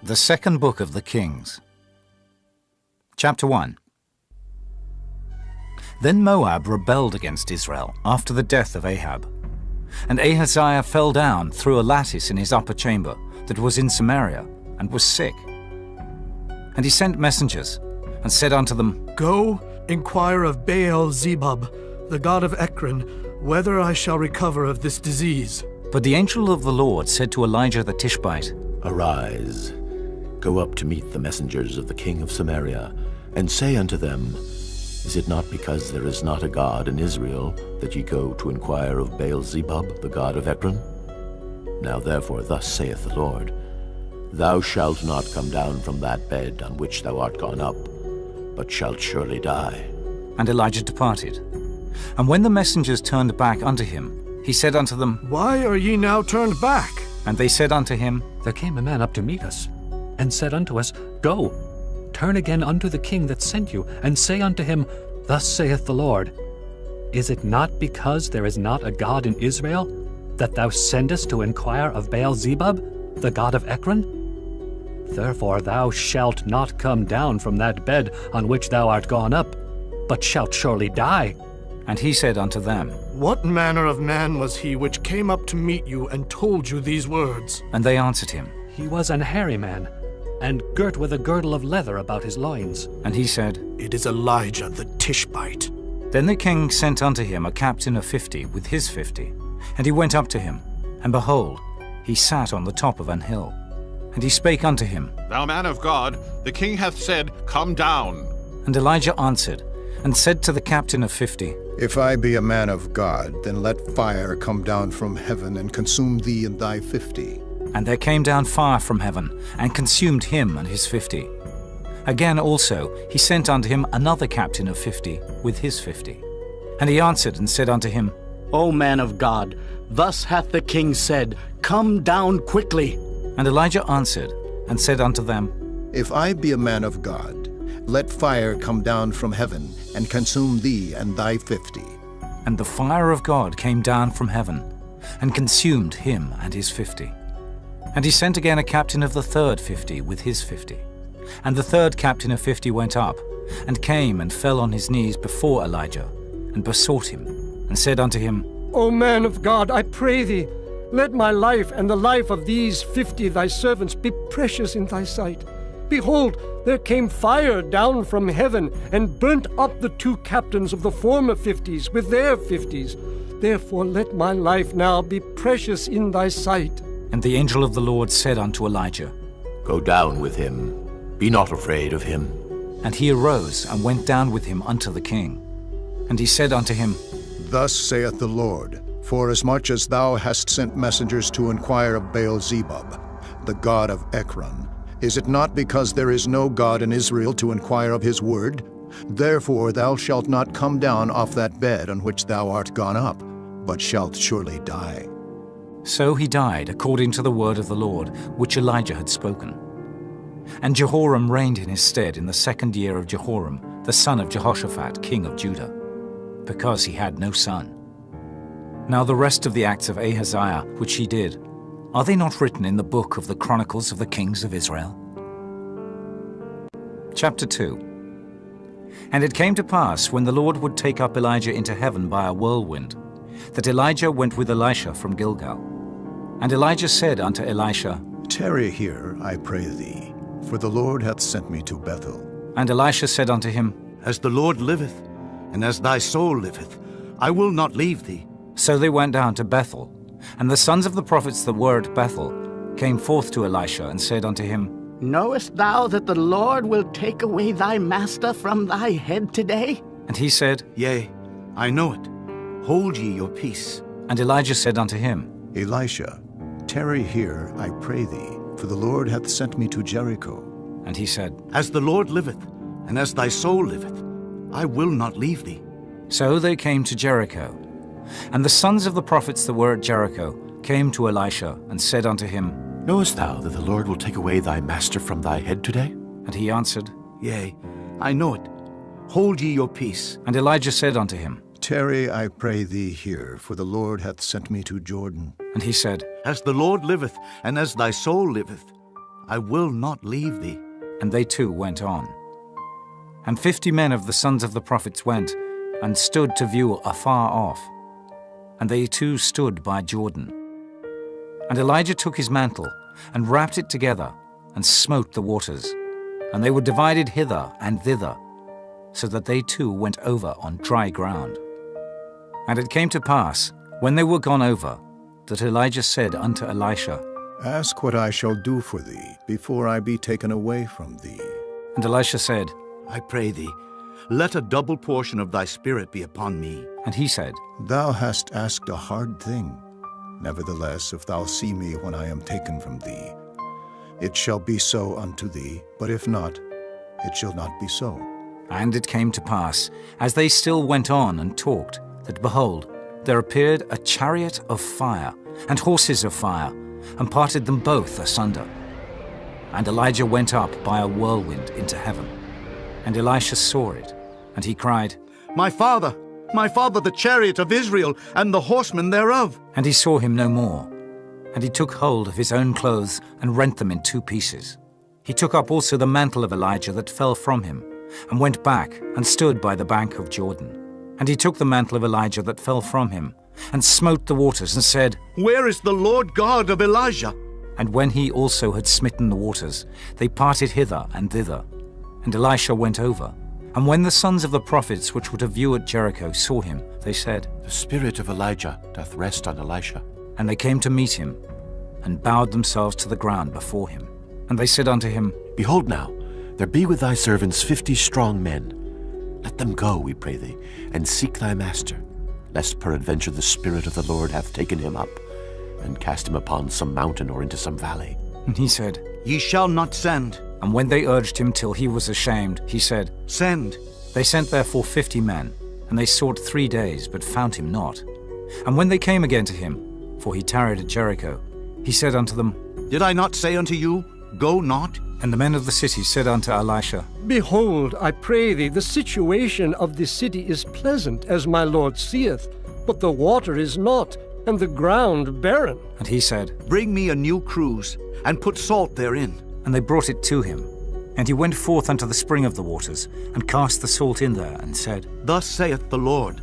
The second book of the Kings. Chapter 1. Then Moab rebelled against Israel after the death of Ahab. And Ahaziah fell down through a lattice in his upper chamber that was in Samaria, and was sick. And he sent messengers, and said unto them, Go, inquire of Baal-zebub, the god of Ekron, whether I shall recover of this disease. But the angel of the Lord said to Elijah the Tishbite, Arise, go up to meet the messengers of the king of Samaria, and say unto them, Is it not because there is not a God in Israel that ye go to inquire of Baal-zebub, the god of Ekron? Now therefore thus saith the Lord, Thou shalt not come down from that bed on which thou art gone up, but shalt surely die. And Elijah departed. And when the messengers turned back unto him, he said unto them, Why are ye now turned back? And they said unto him, There came a man up to meet us, and said unto us, Go, turn again unto the king that sent you, and say unto him, Thus saith the Lord, Is it not because there is not a God in Israel, that thou sendest to inquire of Baal-zebub, the god of Ekron? Therefore thou shalt not come down from that bed on which thou art gone up, but shalt surely die. And he said unto them, What manner of man was he which came up to meet you and told you these words? And they answered him. He was an hairy man, and girt with a girdle of leather about his loins. And he said, It is Elijah the Tishbite. Then the king sent unto him a captain of 50 with his 50. And he went up to him, and behold, he sat on the top of an hill. And he spake unto him, Thou man of God, the king hath said, Come down. And Elijah answered, and said to the captain of 50, If I be a man of God, then let fire come down from heaven and consume thee and thy 50. And there came down fire from heaven, and consumed him and his 50. Again also he sent unto him another captain of 50 with his 50. And he answered and said unto him, O man of God, thus hath the king said, Come down quickly. And Elijah answered and said unto them, If I be a man of God, let fire come down from heaven and consume thee and thy 50. And the fire of God came down from heaven, and consumed him and his 50. And he sent again a captain of the third 50 with his 50. And the third captain of 50 went up, and came and fell on his knees before Elijah, and besought him, and said unto him, O man of God, I pray thee, let my life and the life of these 50 thy servants be precious in thy sight. Behold, there came fire down from heaven, and burnt up the 2 captains of the former 50s with their 50s. Therefore let my life now be precious in thy sight. And the angel of the Lord said unto Elijah, Go down with him, be not afraid of him. And he arose and went down with him unto the king. And he said unto him, Thus saith the Lord, Forasmuch as thou hast sent messengers to inquire of Baal-zebub, the god of Ekron, is it not because there is no God in Israel to inquire of his word? Therefore thou shalt not come down off that bed on which thou art gone up, but shalt surely die. So he died according to the word of the Lord, which Elijah had spoken. And Jehoram reigned in his stead in the 2nd year of Jehoram, the son of Jehoshaphat, king of Judah, because he had no son. Now the rest of the acts of Ahaziah, which he did, are they not written in the book of the Chronicles of the Kings of Israel? Chapter 2. And it came to pass, when the Lord would take up Elijah into heaven by a whirlwind, that Elijah went with Elisha from Gilgal. And Elijah said unto Elisha, Tarry here, I pray thee, for the Lord hath sent me to Bethel. And Elisha said unto him, As the Lord liveth, and as thy soul liveth, I will not leave thee. So they went down to Bethel. And the sons of the prophets that were at Bethel came forth to Elisha, and said unto him, Knowest thou that the Lord will take away thy master from thy head today? And he said, Yea, I know it. Hold ye your peace. And Elijah said unto him, Elisha, tarry here, I pray thee, for the Lord hath sent me to Jericho. And he said, As the Lord liveth, and as thy soul liveth, I will not leave thee. So they came to Jericho. And the sons of the prophets that were at Jericho came to Elisha, and said unto him, Knowest thou that the Lord will take away thy master from thy head today? And he answered, Yea, I know it. Hold ye your peace. And Elijah said unto him, Tarry, I pray thee here, for the Lord hath sent me to Jordan. And he said, As the Lord liveth, and as thy soul liveth, I will not leave thee. And they too went on. And 50 men of the sons of the prophets went, and stood to view afar off. And they too stood by Jordan. And Elijah took his mantle, and wrapped it together, and smote the waters. And they were divided hither and thither, so that they too went over on dry ground. And it came to pass, when they were gone over, that Elijah said unto Elisha, Ask what I shall do for thee, before I be taken away from thee. And Elisha said, I pray thee, let a double portion of thy spirit be upon me. And he said, Thou hast asked a hard thing. Nevertheless, if thou see me when I am taken from thee, it shall be so unto thee, but if not, it shall not be so. And it came to pass, as they still went on and talked, that behold, there appeared a chariot of fire, and horses of fire, and parted them both asunder. And Elijah went up by a whirlwind into heaven. And Elisha saw it, and he cried, My father, the chariot of Israel, and the horsemen thereof. And he saw him no more. And he took hold of his own clothes, and rent them in 2 pieces. He took up also the mantle of Elijah that fell from him, and went back, and stood by the bank of Jordan. And he took the mantle of Elijah that fell from him, and smote the waters, and said, Where is the Lord God of Elijah? And when he also had smitten the waters, they parted hither and thither. And Elisha went over. And when the sons of the prophets which were to view at Jericho saw him, they said, The spirit of Elijah doth rest on Elisha. And they came to meet him, and bowed themselves to the ground before him. And they said unto him, Behold now, there be with thy servants 50 strong men. Let them go, we pray thee, and seek thy master, lest peradventure the Spirit of the Lord hath taken him up, and cast him upon some mountain or into some valley. And he said, Ye shall not send. And when they urged him till he was ashamed, he said, Send. They sent therefore 50 men, and they sought 3 days, but found him not. And when they came again to him, for he tarried at Jericho, he said unto them, Did I not say unto you, Go not? And the men of the city said unto Elisha, Behold, I pray thee, the situation of this city is pleasant, as my Lord seeth, but the water is not, and the ground barren. And he said, Bring me a new cruse, and put salt therein. And they brought it to him. And he went forth unto the spring of the waters, and cast the salt in there, and said, Thus saith the Lord,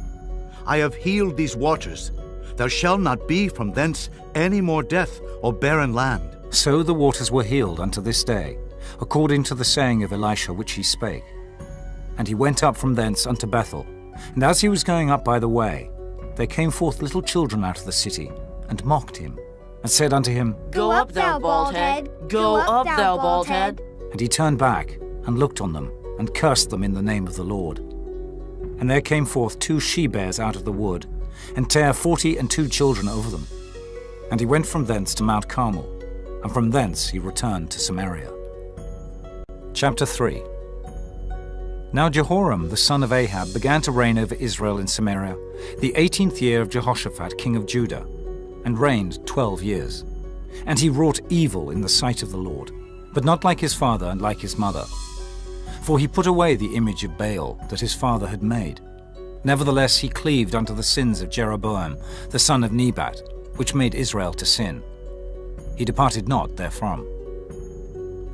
I have healed these waters. There shall not be from thence any more death or barren land. So the waters were healed unto this day, according to the saying of Elisha which he spake. And he went up from thence unto Bethel. And as he was going up by the way, there came forth little children out of the city, and mocked him, and said unto him, Go up, thou bald head! Go up, thou bald head! And he turned back, and looked on them, and cursed them in the name of the Lord. And there came forth 2 she-bears out of the wood, and tare 42 children over them. And he went from thence to Mount Carmel, and from thence he returned to Samaria. Chapter 3. Now Jehoram the son of Ahab began to reign over Israel in Samaria, the 18th year of Jehoshaphat king of Judah, and reigned 12 years. And he wrought evil in the sight of the Lord, but not like his father and like his mother. For he put away the image of Baal that his father had made. Nevertheless he cleaved unto the sins of Jeroboam the son of Nebat, which made Israel to sin. He departed not therefrom.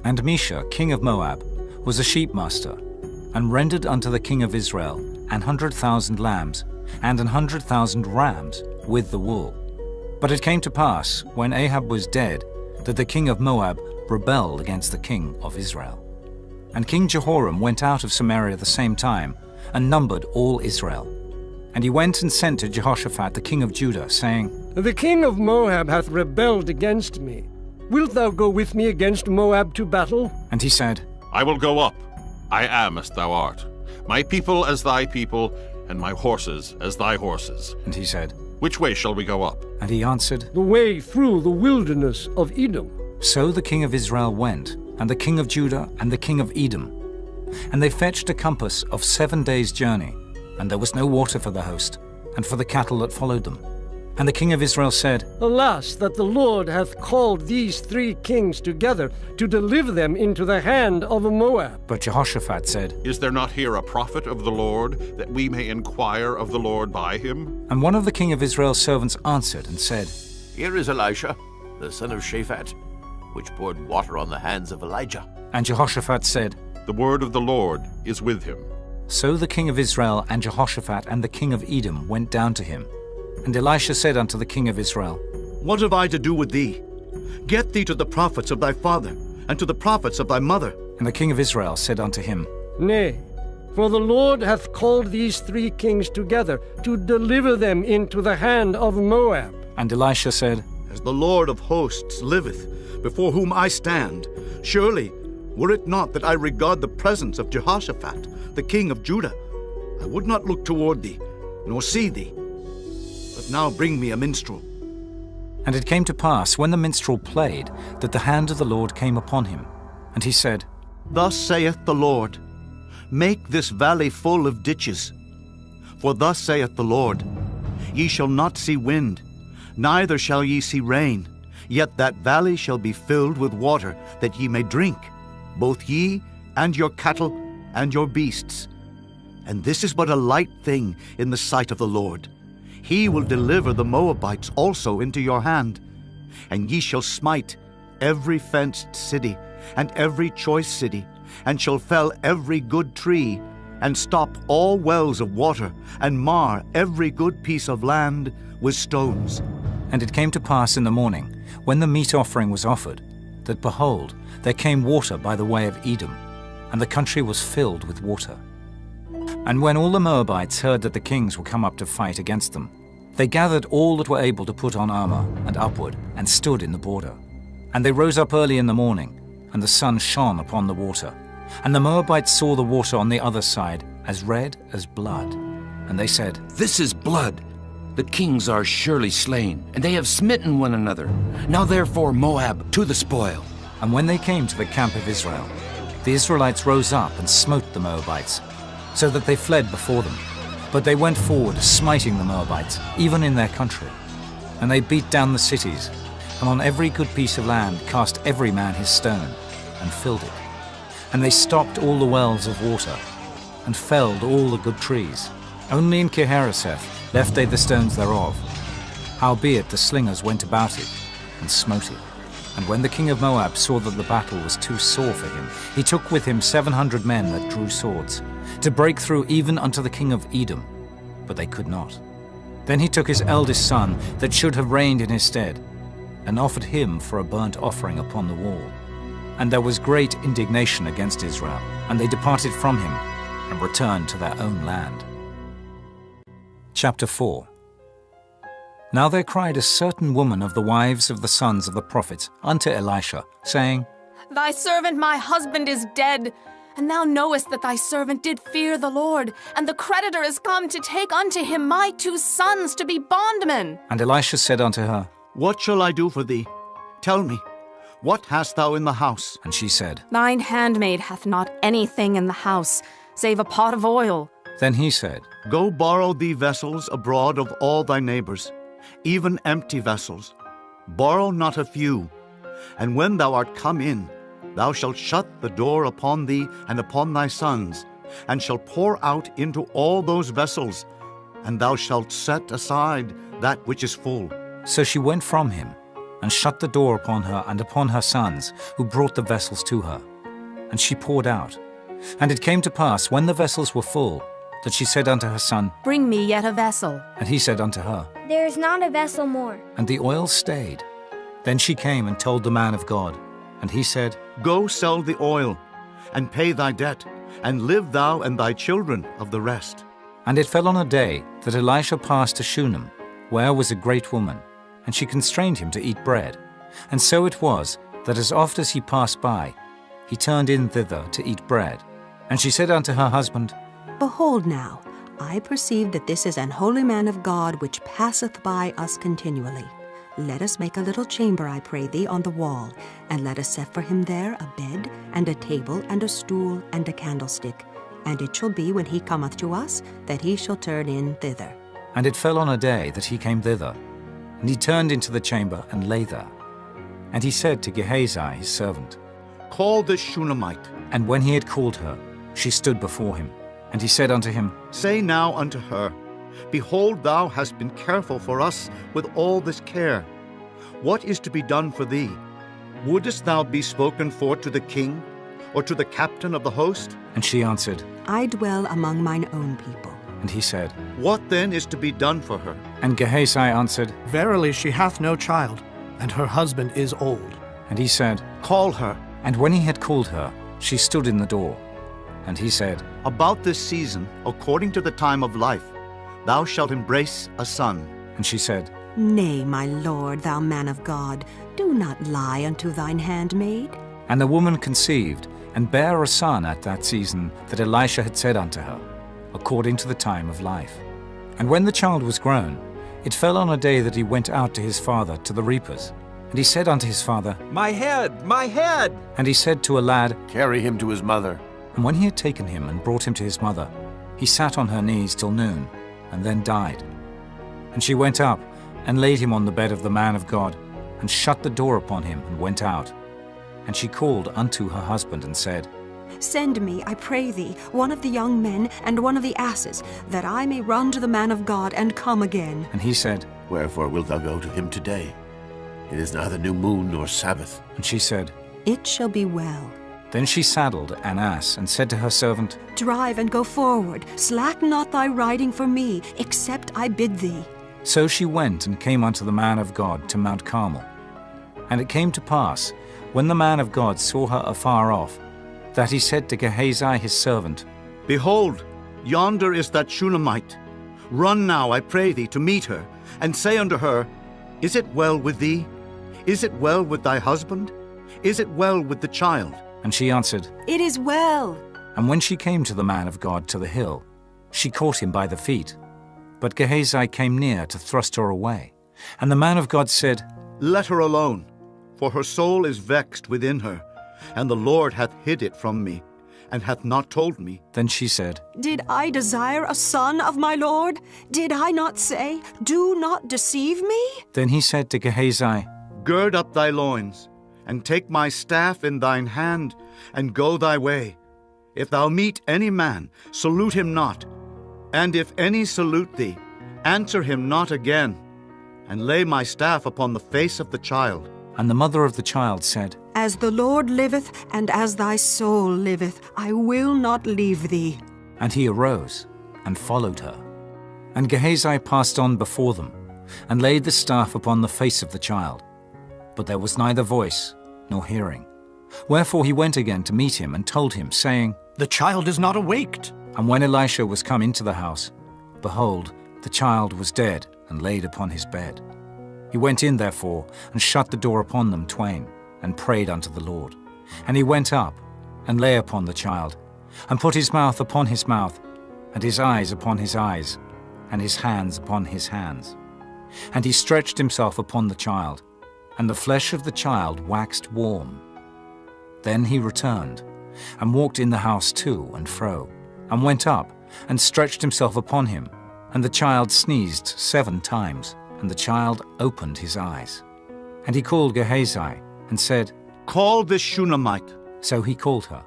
And Mesha, king of Moab, was a sheepmaster, and rendered unto the king of Israel 100,000 lambs, and 100,000 rams, with the wool. But it came to pass, when Ahab was dead, that the king of Moab rebelled against the king of Israel. And King Jehoram went out of Samaria the same time, and numbered all Israel. And he went and sent to Jehoshaphat the king of Judah, saying, The king of Moab hath rebelled against me. Wilt thou go with me against Moab to battle? And he said, I will go up. I am as thou art. My people as thy people, and my horses as thy horses. And he said, Which way shall we go up? And he answered, The way through the wilderness of Edom. So the king of Israel went, and the king of Judah, and the king of Edom. And they fetched a compass of 7 days' journey, and there was no water for the host, and for the cattle that followed them. And the king of Israel said, Alas, that the Lord hath called these 3 kings together to deliver them into the hand of Moab. But Jehoshaphat said, Is there not here a prophet of the Lord, that we may inquire of the Lord by him? And one of the king of Israel's servants answered and said, Here is Elisha, the son of Shaphat. which poured water on the hands of Elijah. And Jehoshaphat said, The word of the Lord is with him. So the king of Israel and Jehoshaphat and the king of Edom went down to him. And Elisha said unto the king of Israel, What have I to do with thee? Get thee to the prophets of thy father, and to the prophets of thy mother. And the king of Israel said unto him, Nay, for the Lord hath called these 3 kings together to deliver them into the hand of Moab. And Elisha said, As the Lord of hosts liveth, before whom I stand, surely, were it not that I regard the presence of Jehoshaphat, the king of Judah, I would not look toward thee, nor see thee. But now bring me a minstrel. And it came to pass, when the minstrel played, that the hand of the Lord came upon him. And he said, Thus saith the Lord, Make this valley full of ditches. For thus saith the Lord, Ye shall not see wind, neither shall ye see rain, yet that valley shall be filled with water, that ye may drink, both ye and your cattle and your beasts. And this is but a light thing in the sight of the Lord. He will deliver the Moabites also into your hand, and ye shall smite every fenced city and every choice city, and shall fell every good tree, and stop all wells of water, and mar every good piece of land with stones. And it came to pass in the morning, when the meat offering was offered, that behold, there came water by the way of Edom, and the country was filled with water. And when all the Moabites heard that the kings were come up to fight against them, they gathered all that were able to put on armor and upward, and stood in the border. And they rose up early in the morning, and the sun shone upon the water. And the Moabites saw the water on the other side as red as blood. And they said, This is blood. The kings are surely slain, and they have smitten one another. Now therefore, Moab, to the spoil. And when they came to the camp of Israel, the Israelites rose up and smote the Moabites, so that they fled before them. But they went forward, smiting the Moabites, even in their country. And they beat down the cities, and on every good piece of land cast every man his stone, and filled it. And they stopped all the wells of water, and felled all the good trees. Only in Kirharaseth left they the stones thereof. Howbeit the slingers went about it, and smote it. And when the king of Moab saw that the battle was too sore for him, he took with him 700 men that drew swords, to break through even unto the king of Edom, but they could not. Then he took his eldest son, that should have reigned in his stead, and offered him for a burnt offering upon the wall. And there was great indignation against Israel, and they departed from him, and returned to their own land. Chapter 4. Now there cried a certain woman of the wives of the sons of the prophets unto Elisha, saying, Thy servant my husband is dead, and thou knowest that thy servant did fear the Lord, and the creditor is come to take unto him my 2 sons to be bondmen. And Elisha said unto her, What shall I do for thee? Tell me, what hast thou in the house? And she said, Thine handmaid hath not anything in the house, save a pot of oil. Then he said, Go borrow thee vessels abroad of all thy neighbors, even empty vessels. Borrow not a few. And when thou art come in, thou shalt shut the door upon thee and upon thy sons, and shalt pour out into all those vessels, and thou shalt set aside that which is full. So she went from him, and shut the door upon her and upon her sons, who brought the vessels to her. And she poured out. And it came to pass, when the vessels were full, that she said unto her son, Bring me yet a vessel. And he said unto her, There is not a vessel more. And the oil stayed. Then she came and told the man of God. And he said, Go sell the oil, and pay thy debt, and live thou and thy children of the rest. And it fell on a day that Elisha passed to Shunem, where was a great woman, and she constrained him to eat bread. And so it was, that as oft as he passed by, he turned in thither to eat bread. And she said unto her husband, Behold now, I perceive that this is an holy man of God, which passeth by us continually. Let us make a little chamber, I pray thee, on the wall, and let us set for him there a bed, and a table, and a stool, and a candlestick. And it shall be, when he cometh to us, that he shall turn in thither. And it fell on a day that he came thither, and he turned into the chamber and lay there. And he said to Gehazi his servant, Call this Shunammite. And when he had called her, she stood before him. And he said unto him, Say now unto her, Behold, thou hast been careful for us with all this care. What is to be done for thee? Wouldest thou be spoken for to the king, or to the captain of the host? And she answered, I dwell among mine own people. And he said, What then is to be done for her? And Gehazi answered, Verily she hath no child, and her husband is old. And he said, Call her. And when he had called her, she stood in the door. And he said, About this season, according to the time of life, thou shalt embrace a son. And she said, Nay, my lord, thou man of God, do not lie unto thine handmaid. And the woman conceived, and bare a son at that season that Elisha had said unto her, according to the time of life. And when the child was grown, it fell on a day that he went out to his father to the reapers. And he said unto his father, My head, my head! And he said to a lad, Carry him to his mother. And when he had taken him and brought him to his mother, he sat on her knees till noon, and then died. And she went up, and laid him on the bed of the man of God, and shut the door upon him, and went out. And she called unto her husband, and said, Send me, I pray thee, one of the young men and one of the asses, that I may run to the man of God and come again. And he said, Wherefore wilt thou go to him today? It is neither new moon nor Sabbath. And she said, It shall be well. Then she saddled an ass, and said to her servant, Drive and go forward, slack not thy riding for me, except I bid thee. So she went and came unto the man of God to Mount Carmel. And it came to pass, when the man of God saw her afar off, that he said to Gehazi his servant, Behold, yonder is that Shunammite. Run now, I pray thee, to meet her, and say unto her, Is it well with thee? Is it well with thy husband? Is it well with the child? And she answered, It is well. And when she came to the man of God to the hill, she caught him by the feet. But Gehazi came near to thrust her away. And the man of God said, Let her alone, for her soul is vexed within her, and the Lord hath hid it from me, and hath not told me. Then she said, Did I desire a son of my Lord? Did I not say, Do not deceive me? Then he said to Gehazi, Gird up thy loins, and take my staff in thine hand, and go thy way. If thou meet any man, salute him not. And if any salute thee, answer him not again. And lay my staff upon the face of the child. And the mother of the child said, As the Lord liveth, and as thy soul liveth, I will not leave thee. And he arose, and followed her. And Gehazi passed on before them, and laid the staff upon the face of the child. But there was neither voice, nor hearing. Wherefore he went again to meet him, and told him, saying, The child is not awaked. And when Elisha was come into the house, behold, the child was dead, and laid upon his bed. He went in therefore, and shut the door upon them twain, and prayed unto the Lord. And he went up, and lay upon the child, and put his mouth upon his mouth, and his eyes upon his eyes, and his hands upon his hands. And he stretched himself upon the child, and the flesh of the child waxed warm. Then he returned, and walked in the house to and fro, and went up, and stretched himself upon him. And the child sneezed 7 times, and the child opened his eyes. And he called Gehazi, and said, Call this Shunammite. So he called her.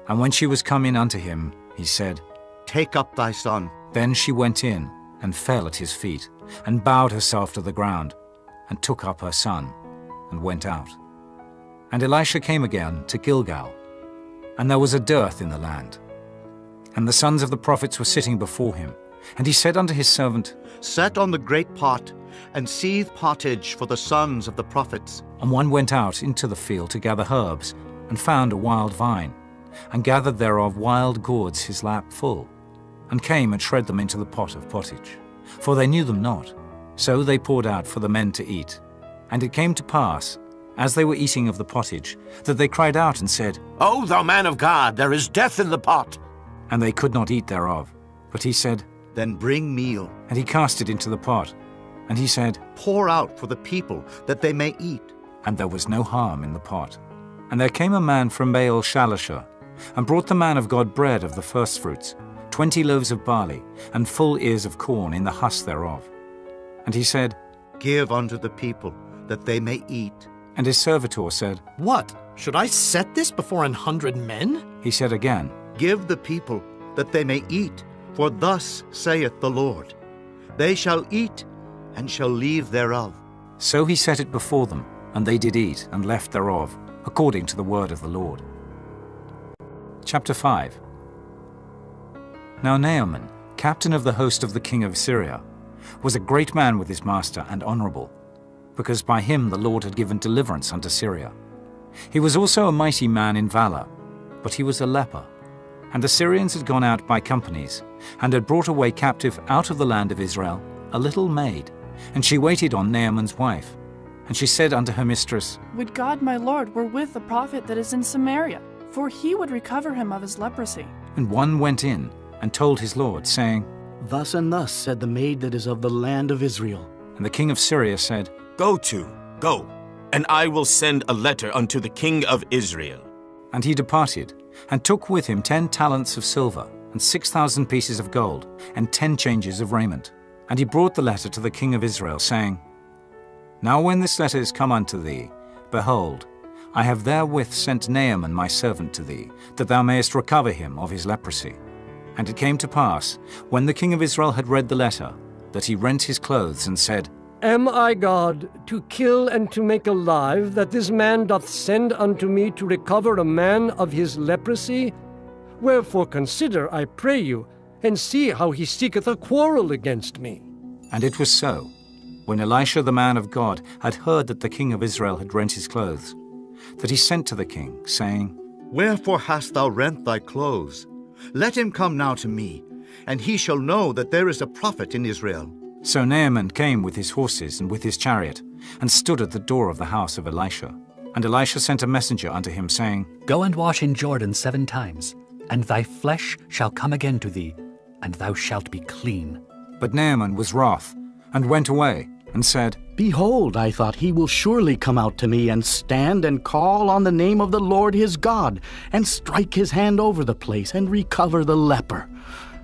And when she was come in unto him, he said, Take up thy son. Then she went in, and fell at his feet, and bowed herself to the ground, and took up her son, and went out. And Elisha came again to Gilgal, and there was a dearth in the land. And the sons of the prophets were sitting before him. And he said unto his servant, Set on the great pot, and seethe pottage for the sons of the prophets. And one went out into the field to gather herbs, and found a wild vine, and gathered thereof wild gourds his lap full, and came and shred them into the pot of pottage. For they knew them not. So they poured out for the men to eat. And it came to pass, as they were eating of the pottage, that they cried out and said, O thou man of God, there is death in the pot. And they could not eat thereof. But he said, Then bring meal. And he cast it into the pot. And he said, Pour out for the people, that they may eat. And there was no harm in the pot. And there came a man from Baal Shalishah, and brought the man of God bread of the firstfruits, 20 loaves of barley, and full ears of corn in the husk thereof. And he said, Give unto the people, that they may eat. And his servitor said, What? Should I set this before 100 men? He said again, Give the people, that they may eat. For thus saith the Lord, They shall eat, and shall leave thereof. So he set it before them, And they did eat and left thereof, according to the word of the Lord. Chapter 5. Now Naaman, captain of the host of the king of Syria, was a great man with his master and honorable, because by him the Lord had given deliverance unto Syria. He was also a mighty man in valor, but he was a leper. And the Syrians had gone out by companies, and had brought away captive out of the land of Israel a little maid, and she waited on Naaman's wife. And she said unto her mistress, Would God my Lord were with the prophet that is in Samaria, for he would recover him of his leprosy. And one went in and told his lord, saying, Thus and thus said the maid that is of the land of Israel. And the king of Syria said, Go, and I will send a letter unto the king of Israel. And he departed, and took with him 10 talents of silver, and 6,000 pieces of gold, and 10 changes of raiment. And he brought the letter to the king of Israel, saying, Now when this letter is come unto thee, behold, I have therewith sent Naaman my servant to thee, that thou mayest recover him of his leprosy. And it came to pass, when the king of Israel had read the letter, that he rent his clothes, and said, Am I God, to kill and to make alive, that this man doth send unto me to recover a man of his leprosy? Wherefore consider, I pray you, and see how he seeketh a quarrel against me. And it was so, when Elisha the man of God had heard that the king of Israel had rent his clothes, that he sent to the king, saying, Wherefore hast thou rent thy clothes? Let him come now to me, and he shall know that there is a prophet in Israel. So Naaman came with his horses and with his chariot, and stood at the door of the house of Elisha. And Elisha sent a messenger unto him, saying, Go and wash in Jordan 7 times, and thy flesh shall come again to thee, and thou shalt be clean. But Naaman was wroth, and went away, and said, Behold, I thought he will surely come out to me, and stand and call on the name of the Lord his God, and strike his hand over the place, and recover the leper.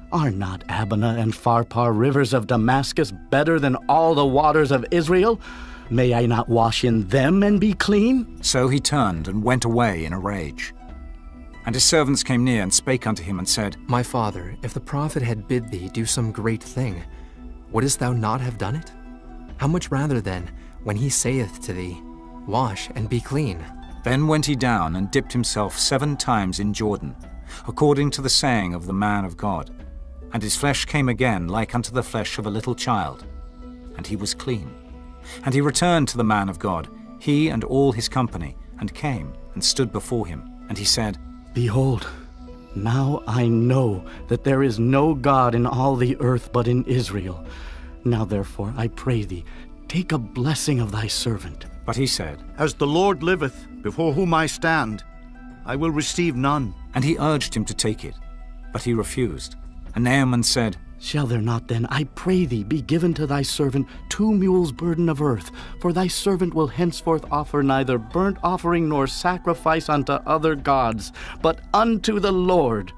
Are not Abana and Pharpar rivers of Damascus better than all the waters of Israel? May I not wash in them and be clean? So he turned and went away in a rage. And his servants came near and spake unto him, and said, My father, if the prophet had bid thee do some great thing, wouldest thou not have done it? How much rather then, when he saith to thee, Wash and be clean? Then went he down and dipped himself 7 times in Jordan, according to the saying of the man of God. And his flesh came again like unto the flesh of a little child, and he was clean. And he returned to the man of God, he and all his company, and came and stood before him. And he said, Behold, now I know that there is no God in all the earth but in Israel. Now therefore, I pray thee, take a blessing of thy servant. But he said, As the Lord liveth, before whom I stand, I will receive none. And he urged him to take it, but he refused. And Naaman said, Shall there not then, I pray thee, be given to thy servant 2 mules' burden of earth? For thy servant will henceforth offer neither burnt offering nor sacrifice unto other gods, but unto the Lord.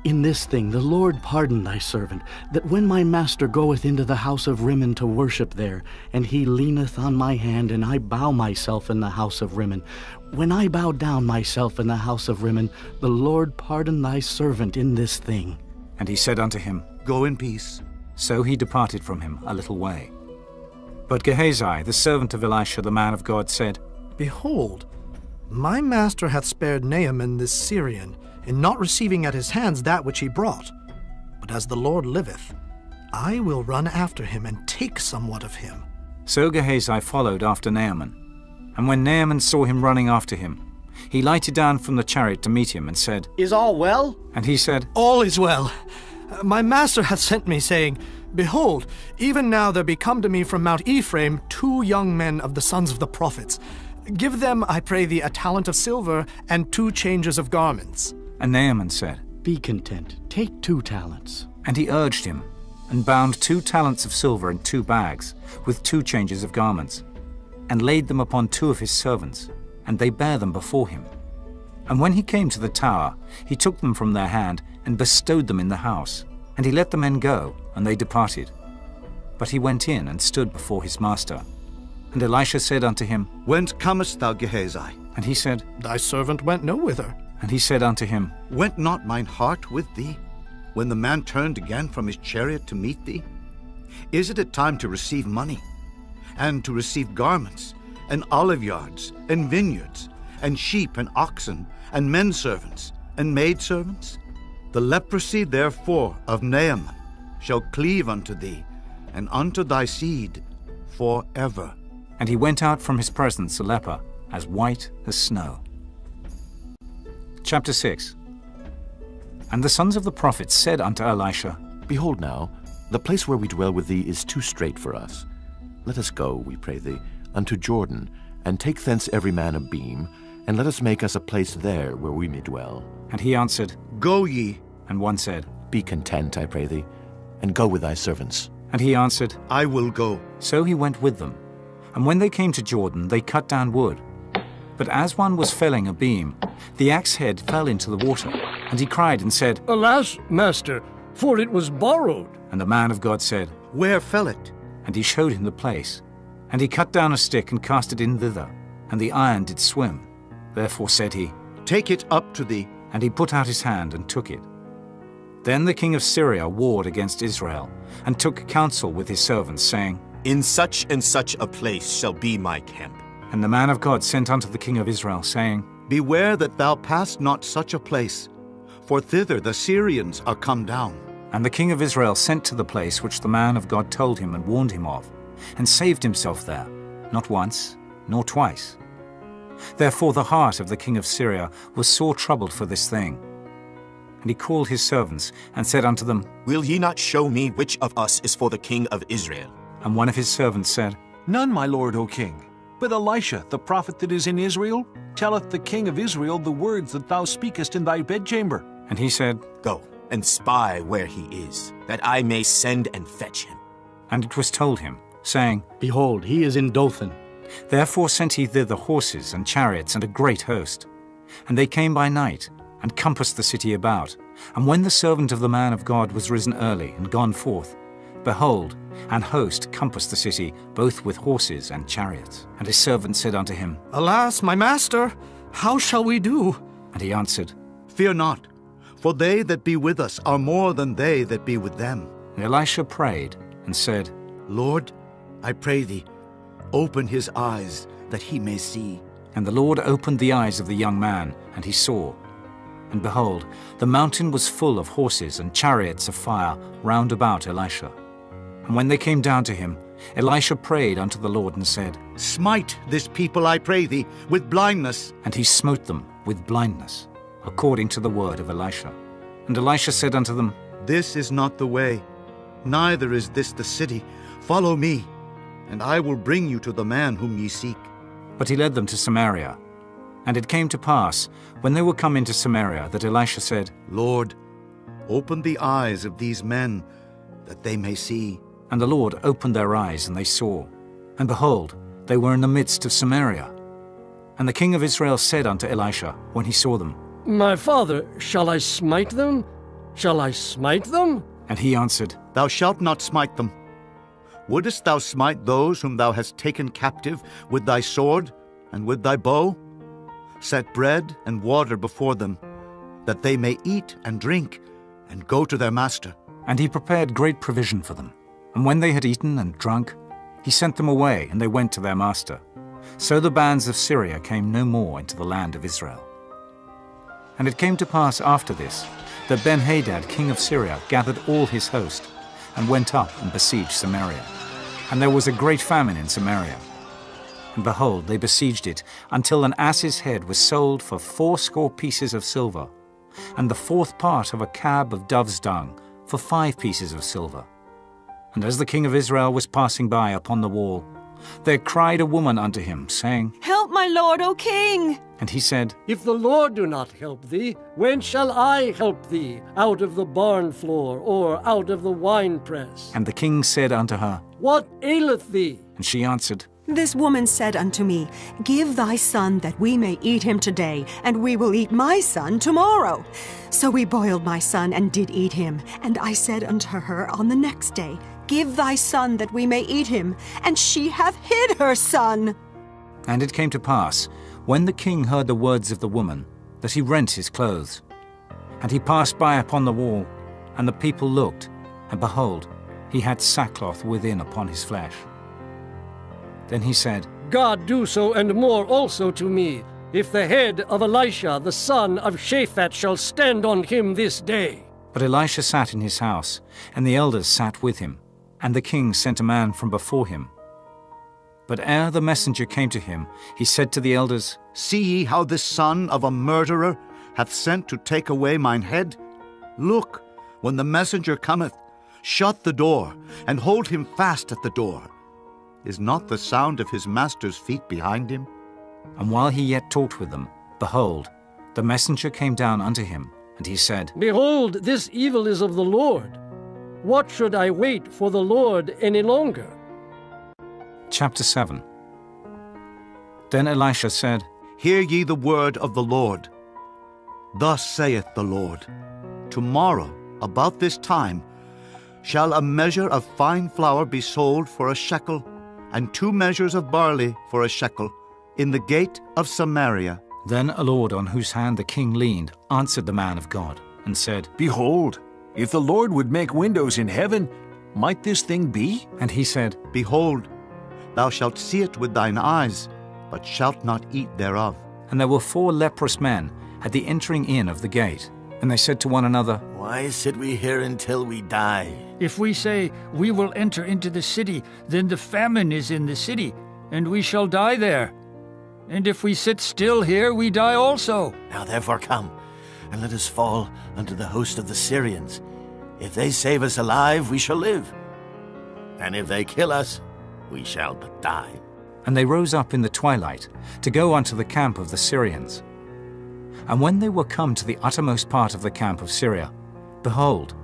In this thing the Lord pardon thy servant, that when my master goeth into the house of Rimmon to worship there, and he leaneth on my hand, and I bow myself in the house of Rimmon, when I bow down myself in the house of Rimmon, the Lord pardon thy servant in this thing. And he said unto him, Go in peace. So he departed from him a little way. But Gehazi, the servant of Elisha the man of God, said, Behold, my master hath spared Naaman this Syrian, in not receiving at his hands that which he brought. But as the Lord liveth, I will run after him and take somewhat of him. So Gehazi followed after Naaman. And when Naaman saw him running after him, he lighted down from the chariot to meet him, and said, Is all well? And he said, All is well. My master hath sent me, saying, Behold, even now there be come to me from Mount Ephraim 2 young men of the sons of the prophets. Give them, I pray thee, a talent of silver and 2 changes of garments. And Naaman said, Be content, take 2 talents. And he urged him, and bound 2 talents of silver in 2 bags, with 2 changes of garments, and laid them upon 2 of his servants, and they bare them before him. And when he came to the tower, he took them from their hand, and bestowed them in the house. And he let the men go, and they departed. But he went in and stood before his master. And Elisha said unto him, Whence comest thou, Gehazi? And he said, Thy servant went no whither. And he said unto him, Went not mine heart with thee, when the man turned again from his chariot to meet thee? Is it a time to receive money, and to receive garments, and olive yards, and vineyards, and sheep and oxen, and men servants, and maidservants? The leprosy therefore of Naaman shall cleave unto thee, and unto thy seed forever. And he went out from his presence a leper, as white as snow. Chapter 6. And the sons of the prophets said unto Elisha, Behold now, the place where we dwell with thee is too strait for us. Let us go, we pray thee, unto Jordan, and take thence every man a beam, and let us make us a place there where we may dwell. And he answered, Go ye. And one said, Be content, I pray thee, and go with thy servants. And he answered, I will go. So he went with them. And when they came to Jordan, they cut down wood. But as one was felling a beam, the axe head fell into the water. And he cried and said, Alas, master, for it was borrowed. And the man of God said, Where fell it? And he showed him the place. And he cut down a stick and cast it in thither, and the iron did swim. Therefore said he, Take it up to thee. And he put out his hand and took it. Then the king of Syria warred against Israel, and took counsel with his servants, saying, In such and such a place shall be my camp. And the man of God sent unto the king of Israel, saying, Beware that thou pass not such a place, for thither the Syrians are come down. And the king of Israel sent to the place which the man of God told him and warned him of, and saved himself there, not once, nor twice. Therefore the heart of the king of Syria was sore troubled for this thing. And he called his servants, and said unto them, Will ye not show me which of us is for the king of Israel? And one of his servants said, None, my lord, O king. But Elisha, the prophet that is in Israel, telleth the king of Israel the words that thou speakest in thy bedchamber. And he said, Go, and spy where he is, that I may send and fetch him. And it was told him, saying, Behold, he is in Dothan. Therefore sent he thither horses and chariots and a great host. And they came by night, and compassed the city about. And when the servant of the man of God was risen early and gone forth, behold, an host compassed the city, both with horses and chariots. And his servant said unto him, Alas, my master, how shall we do? And he answered, Fear not, for they that be with us are more than they that be with them. And Elisha prayed, and said, Lord, I pray thee, open his eyes, that he may see. And the Lord opened the eyes of the young man, and he saw. And behold, the mountain was full of horses and chariots of fire round about Elisha. And when they came down to him, Elisha prayed unto the Lord, and said, Smite this people, I pray thee, with blindness. And he smote them with blindness, according to the word of Elisha. And Elisha said unto them, This is not the way, neither is this the city. Follow me, and I will bring you to the man whom ye seek. But he led them to Samaria. And it came to pass, when they were come into Samaria, that Elisha said, Lord, open the eyes of these men, that they may see. And the Lord opened their eyes, and they saw. And behold, they were in the midst of Samaria. And the king of Israel said unto Elisha, when he saw them, My father, shall I smite them? Shall I smite them? And he answered, Thou shalt not smite them. Wouldest thou smite those whom thou hast taken captive with thy sword and with thy bow? Set bread and water before them, that they may eat and drink, and go to their master. And he prepared great provision for them. And when they had eaten and drunk, he sent them away, and they went to their master. So the bands of Syria came no more into the land of Israel. And it came to pass after this, that Ben-Hadad king of Syria gathered all his host, and went up and besieged Samaria. And there was a great famine in Samaria. And behold, they besieged it, until an ass's head was sold for 80 pieces of silver, and the 4th part of a cab of dove's dung for 5 pieces of silver. And as the king of Israel was passing by upon the wall, there cried a woman unto him, saying, Help, my lord, O king! And he said, If the Lord do not help thee, when shall I help thee out of the barn floor, or out of the winepress? And the king said unto her, What aileth thee? And she answered, This woman said unto me, Give thy son that we may eat him today, and we will eat my son tomorrow. So we boiled my son and did eat him. And I said unto her on the next day, Give thy son that we may eat him. And she hath hid her son. And it came to pass, when the king heard the words of the woman, that he rent his clothes. And he passed by upon the wall, and the people looked, and behold, he had sackcloth within upon his flesh. Then he said, God do so and more also to me, if the head of Elisha the son of Shaphat shall stand on him this day. But Elisha sat in his house, and the elders sat with him, and the king sent a man from before him. But ere the messenger came to him, he said to the elders, See ye how this son of a murderer hath sent to take away mine head? Look, when the messenger cometh, shut the door, and hold him fast at the door. Is not the sound of his master's feet behind him? And while he yet talked with them, behold, the messenger came down unto him, and he said, Behold, this evil is of the Lord. What should I wait for the Lord any longer? Chapter 7. Then Elisha said, Hear ye the word of the Lord. Thus saith the Lord, Tomorrow, about this time, shall a measure of fine flour be sold for a shekel, and 2 measures of barley for a shekel, in the gate of Samaria. Then a lord on whose hand the king leaned answered the man of God, and said, Behold, if the Lord would make windows in heaven, might this thing be? And he said, Behold, thou shalt see it with thine eyes, but shalt not eat thereof. And there were 4 leprous men at the entering in of the gate. And they said to one another, Why sit we here until we die? If we say, We will enter into the city, then the famine is in the city, and we shall die there. And if we sit still here, we die also. Now therefore come, and let us fall unto the host of the Syrians. If they save us alive, we shall live. And if they kill us, we shall but die. And they rose up in the twilight to go unto the camp of the Syrians. And when they were come to the uttermost part of the camp of Syria, behold,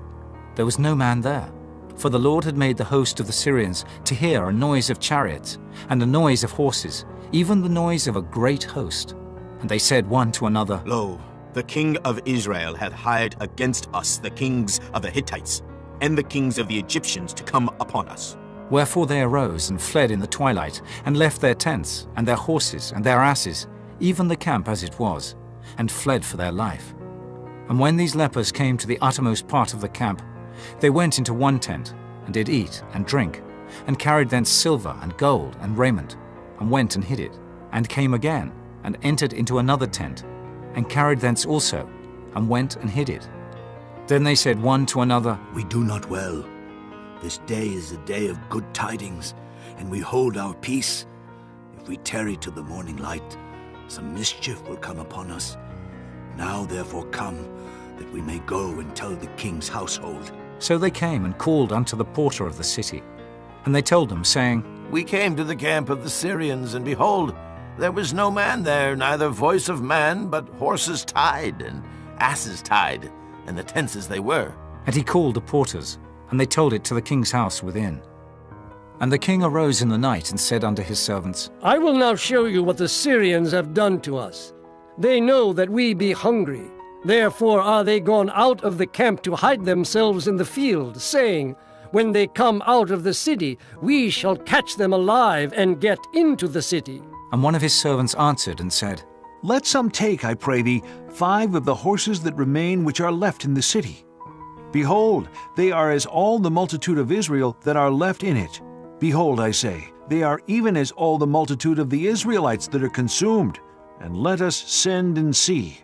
there was no man there. For the Lord had made the host of the Syrians to hear a noise of chariots, and a noise of horses, even the noise of a great host. And they said one to another, Lo, the king of Israel hath hired against us the kings of the Hittites, and the kings of the Egyptians to come upon us. Wherefore they arose and fled in the twilight, and left their tents, and their horses, and their asses, even the camp as it was, and fled for their life. And when these lepers came to the uttermost part of the camp, they went into one tent, and did eat and drink, and carried thence silver and gold and raiment, and went and hid it, and came again, and entered into another tent, and carried thence also, and went and hid it. Then they said one to another, We do not well. This day is a day of good tidings, and we hold our peace. If we tarry till the morning light, some mischief will come upon us. Now therefore come, that we may go and tell the king's household. So they came and called unto the porter of the city. And they told them, saying, We came to the camp of the Syrians, and behold, there was no man there, neither voice of man, but horses tied, and asses tied, and the tents as they were. And he called the porters, and they told it to the king's house within. And the king arose in the night, and said unto his servants, I will now show you what the Syrians have done to us. They know that we be hungry. Therefore are they gone out of the camp to hide themselves in the field, saying, When they come out of the city, we shall catch them alive and get into the city. And one of his servants answered and said, Let some take, I pray thee, 5 of the horses that remain which are left in the city. Behold, they are as all the multitude of Israel that are left in it. Behold, I say, they are even as all the multitude of the Israelites that are consumed. And let us send and see.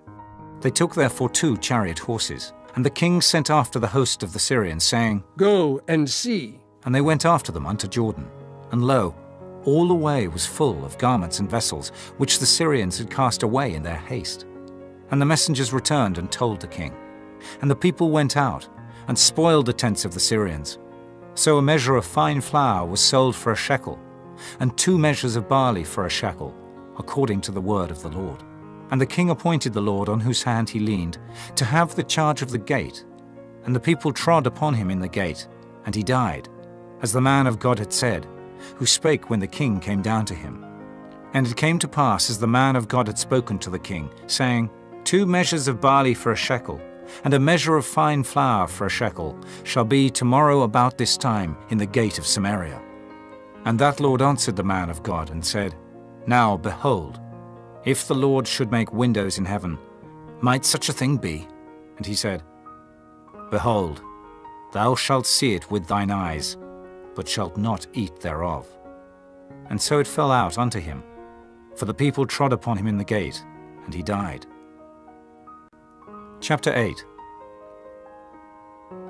They took therefore 2 chariot horses, and the king sent after the host of the Syrians, saying, Go and see. And they went after them unto Jordan. And lo, all the way was full of garments and vessels, which the Syrians had cast away in their haste. And the messengers returned and told the king. And the people went out, and spoiled the tents of the Syrians. So a measure of fine flour was sold for a shekel, and 2 measures of barley for a shekel, according to the word of the Lord. And the king appointed the Lord on whose hand he leaned, to have the charge of the gate. And the people trod upon him in the gate, and he died, as the man of God had said, who spake when the king came down to him. And it came to pass, as the man of God had spoken to the king, saying, 2 measures of barley for a shekel, and a measure of fine flour for a shekel, shall be tomorrow about this time in the gate of Samaria. And that Lord answered the man of God, and said, Now, behold, if the Lord should make windows in heaven, might such a thing be? And he said, Behold, thou shalt see it with thine eyes, but shalt not eat thereof. and so it fell out unto him. For the people trod upon him in the gate, and he died. Chapter 8.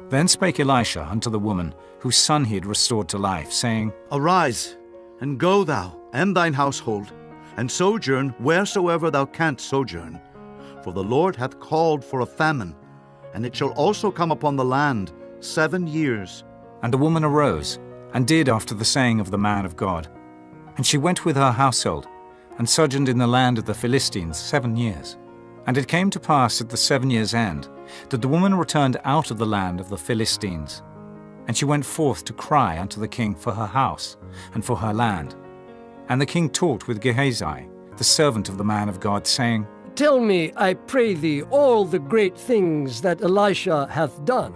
Then spake Elisha unto the woman, whose son he had restored to life, saying, Arise, and go thou, and thine household, and sojourn wheresoever thou canst sojourn. For the Lord hath called for a famine, and it shall also come upon the land 7 years. And the woman arose, and did after the saying of the man of God. And she went with her household, and sojourned in the land of the Philistines 7 years. And it came to pass at the 7 years' end, that the woman returned out of the land of the Philistines. And she went forth to cry unto the king for her house, and for her land. And the king talked with Gehazi, the servant of the man of God, saying, Tell me, I pray thee, all the great things that Elisha hath done.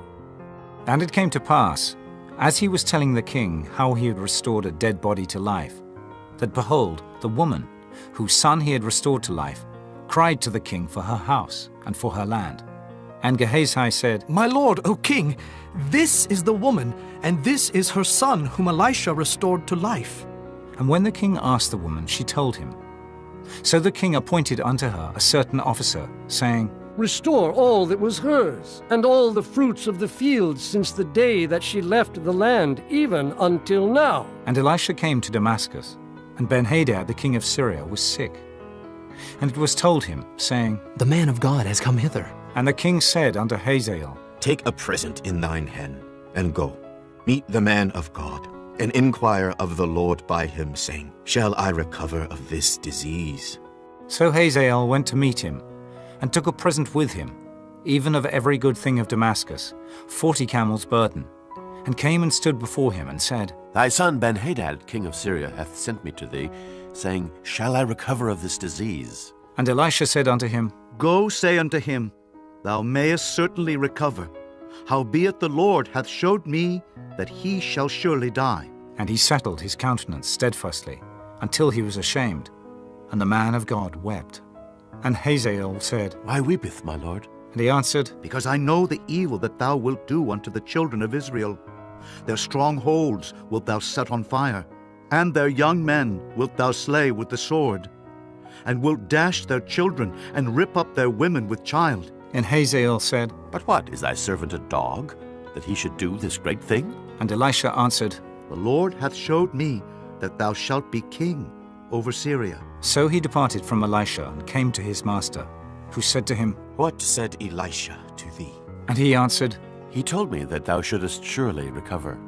And it came to pass, as he was telling the king how he had restored a dead body to life, that behold, the woman, whose son he had restored to life, cried to the king for her house and for her land. And Gehazi said, My lord, O king, this is the woman, and this is her son whom Elisha restored to life. And when the king asked the woman, she told him. So the king appointed unto her a certain officer, saying, Restore all that was hers, and all the fruits of the field since the day that she left the land, even until now. And Elisha came to Damascus, and Benhadad the king of Syria was sick. And it was told him, saying, The man of God has come hither. And the king said unto Hazael, Take a present in thine hand, and go. Meet the man of God, and inquire of the Lord by him, saying, Shall I recover of this disease? So Hazael went to meet him, and took a present with him, even of every good thing of Damascus, 40 camels' burden, and came and stood before him, and said, Thy son Benhadad, king of Syria, hath sent me to thee, saying, Shall I recover of this disease? And Elisha said unto him, Go say unto him, Thou mayest certainly recover. Howbeit the Lord hath showed me that he shall surely die. And he settled his countenance steadfastly, until he was ashamed. And the man of God wept. And Hazael said, Why weepeth my lord? And he answered, Because I know the evil that thou wilt do unto the children of Israel. Their strongholds wilt thou set on fire, and their young men wilt thou slay with the sword, and wilt dash their children, and rip up their women with child. And Hazael said, But what, is thy servant a dog, that he should do this great thing? And Elisha answered, The Lord hath showed me that thou shalt be king over Syria. So he departed from Elisha, and came to his master, who said to him, What said Elisha to thee? And he answered, He told me that thou shouldest surely recover.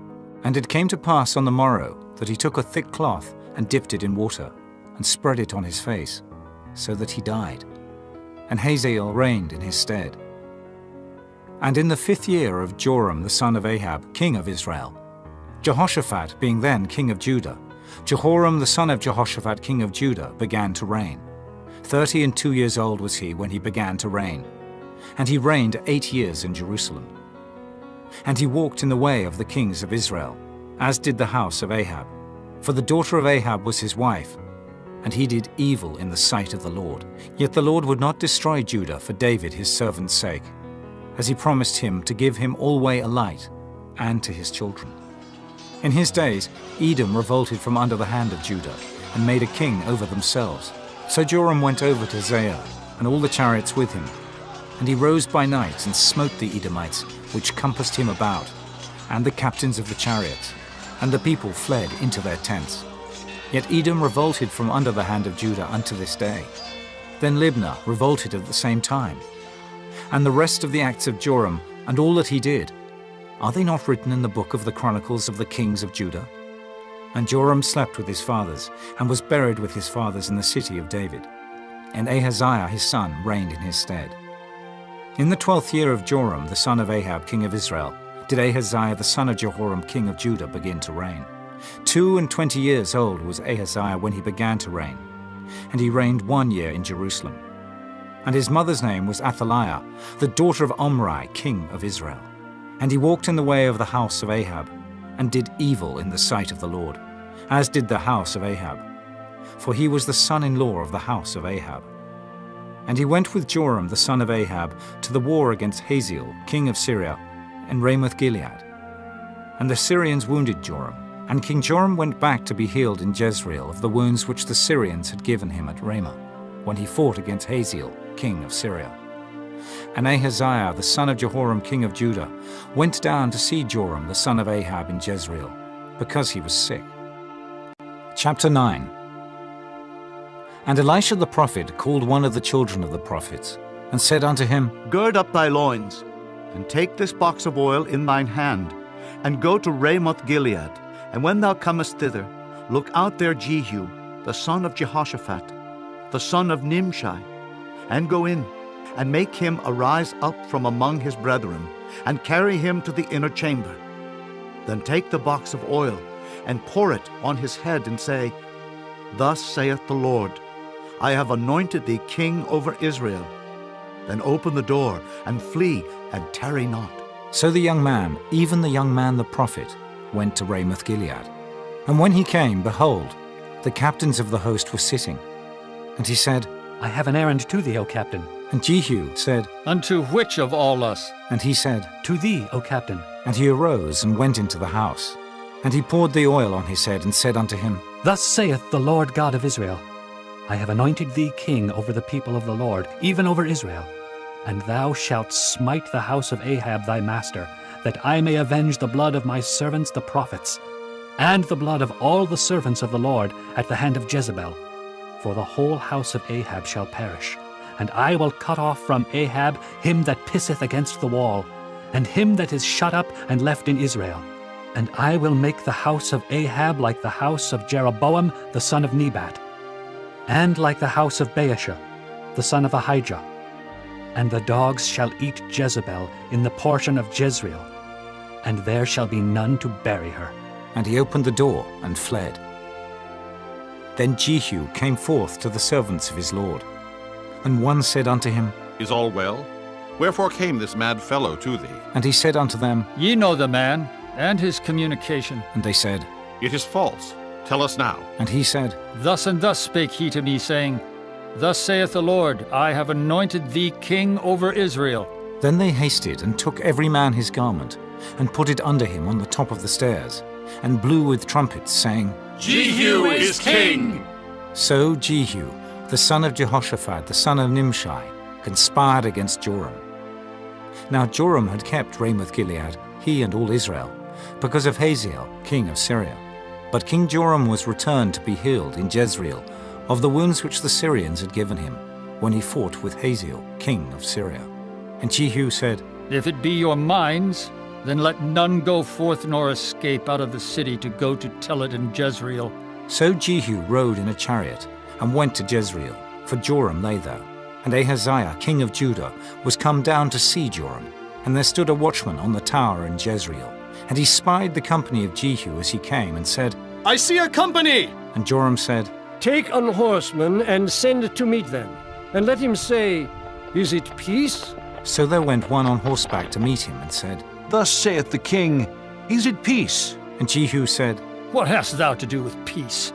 And it came to pass on the morrow, that he took a thick cloth, and dipped it in water, and spread it on his face, so that he died. And Hazael reigned in his stead. And in the 5th year of Joram the son of Ahab, king of Israel, Jehoshaphat being then king of Judah, Jehoram the son of Jehoshaphat king of Judah began to reign. 32 years old was he when he began to reign. And he reigned 8 years in Jerusalem. And he walked in the way of the kings of Israel, as did the house of Ahab. For the daughter of Ahab was his wife, and he did evil in the sight of the Lord. Yet the Lord would not destroy Judah for David his servant's sake, as he promised him to give him alway a light, and to his children. In his days Edom revolted from under the hand of Judah, and made a king over themselves. So Joram went over to Zair, and all the chariots with him. And he rose by night, and smote the Edomites, which compassed him about, and the captains of the chariots. And the people fled into their tents. Yet Edom revolted from under the hand of Judah unto this day. Then Libnah revolted at the same time. And the rest of the acts of Joram, and all that he did, are they not written in the book of the Chronicles of the kings of Judah? And Joram slept with his fathers, and was buried with his fathers in the city of David. And Ahaziah his son reigned in his stead. In the 12th year of Joram the son of Ahab king of Israel, did Ahaziah the son of Jehoram king of Judah begin to reign. 22 years old was Ahaziah when he began to reign, and he reigned 1 year in Jerusalem. And his mother's name was Athaliah, the daughter of Omri, king of Israel. And he walked in the way of the house of Ahab, and did evil in the sight of the Lord, as did the house of Ahab, for he was the son-in-law of the house of Ahab. And he went with Joram the son of Ahab to the war against Hazael, king of Syria, and Ramoth-Gilead. And the Syrians wounded Joram, And King Joram went back to be healed in Jezreel of the wounds which the Syrians had given him at Ramah, when he fought against Hazael, king of Syria. And Ahaziah, the son of Jehoram, king of Judah, went down to see Joram, the son of Ahab, in Jezreel, because he was sick. Chapter 9. And Elisha the prophet called one of the children of the prophets, and said unto him, Gird up thy loins, and take this box of oil in thine hand, and go to Ramoth Gilead. And when thou comest thither, look out there Jehu, the son of Jehoshaphat, the son of Nimshi, and go in, and make him arise up from among his brethren, and carry him to the inner chamber. Then take the box of oil, and pour it on his head, and say, Thus saith the Lord, I have anointed thee king over Israel. Then open the door, and flee, and tarry not. So the young man, even the young man the prophet, went to Ramoth Gilead. And when he came, behold, the captains of the host were sitting. And he said, I have an errand to thee, O captain. And Jehu said, Unto which of all us? And he said, To thee, O captain. And he arose and went into the house. And he poured the oil on his head, and said unto him, Thus saith the Lord God of Israel, I have anointed thee king over the people of the Lord, even over Israel. And thou shalt smite the house of Ahab thy master, that I may avenge the blood of my servants the prophets, and the blood of all the servants of the Lord at the hand of Jezebel. For the whole house of Ahab shall perish, and I will cut off from Ahab him that pisseth against the wall, and him that is shut up and left in Israel. And I will make the house of Ahab like the house of Jeroboam the son of Nebat, and like the house of Baasha the son of Ahijah. And the dogs shall eat Jezebel in the portion of Jezreel, and there shall be none to bury her. And he opened the door and fled. Then Jehu came forth to the servants of his lord. And one said unto him, Is all well? Wherefore came this mad fellow to thee? And he said unto them, Ye know the man, and his communication. And they said, It is false. Tell us now. And he said, Thus and thus spake he to me, saying, Thus saith the Lord, I have anointed thee king over Israel. Then they hasted, and took every man his garment, and put it under him on the top of the stairs, and blew with trumpets, saying, Jehu is king! So Jehu, the son of Jehoshaphat, the son of Nimshi, conspired against Joram. Now Joram had kept Ramoth Gilead, he and all Israel, because of Hazael, king of Syria. But King Joram was returned to be healed in Jezreel of the wounds which the Syrians had given him, when he fought with Hazael, king of Syria. And Jehu said, If it be your minds, then let none go forth nor escape out of the city to go to tell it in Jezreel. So Jehu rode in a chariot, and went to Jezreel, for Joram lay there. And Ahaziah, king of Judah, was come down to see Joram. And there stood a watchman on the tower in Jezreel. And he spied the company of Jehu as he came, and said, I see a company! And Joram said, Take an horseman and send to meet them, and let him say, Is it peace? So there went one on horseback to meet him, and said, Thus saith the king, Is it peace? And Jehu said, What hast thou to do with peace?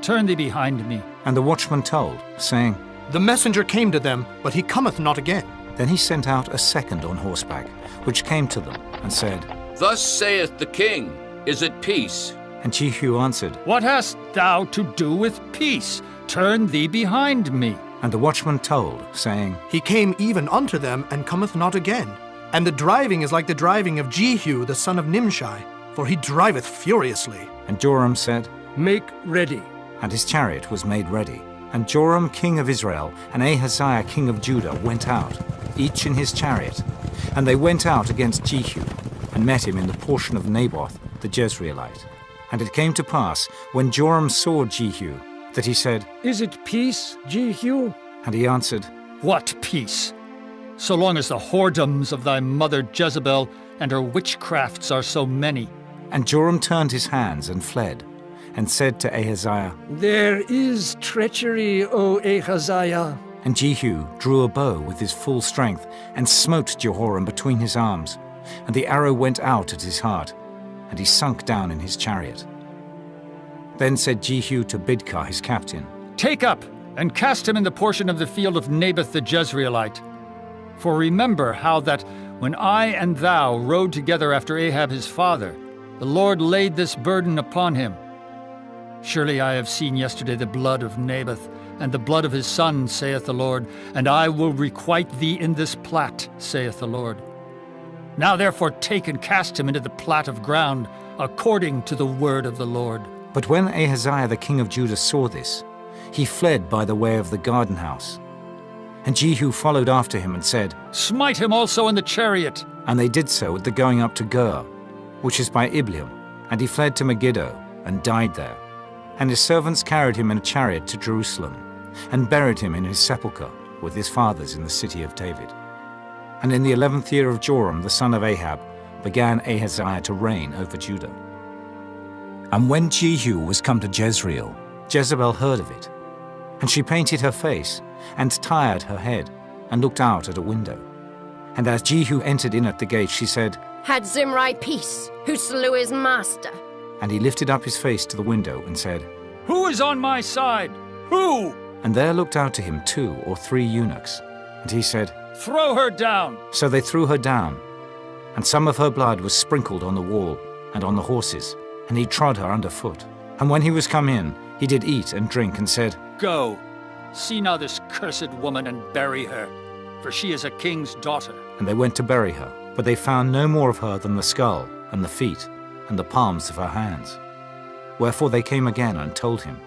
Turn thee behind me. And the watchman told, saying, The messenger came to them, but he cometh not again. Then he sent out a second on horseback, which came to them, and said, Thus saith the king, Is it peace? And Jehu answered, What hast thou to do with peace? Turn thee behind me. And the watchman told, saying, He came even unto them, and cometh not again. And the driving is like the driving of Jehu the son of Nimshi, for he driveth furiously. And Joram said, Make ready. And his chariot was made ready. And Joram king of Israel and Ahaziah king of Judah went out, each in his chariot. And they went out against Jehu, and met him in the portion of Naboth the Jezreelite. And it came to pass, when Joram saw Jehu, that he said, Is it peace, Jehu? And he answered, What peace? So long as the whoredoms of thy mother Jezebel and her witchcrafts are so many. And Joram turned his hands and fled, and said to Ahaziah, There is treachery, O Ahaziah. And Jehu drew a bow with his full strength, and smote Jehoram between his arms. And the arrow went out at his heart, and he sunk down in his chariot. Then said Jehu to Bidkar his captain, Take up, and cast him in the portion of the field of Naboth the Jezreelite. For remember how that, when I and thou rode together after Ahab his father, The Lord laid this burden upon him. Surely I have seen yesterday the blood of Naboth, and the blood of his son, saith the Lord, and I will requite thee in this plat, saith the Lord. Now therefore take and cast him into the plat of ground, according to the word of the Lord. But when Ahaziah the king of Judah saw this, he fled by the way of the garden house. And Jehu followed after him and said, Smite him also in the chariot. And they did so at the going up to Gur, which is by Ibleam. And he fled to Megiddo, and died there. And his servants carried him in a chariot to Jerusalem, and buried him in his sepulchre with his fathers in the city of David. And in the 11th year of Joram the son of Ahab began Ahaziah to reign over Judah. And when Jehu was come to Jezreel, Jezebel heard of it. And she painted her face, and tired her head, and looked out at a window. And as Jehu entered in at the gate, she said, Had Zimri peace, who slew his master? And he lifted up his face to the window and said, Who is on my side? Who? And there looked out to him 2 or 3 eunuchs. And he said, Throw her down. So they threw her down. And some of her blood was sprinkled on the wall and on the horses, and he trod her under foot. And when he was come in, he did eat and drink, and said, Go, see now this cursed woman, and bury her, for she is a king's daughter. And they went to bury her, but they found no more of her than the skull, and the feet, and the palms of her hands. Wherefore they came again and told him.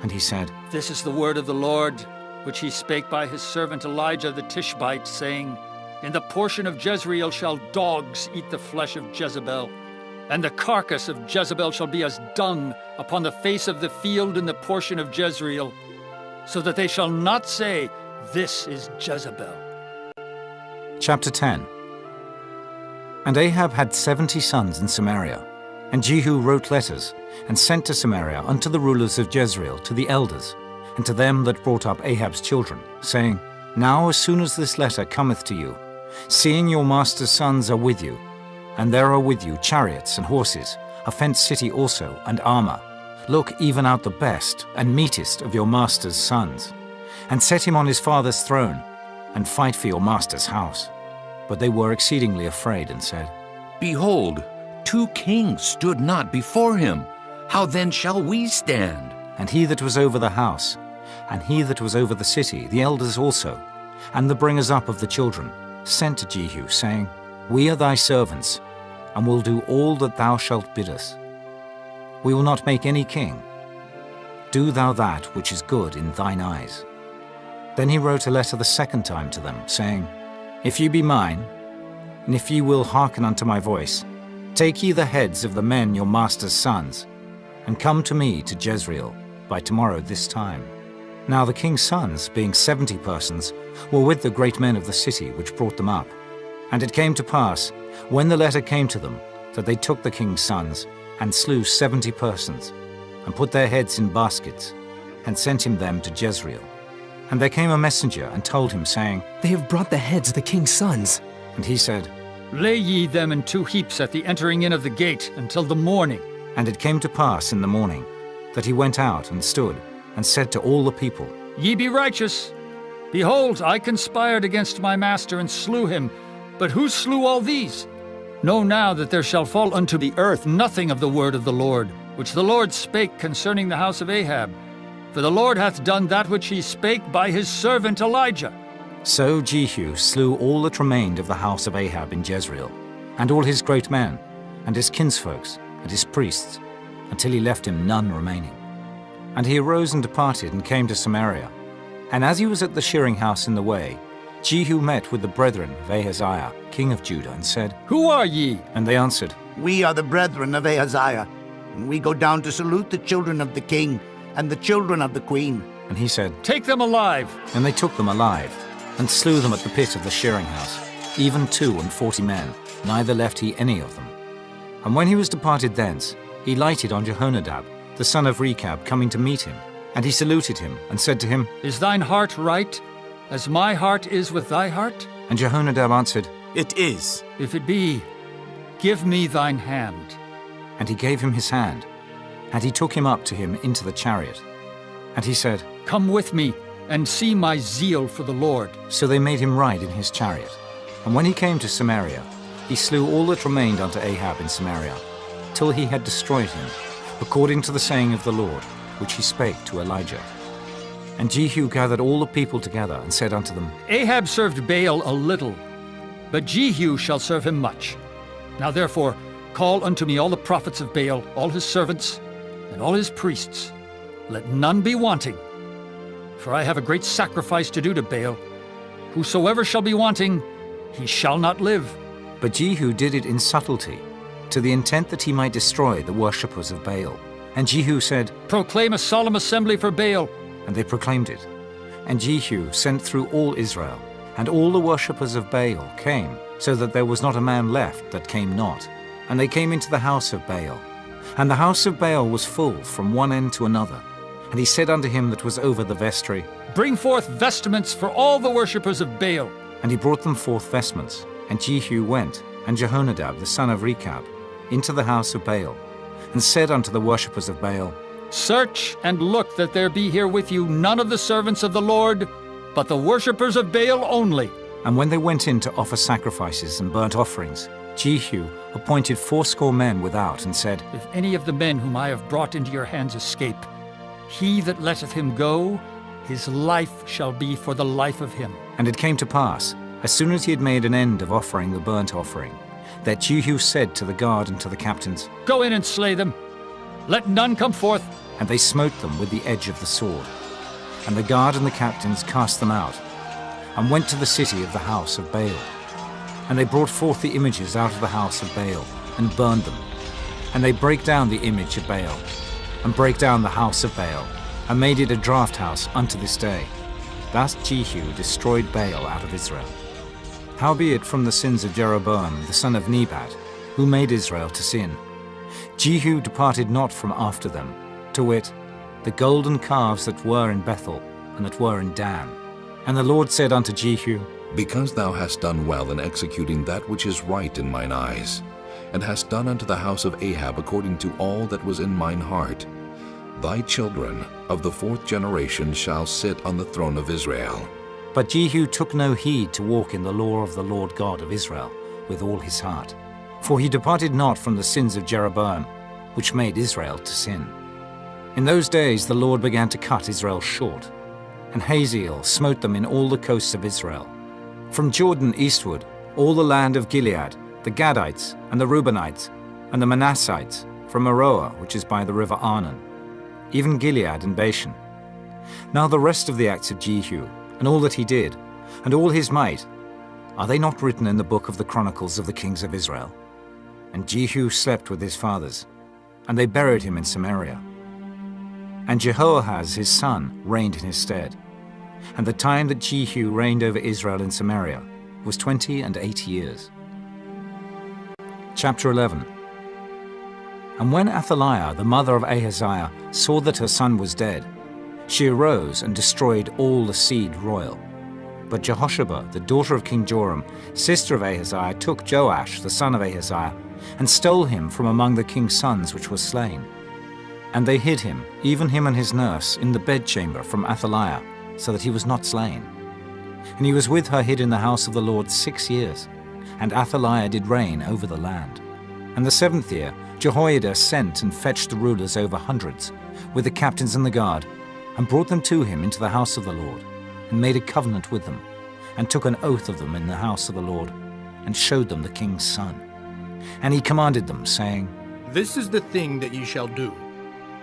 And he said, This is the word of the Lord, which he spake by his servant Elijah the Tishbite, saying, In the portion of Jezreel shall dogs eat the flesh of Jezebel, and the carcass of Jezebel shall be as dung upon the face of the field in the portion of Jezreel, so that they shall not say, This is Jezebel. Chapter 10. And Ahab had 70 sons in Samaria, and Jehu wrote letters, and sent to Samaria unto the rulers of Jezreel, to the elders, and to them that brought up Ahab's children, saying, Now as soon as this letter cometh to you, seeing your master's sons are with you, and there are with you chariots and horses, a fenced city also, and armor, look even out the best and meetest of your master's sons, and set him on his father's throne, and fight for your master's house. But they were exceedingly afraid, and said, Behold, 2 kings stood not before him. How then shall we stand? And he that was over the house, and he that was over the city, the elders also, and the bringers up of the children, sent to Jehu, saying, We are thy servants, and will do all that thou shalt bid us. We will not make any king. Do thou that which is good in thine eyes. Then he wrote a letter the second time to them, saying, If ye be mine, and if ye will hearken unto my voice, take ye the heads of the men your master's sons, and come to me to Jezreel by tomorrow this time. Now the king's sons, being 70 persons, were with the great men of the city which brought them up. And it came to pass, when the letter came to them, that they took the king's sons, and slew 70 persons, and put their heads in baskets, and sent him them to Jezreel. And there came a messenger, and told him, saying, They have brought the heads of the king's sons. And he said, Lay ye them in 2 heaps at the entering in of the gate until the morning. And it came to pass in the morning, that he went out and stood, and said to all the people, Ye be righteous. Behold, I conspired against my master, and slew him. But who slew all these? Know now that there shall fall unto the earth nothing of the word of the Lord, which the Lord spake concerning the house of Ahab. For the Lord hath done that which he spake by his servant Elijah. So Jehu slew all that remained of the house of Ahab in Jezreel, and all his great men, and his kinsfolks, and his priests, until he left him none remaining. And he arose and departed, and came to Samaria. And as he was at the shearing house in the way, Jehu met with the brethren of Ahaziah, king of Judah, and said, Who are ye? And they answered, We are the brethren of Ahaziah, and we go down to salute the children of the king and the children of the queen. And he said, Take them alive. And they took them alive, and slew them at the pit of the shearing house, even 42 men, neither left he any of them. And when he was departed thence, he lighted on Jehonadab, the son of Rechab, coming to meet him. And he saluted him, and said to him, Is thine heart right, as my heart is with thy heart? And Jehonadab answered, It is. If it be, give me thine hand. And he gave him his hand, and he took him up to him into the chariot. And he said, Come with me, and see my zeal for the Lord. So they made him ride in his chariot. And when he came to Samaria, he slew all that remained unto Ahab in Samaria, till he had destroyed him, according to the saying of the Lord, which he spake to Elijah. And Jehu gathered all the people together, and said unto them, Ahab served Baal a little, but Jehu shall serve him much. Now therefore call unto me all the prophets of Baal, all his servants, and all his priests. Let none be wanting. For I have a great sacrifice to do to Baal. Whosoever shall be wanting, he shall not live. But Jehu did it in subtlety, to the intent that he might destroy the worshippers of Baal. And Jehu said, Proclaim a solemn assembly for Baal. And they proclaimed it. And Jehu sent through all Israel, and all the worshippers of Baal came, so that there was not a man left that came not. And they came into the house of Baal. And the house of Baal was full from one end to another. And he said unto him that was over the vestry, Bring forth vestments for all the worshippers of Baal. And he brought them forth vestments. And Jehu went, and Jehonadab the son of Rechab, into the house of Baal, and said unto the worshippers of Baal, Search and look that there be here with you none of the servants of the Lord, but the worshippers of Baal only. And when they went in to offer sacrifices and burnt offerings, Jehu appointed 80 men without, and said, If any of the men whom I have brought into your hands escape, he that letteth him go, his life shall be for the life of him. And it came to pass, as soon as he had made an end of offering the burnt offering, that Jehu said to the guard and to the captains, Go in and slay them. Let none come forth. And they smote them with the edge of the sword. And the guard and the captains cast them out, and went to the city of the house of Baal. And they brought forth the images out of the house of Baal, and burned them. And they brake down the image of Baal, and brake down the house of Baal, and made it a draught house unto this day. Thus Jehu destroyed Baal out of Israel. Howbeit from the sins of Jeroboam the son of Nebat, who made Israel to sin, Jehu departed not from after them, to wit, the golden calves that were in Bethel, and that were in Dan. And the Lord said unto Jehu, Because thou hast done well in executing that which is right in mine eyes, and hast done unto the house of Ahab according to all that was in mine heart, thy children of the 4th generation shall sit on the throne of Israel. But Jehu took no heed to walk in the law of the Lord God of Israel with all his heart. For he departed not from the sins of Jeroboam, which made Israel to sin. In those days the Lord began to cut Israel short, and Hazael smote them in all the coasts of Israel. From Jordan eastward, all the land of Gilead, the Gadites, and the Reubenites, and the Manassites, from Aroer, which is by the river Arnon, even Gilead and Bashan. Now the rest of the acts of Jehu, and all that he did, and all his might, are they not written in the book of the Chronicles of the kings of Israel? And Jehu slept with his fathers, and they buried him in Samaria. And Jehoahaz his son reigned in his stead. And the time that Jehu reigned over Israel in Samaria was 28 years. Chapter 11. And when Athaliah, the mother of Ahaziah, saw that her son was dead, she arose and destroyed all the seed royal. But Jehosheba, the daughter of King Joram, sister of Ahaziah, took Joash, the son of Ahaziah, and stole him from among the king's sons which were slain. And they hid him, even him and his nurse, in the bedchamber from Athaliah, so that he was not slain. And he was with her hid in the house of the Lord 6 years. And Athaliah did reign over the land. And the 7th year Jehoiada sent and fetched the rulers over hundreds, with the captains and the guard, and brought them to him into the house of the Lord, and made a covenant with them, and took an oath of them in the house of the Lord, and showed them the king's son. And he commanded them, saying, This is the thing that ye shall do.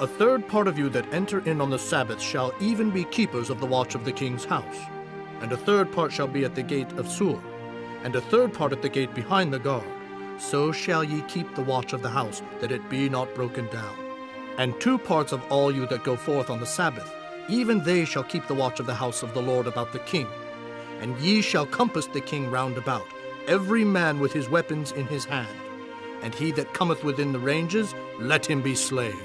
A third part of you that enter in on the Sabbath shall even be keepers of the watch of the king's house. And a third part shall be at the gate of Sur, and a third part at the gate behind the guard. So shall ye keep the watch of the house, that it be not broken down. And 2 parts of all you that go forth on the Sabbath, even they shall keep the watch of the house of the Lord about the king. And ye shall compass the king round about, every man with his weapons in his hand. And he that cometh within the ranges, let him be slain.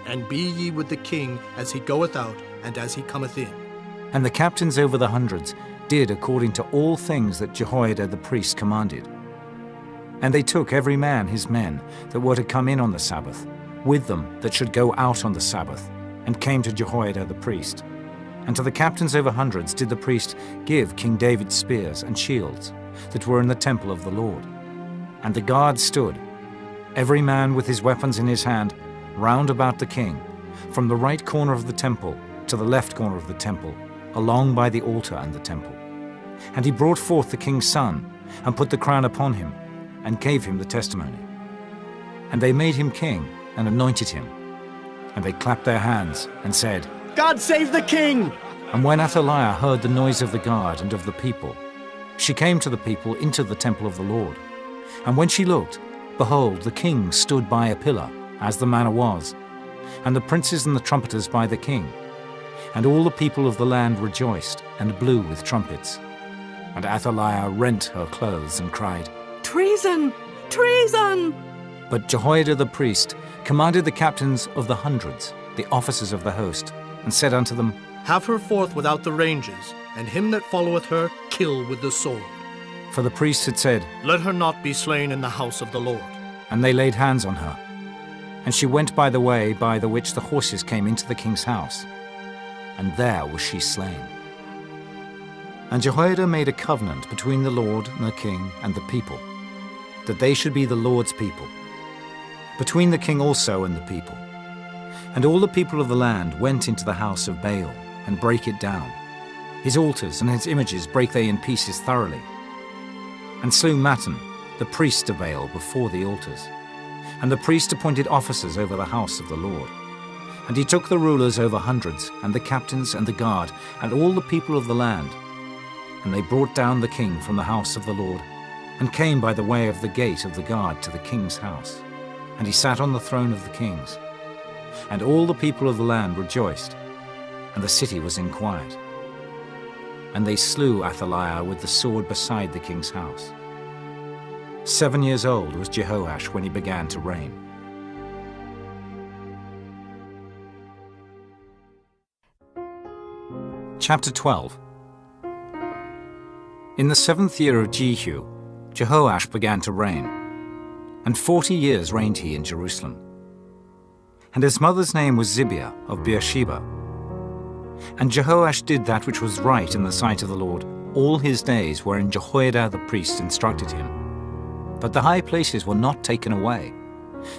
And be ye with the king as he goeth out, and as he cometh in. And the captains over the hundreds did according to all things that Jehoiada the priest commanded. And they took every man his men that were to come in on the Sabbath, with them that should go out on the Sabbath, and came to Jehoiada the priest. And to the captains over hundreds did the priest give King David's spears and shields that were in the temple of the Lord. And the guard stood, every man with his weapons in his hand, round about the king, from the right corner of the temple to the left corner of the temple, along by the altar and the temple. And he brought forth the king's son, and put the crown upon him, and gave him the testimony. And they made him king, and anointed him. And they clapped their hands, and said, God save the king! And when Athaliah heard the noise of the guard and of the people, she came to the people into the temple of the Lord. And when she looked, behold, the king stood by a pillar, as the manner was, and the princes and the trumpeters by the king. And all the people of the land rejoiced, and blew with trumpets. And Athaliah rent her clothes, and cried, Treason! Treason! But Jehoiada the priest commanded the captains of the hundreds, the officers of the host, and said unto them, Have her forth without the ranges, and him that followeth her kill with the sword. For the priests had said, Let her not be slain in the house of the Lord. And they laid hands on her. And she went by the way by the which the horses came into the king's house. And there was she slain. And Jehoiada made a covenant between the Lord and the king and the people, that they should be the Lord's people, between the king also and the people. And all the people of the land went into the house of Baal, and brake it down. His altars and his images brake they in pieces thoroughly, and slew Mattan, the priest of Baal, before the altars. And the priest appointed officers over the house of the Lord. And he took the rulers over hundreds, and the captains and the guard, and all the people of the land. And they brought down the king from the house of the Lord, and came by the way of the gate of the guard to the king's house. And he sat on the throne of the kings. And all the people of the land rejoiced, and the city was in quiet. And they slew Athaliah with the sword beside the king's house. 7 years old was Jehoash when he began to reign. Chapter 12. In the 7th year of Jehu, Jehoash began to reign, and 40 years reigned he in Jerusalem. And his mother's name was Zibiah of Beersheba. And Jehoash did that which was right in the sight of the Lord all his days wherein Jehoiada the priest instructed him. But the high places were not taken away.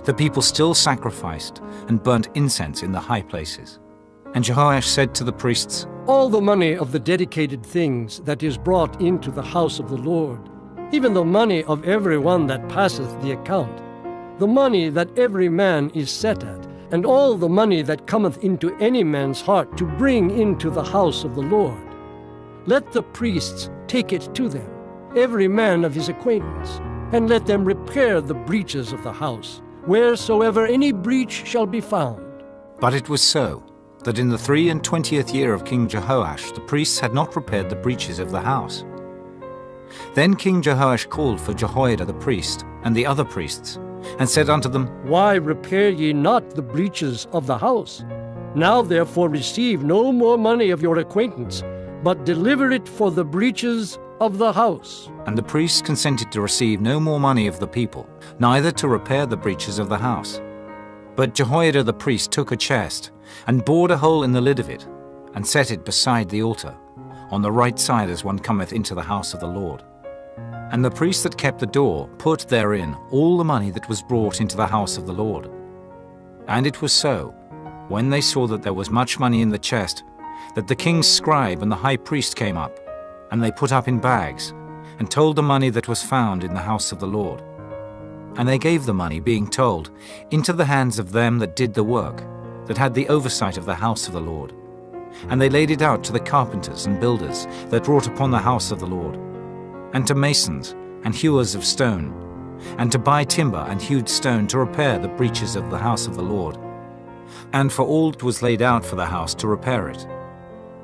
The people still sacrificed and burnt incense in the high places. And Jehoash said to the priests, All the money of the dedicated things that is brought into the house of the Lord, even the money of every one that passeth the account, the money that every man is set at, and all the money that cometh into any man's heart to bring into the house of the Lord, let the priests take it to them, every man of his acquaintance, and let them repair the breaches of the house, wheresoever any breach shall be found. But it was so, that in the 23rd year of King Jehoash the priests had not repaired the breaches of the house. Then King Jehoash called for Jehoiada the priest and the other priests, and said unto them, Why repair ye not the breaches of the house? Now therefore receive no more money of your acquaintance, but deliver it for the breaches of the house. And the priests consented to receive no more money of the people, neither to repair the breaches of the house. But Jehoiada the priest took a chest, and bored a hole in the lid of it, and set it beside the altar, on the right side as one cometh into the house of the Lord. And the priest that kept the door put therein all the money that was brought into the house of the Lord. And it was so, when they saw that there was much money in the chest, that the king's scribe and the high priest came up, and they put up in bags, and told the money that was found in the house of the Lord. And they gave the money, being told, into the hands of them that did the work, that had the oversight of the house of the Lord. And they laid it out to the carpenters and builders that wrought upon the house of the Lord, and to masons and hewers of stone, and to buy timber and hewed stone to repair the breaches of the house of the Lord, and for all that was laid out for the house to repair it.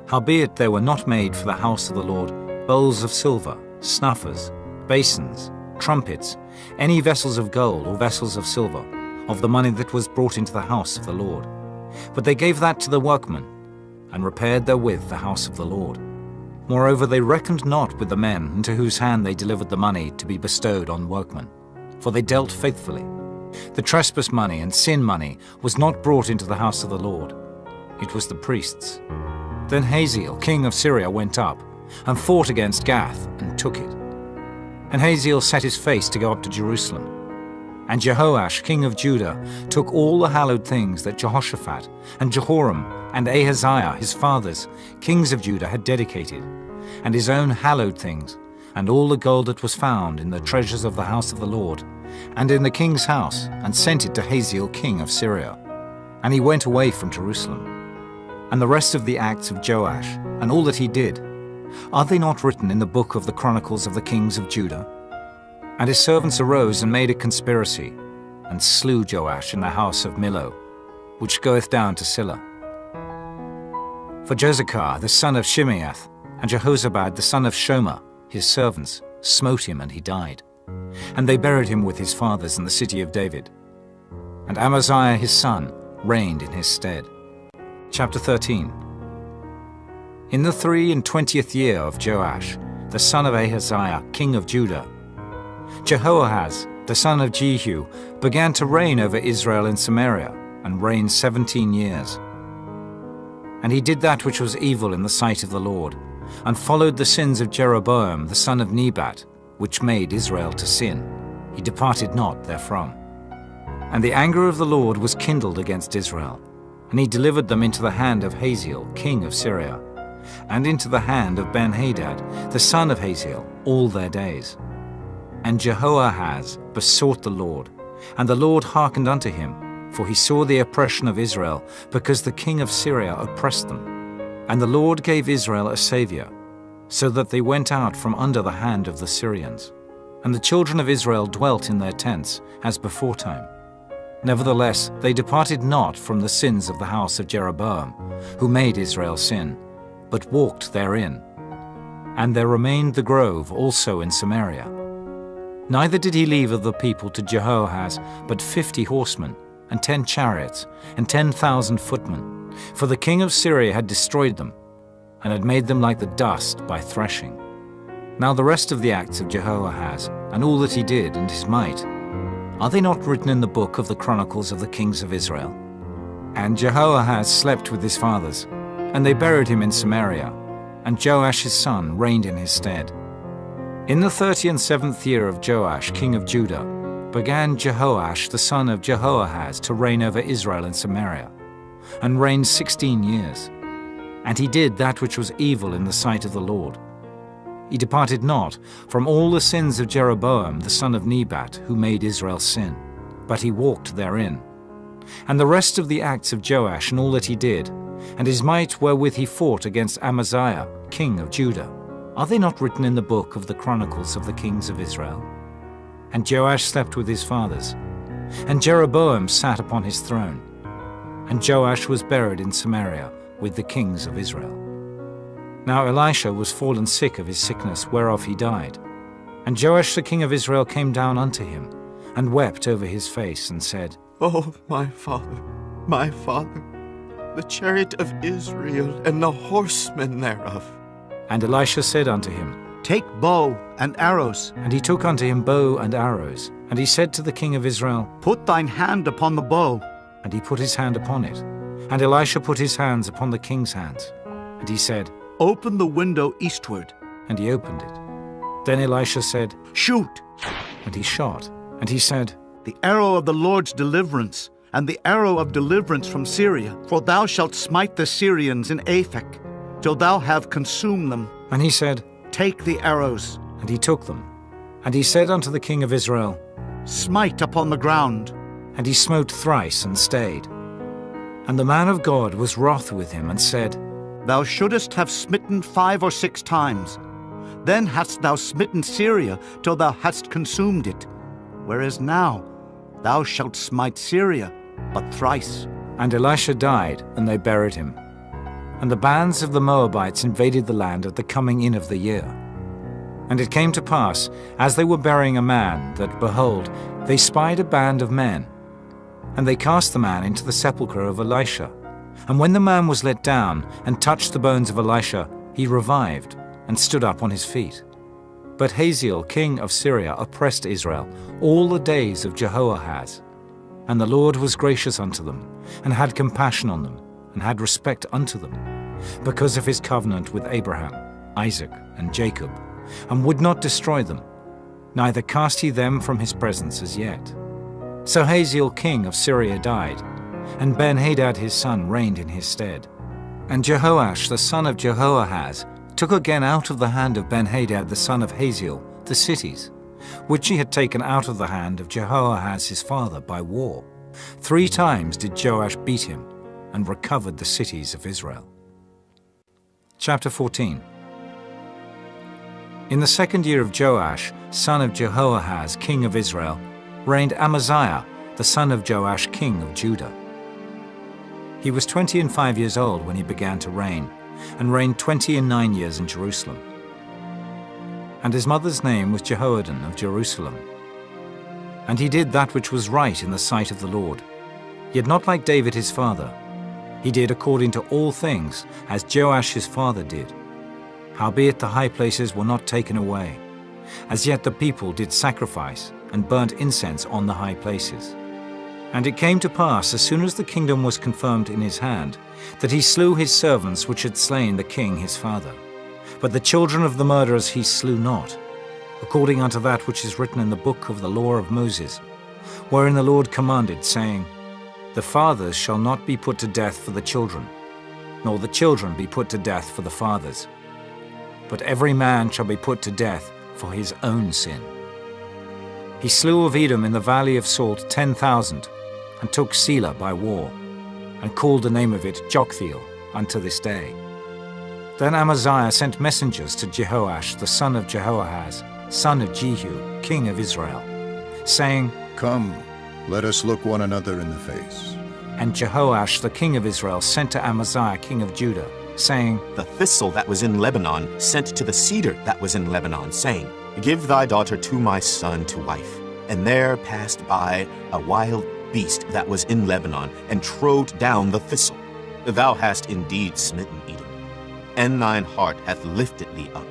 Howbeit there were not made for the house of the Lord bowls of silver, snuffers, basins, trumpets, any vessels of gold or vessels of silver, of the money that was brought into the house of the Lord. But they gave that to the workmen, and repaired therewith the house of the Lord. Moreover, they reckoned not with the men into whose hand they delivered the money to be bestowed on workmen, for they dealt faithfully. The trespass money and sin money was not brought into the house of the Lord. It was the priests. Then Hazael, king of Syria, went up, and fought against Gath, and took it. And Hazael set his face to go up to Jerusalem. And Jehoash, king of Judah, took all the hallowed things that Jehoshaphat and Jehoram and Ahaziah, his fathers, kings of Judah, had dedicated, and his own hallowed things, and all the gold that was found in the treasures of the house of the Lord, and in the king's house, and sent it to Hazael, king of Syria. And he went away from Jerusalem. And the rest of the acts of Joash, and all that he did, are they not written in the book of the Chronicles of the kings of Judah? And his servants arose and made a conspiracy, and slew Joash in the house of Millo, which goeth down to Silla. For Jozachar the son of Shimeath, and Jehozabad the son of Shomer, his servants, smote him, and he died. And they buried him with his fathers in the city of David. And Amaziah his son reigned in his stead. Chapter 13. In the 23 year of Joash, the son of Ahaziah, king of Judah, Jehoahaz, the son of Jehu, began to reign over Israel in Samaria, and reigned 17 years. And he did that which was evil in the sight of the Lord, and followed the sins of Jeroboam the son of Nebat, which made Israel to sin. He departed not therefrom. And the anger of the Lord was kindled against Israel, and he delivered them into the hand of Hazael, king of Syria, and into the hand of Ben-Hadad, the son of Hazael, all their days. And Jehoahaz besought the Lord, and the Lord hearkened unto him, for he saw the oppression of Israel, because the king of Syria oppressed them. And the Lord gave Israel a saviour, so that they went out from under the hand of the Syrians. And the children of Israel dwelt in their tents, as beforetime. Nevertheless, they departed not from the sins of the house of Jeroboam, who made Israel sin, but walked therein. And there remained the grove also in Samaria. Neither did he leave of the people to Jehoahaz but 50 horsemen, and 10 chariots, and 10,000 footmen, for the king of Syria had destroyed them, and had made them like the dust by threshing. Now the rest of the acts of Jehoahaz, and all that he did, and his might, are they not written in the book of the Chronicles of the kings of Israel? And Jehoahaz slept with his fathers, and they buried him in Samaria, and Joash his son reigned in his stead. In the 37th year of Joash, king of Judah, began Jehoash the son of Jehoahaz to reign over Israel in Samaria, and reigned 16 years. And he did that which was evil in the sight of the Lord. He departed not from all the sins of Jeroboam the son of Nebat, who made Israel sin, but he walked therein. And the rest of the acts of Joash and all that he did, and his might wherewith he fought against Amaziah, king of Judah, are they not written in the book of the Chronicles of the kings of Israel? And Joash slept with his fathers, and Jeroboam sat upon his throne, and Joash was buried in Samaria with the kings of Israel. Now Elisha was fallen sick of his sickness, whereof he died. And Joash the king of Israel came down unto him, and wept over his face, and said, Oh, my father, the chariot of Israel, and the horsemen thereof. And Elisha said unto him, Take bow and arrows. And he took unto him bow and arrows. And he said to the king of Israel, Put thine hand upon the bow. And he put his hand upon it. And Elisha put his hands upon the king's hands. And he said, Open the window eastward. And he opened it. Then Elisha said, Shoot. And he shot. And he said, The arrow of the Lord's deliverance, and the arrow of deliverance from Syria. For thou shalt smite the Syrians in Aphek, till thou have consumed them. And he said, Take the arrows. And he took them. And he said unto the king of Israel, Smite upon the ground. And he smote thrice and stayed. And the man of God was wroth with him, and said, Thou shouldest have smitten 5 or 6 times. Then hast thou smitten Syria till thou hadst consumed it. Whereas now thou shalt smite Syria but thrice. And Elisha died, and they buried him. And the bands of the Moabites invaded the land at the coming in of the year. And it came to pass, as they were burying a man, that, behold, they spied a band of men. And they cast the man into the sepulchre of Elisha. And when the man was let down, and touched the bones of Elisha, he revived, and stood up on his feet. But Hazael, king of Syria, oppressed Israel all the days of Jehoahaz. And the Lord was gracious unto them, and had compassion on them, and had respect unto them, because of his covenant with Abraham, Isaac, and Jacob, and would not destroy them, neither cast he them from his presence as yet. So Hazael king of Syria died, and Ben-Hadad his son reigned in his stead. And Jehoash the son of Jehoahaz took again out of the hand of Ben-Hadad the son of Hazael the cities, which he had taken out of the hand of Jehoahaz his father by war. 3 times did Joash beat him, and recovered the cities of Israel. Chapter 14. In the 2nd year of Joash, son of Jehoahaz, king of Israel, reigned Amaziah, the son of Joash, king of Judah. He was 25 years old when he began to reign, and reigned 29 years in Jerusalem. And his mother's name was Jehoaddan of Jerusalem. And he did that which was right in the sight of the Lord, yet not like David his father. He did according to all things, as Joash his father did. Howbeit the high places were not taken away. As yet the people did sacrifice, and burnt incense on the high places. And it came to pass, as soon as the kingdom was confirmed in his hand, that he slew his servants which had slain the king his father. But the children of the murderers he slew not, according unto that which is written in the book of the law of Moses, wherein the Lord commanded, saying, The fathers shall not be put to death for the children, nor the children be put to death for the fathers. But every man shall be put to death for his own sin. He slew of Edom in the valley of Salt 10,000, and took Selah by war, and called the name of it Joktheel unto this day. Then Amaziah sent messengers to Jehoash the son of Jehoahaz, son of Jehu, king of Israel, saying, Come, let us look one another in the face. And Jehoash the king of Israel sent to Amaziah king of Judah, saying, The thistle that was in Lebanon sent to the cedar that was in Lebanon, saying, Give thy daughter to my son to wife. And there passed by a wild beast that was in Lebanon, and trode down the thistle. Thou hast indeed smitten Edom, and thine heart hath lifted thee up.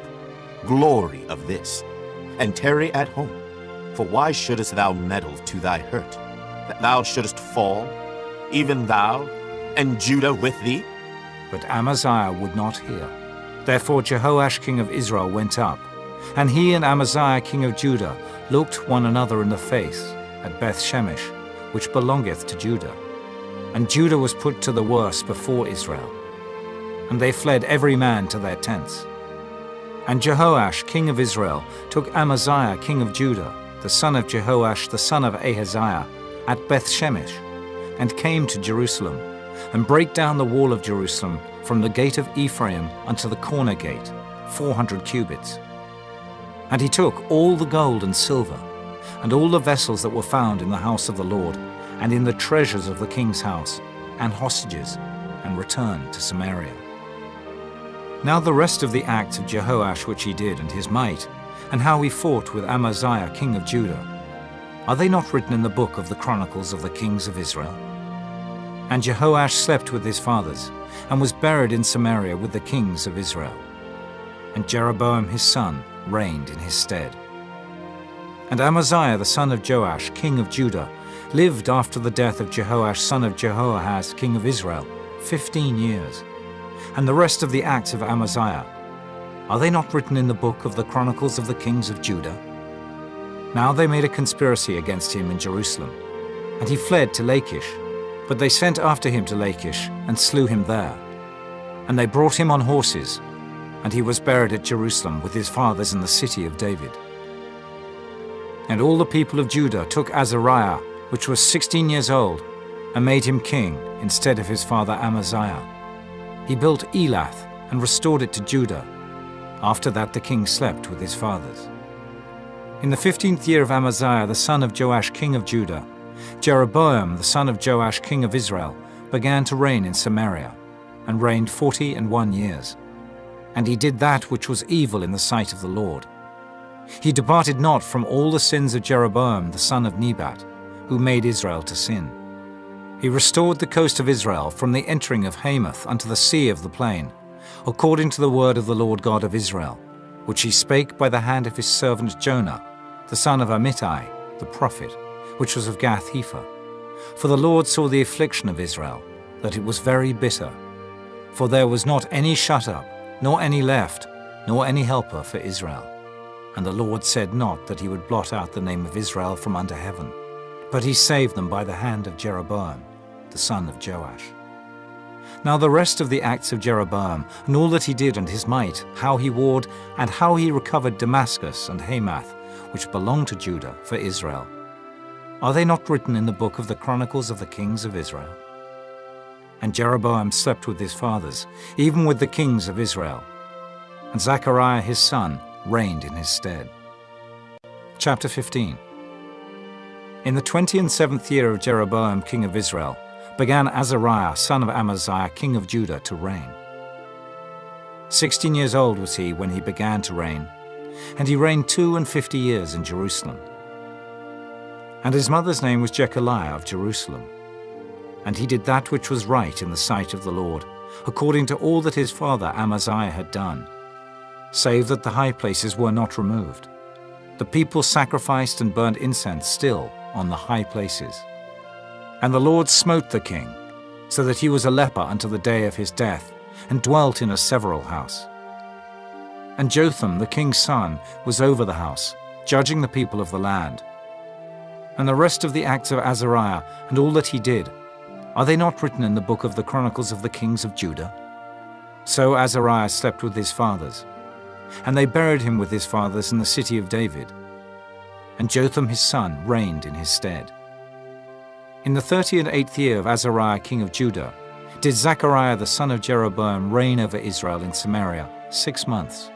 Glory of this, and tarry at home. For why shouldest thou meddle to thy hurt, that thou shouldest fall, even thou, and Judah with thee? But Amaziah would not hear. Therefore Jehoash king of Israel went up, and he and Amaziah king of Judah looked one another in the face at Beth-Shemesh, which belongeth to Judah. And Judah was put to the worse before Israel. And they fled every man to their tents. And Jehoash king of Israel took Amaziah king of Judah, the son of Jehoash the son of Ahaziah, at Beth-Shemesh, and came to Jerusalem, and brake down the wall of Jerusalem from the gate of Ephraim unto the corner gate, 400 cubits. And he took all the gold and silver, and all the vessels that were found in the house of the Lord, and in the treasures of the king's house, and hostages, and returned to Samaria. Now the rest of the acts of Jehoash which he did, and his might, and how he fought with Amaziah king of Judah, are they not written in the book of the Chronicles of the kings of Israel? And Jehoash slept with his fathers, and was buried in Samaria with the kings of Israel. And Jeroboam his son reigned in his stead. And Amaziah the son of Joash, king of Judah, lived after the death of Jehoash son of Jehoahaz, king of Israel, 15 years. And the rest of the acts of Amaziah, are they not written in the book of the Chronicles of the kings of Judah? Now they made a conspiracy against him in Jerusalem, and he fled to Lachish. But they sent after him to Lachish, and slew him there. And they brought him on horses, and he was buried at Jerusalem with his fathers in the city of David. And all the people of Judah took Azariah, which was 16 years old, and made him king instead of his father Amaziah. He built Elath, and restored it to Judah. After that the king slept with his fathers. In the 15th year of Amaziah the son of Joash king of Judah, Jeroboam the son of Joash king of Israel began to reign in Samaria, and reigned 41 years. And he did that which was evil in the sight of the Lord. He departed not from all the sins of Jeroboam the son of Nebat, who made Israel to sin. He restored the coast of Israel from the entering of Hamath unto the sea of the plain, according to the word of the Lord God of Israel, which he spake by the hand of his servant Jonah, the son of Amittai, the prophet, which was of Gath-hepher. For the Lord saw the affliction of Israel, that it was very bitter. For there was not any shut up, nor any left, nor any helper for Israel. And the Lord said not that he would blot out the name of Israel from under heaven, but he saved them by the hand of Jeroboam, the son of Joash. Now the rest of the acts of Jeroboam, and all that he did and his might, how he warred, and how he recovered Damascus and Hamath, which belonged to Judah, for Israel, are they not written in the book of the Chronicles of the kings of Israel? And Jeroboam slept with his fathers, even with the kings of Israel. And Zechariah his son reigned in his stead. Chapter 15. In the 27th year of Jeroboam king of Israel, began Azariah son of Amaziah king of Judah to reign. 16 years old was he when he began to reign, and he reigned 52 years in Jerusalem. And his mother's name was Jechaliah of Jerusalem. And he did that which was right in the sight of the Lord, according to all that his father Amaziah had done, save that the high places were not removed. The people sacrificed and burnt incense still on the high places. And the Lord smote the king, so that he was a leper unto the day of his death, and dwelt in a several house. And Jotham the king's son was over the house, judging the people of the land. And the rest of the acts of Azariah, and all that he did, are they not written in the book of the Chronicles of the kings of Judah? So Azariah slept with his fathers, and they buried him with his fathers in the city of David. And Jotham his son reigned in his stead. In the 38th year of Azariah king of Judah, did Zechariah the son of Jeroboam reign over Israel in Samaria 6 months.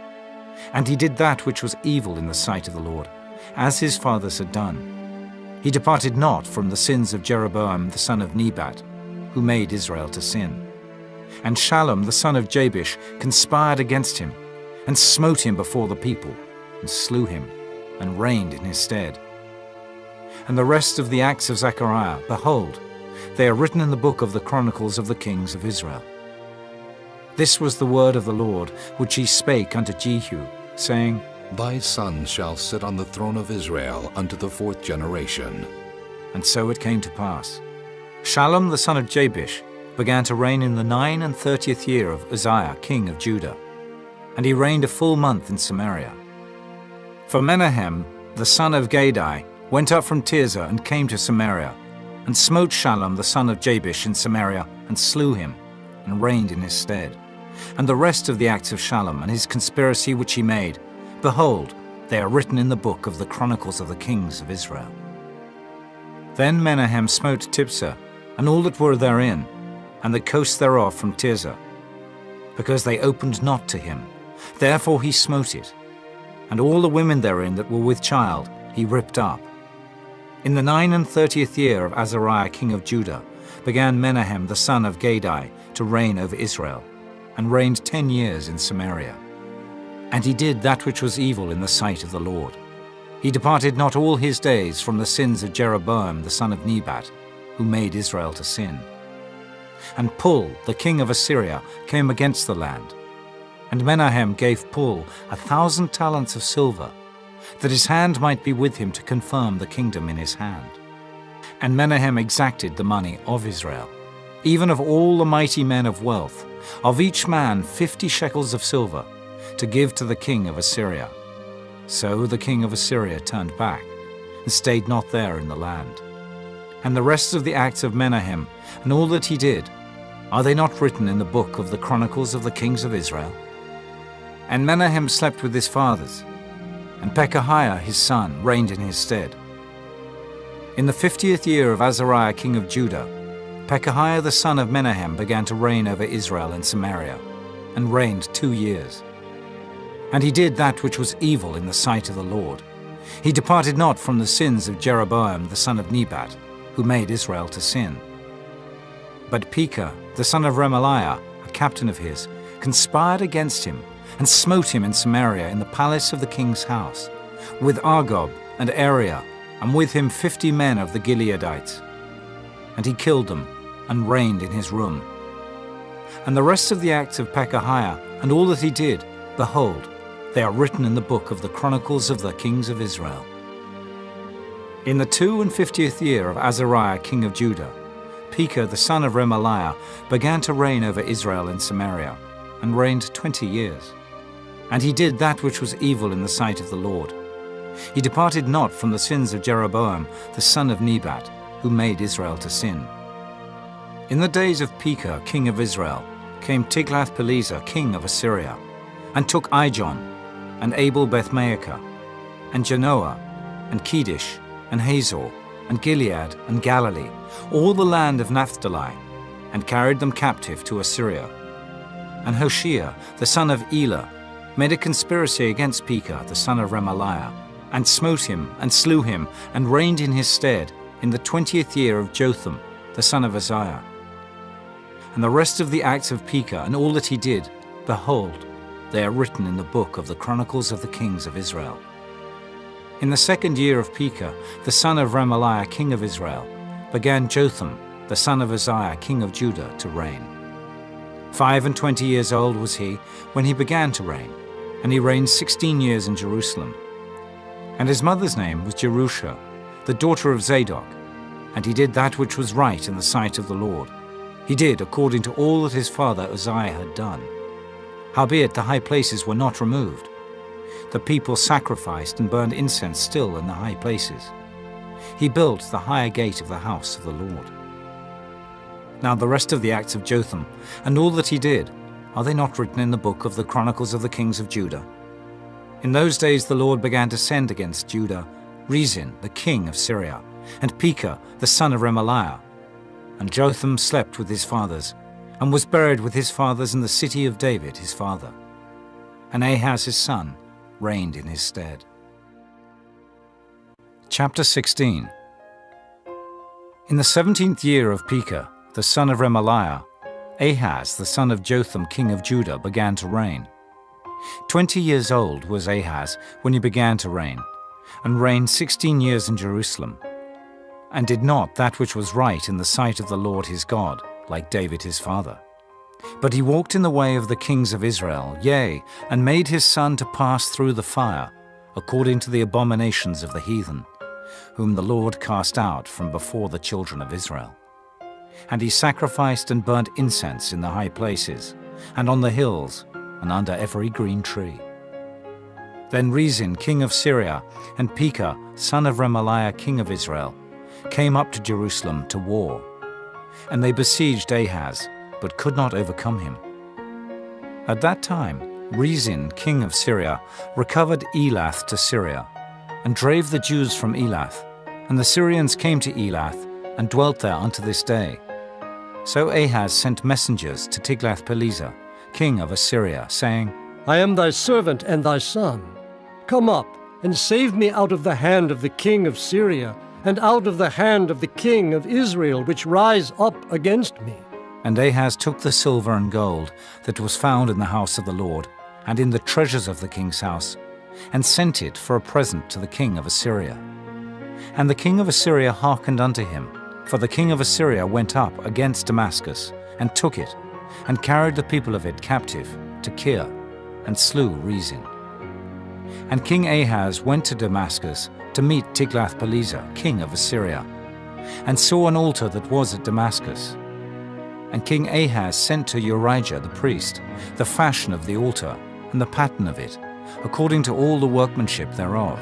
And he did that which was evil in the sight of the Lord, as his fathers had done. He departed not from the sins of Jeroboam the son of Nebat, who made Israel to sin. And Shallum the son of Jabesh conspired against him, and smote him before the people, and slew him, and reigned in his stead. And the rest of the acts of Zechariah, behold, they are written in the book of the Chronicles of the kings of Israel. This was the word of the Lord, which he spake unto Jehu, saying, Thy son shall sit on the throne of Israel unto the 4th generation. And so it came to pass. Shallum the son of Jabesh began to reign in the 39th year of Uzziah king of Judah, and he reigned a full month in Samaria. For Menahem the son of Gadai went up from Tirzah and came to Samaria, and smote Shallum the son of Jabesh in Samaria, and slew him, and reigned in his stead. And the rest of the acts of Shallum and his conspiracy which he made, behold, they are written in the book of the Chronicles of the kings of Israel. Then Menahem smote Tiphsah, and all that were therein, and the coast thereof from Tirzah, because they opened not to him. Therefore he smote it, and all the women therein that were with child he ripped up. In the 39th year of Azariah king of Judah began Menahem the son of Gadai to reign over Israel, and reigned 10 years in Samaria. And he did that which was evil in the sight of the Lord. He departed not all his days from the sins of Jeroboam the son of Nebat, who made Israel to sin. And Pul, the king of Assyria, came against the land. And Menahem gave Pul 1,000 talents of silver, that his hand might be with him to confirm the kingdom in his hand. And Menahem exacted the money of Israel, even of all the mighty men of wealth, of each man 50 shekels of silver, to give to the king of Assyria. So the king of Assyria turned back, and stayed not there in the land. And the rest of the acts of Menahem, and all that he did, are they not written in the book of the Chronicles of the kings of Israel? And Menahem slept with his fathers, and Pekahiah his son reigned in his stead. In the 50th year of Azariah king of Judah, Pekahiah the son of Menahem began to reign over Israel in Samaria, and reigned 2 years. And he did that which was evil in the sight of the Lord. He departed not from the sins of Jeroboam the son of Nebat, who made Israel to sin. But Pekah the son of Remaliah, a captain of his, conspired against him, and smote him in Samaria in the palace of the king's house, with Argob and Ariah, and with him 50 men of the Gileadites. And he killed them, and reigned in his room. And the rest of the acts of Pekahiah, and all that he did, behold, they are written in the book of the Chronicles of the kings of Israel. In the 52nd year of Azariah king of Judah, Pekah the son of Remaliah began to reign over Israel in Samaria, and reigned 20 years. And he did that which was evil in the sight of the Lord. He departed not from the sins of Jeroboam, the son of Nebat, who made Israel to sin. In the days of Pekah, king of Israel, came Tiglath-Pileser, king of Assyria, and took Ijon, and Abel-Beth-Maachah, and Genoa, and Kedesh, and Hazor, and Gilead, and Galilee, all the land of Naphtali, and carried them captive to Assyria. And Hoshea, the son of Elah, made a conspiracy against Pekah, the son of Remaliah, and smote him, and slew him, and reigned in his stead in the 20th year of Jotham, the son of Uzziah. And the rest of the acts of Pekah, and all that he did, behold, they are written in the book of the Chronicles of the Kings of Israel. In the 2nd year of Pekah, the son of Remaliah, king of Israel, began Jotham, the son of Uzziah, king of Judah, to reign. 25 years old was he when he began to reign, and he reigned 16 years in Jerusalem. And his mother's name was Jerusha, the daughter of Zadok, and he did that which was right in the sight of the Lord. He did according to all that his father Uzziah had done. Howbeit the high places were not removed. The people sacrificed and burned incense still in the high places. He built the higher gate of the house of the Lord. Now the rest of the acts of Jotham, and all that he did, are they not written in the book of the Chronicles of the Kings of Judah? In those days the Lord began to send against Judah Rezin, the king of Syria, and Pekah, the son of Remaliah. And Jotham slept with his fathers, and was buried with his fathers in the city of David his father. And Ahaz his son reigned in his stead. Chapter 16. In the 17th year of Pekah, the son of Remaliah, Ahaz the son of Jotham king of Judah began to reign. 20 years old was Ahaz when he began to reign, and reigned 16 years in Jerusalem, and did not that which was right in the sight of the Lord his God, like David his father. But he walked in the way of the kings of Israel, yea, and made his son to pass through the fire, according to the abominations of the heathen, whom the Lord cast out from before the children of Israel. And he sacrificed and burnt incense in the high places, and on the hills, and under every green tree. Then Rezin, king of Syria, and Pekah, son of Remaliah, king of Israel, came up to Jerusalem to war. And they besieged Ahaz, but could not overcome him. At that time, Rezin, king of Syria, recovered Elath to Syria, and drave the Jews from Elath, and the Syrians came to Elath, and dwelt there unto this day. So Ahaz sent messengers to Tiglath-Pileser, king of Assyria, saying, I am thy servant and thy son. Come up, and save me out of the hand of the king of Syria, and out of the hand of the king of Israel, which rise up against me. And Ahaz took the silver and gold that was found in the house of the Lord, and in the treasures of the king's house, and sent it for a present to the king of Assyria. And the king of Assyria hearkened unto him, for the king of Assyria went up against Damascus, and took it, and carried the people of it captive to Kir, and slew Rezin. And King Ahaz went to Damascus to meet Tiglath-Pileser, king of Assyria, and saw an altar that was at Damascus. And King Ahaz sent to Urijah the priest the fashion of the altar, and the pattern of it, according to all the workmanship thereof.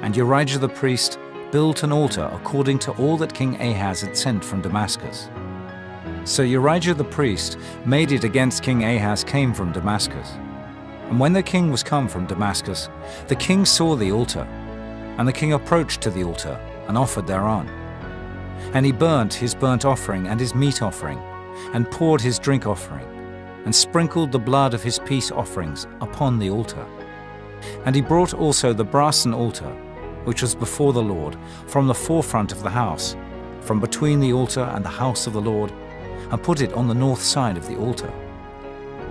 And Urijah the priest built an altar according to all that King Ahaz had sent from Damascus. So Urijah the priest made it against King Ahaz came from Damascus. And when the king was come from Damascus, the king saw the altar, and the king approached to the altar, and offered thereon. And he burnt his burnt offering and his meat offering, and poured his drink offering, and sprinkled the blood of his peace offerings upon the altar. And he brought also the brassen altar, which was before the Lord, from the forefront of the house, from between the altar and the house of the Lord, and put it on the north side of the altar.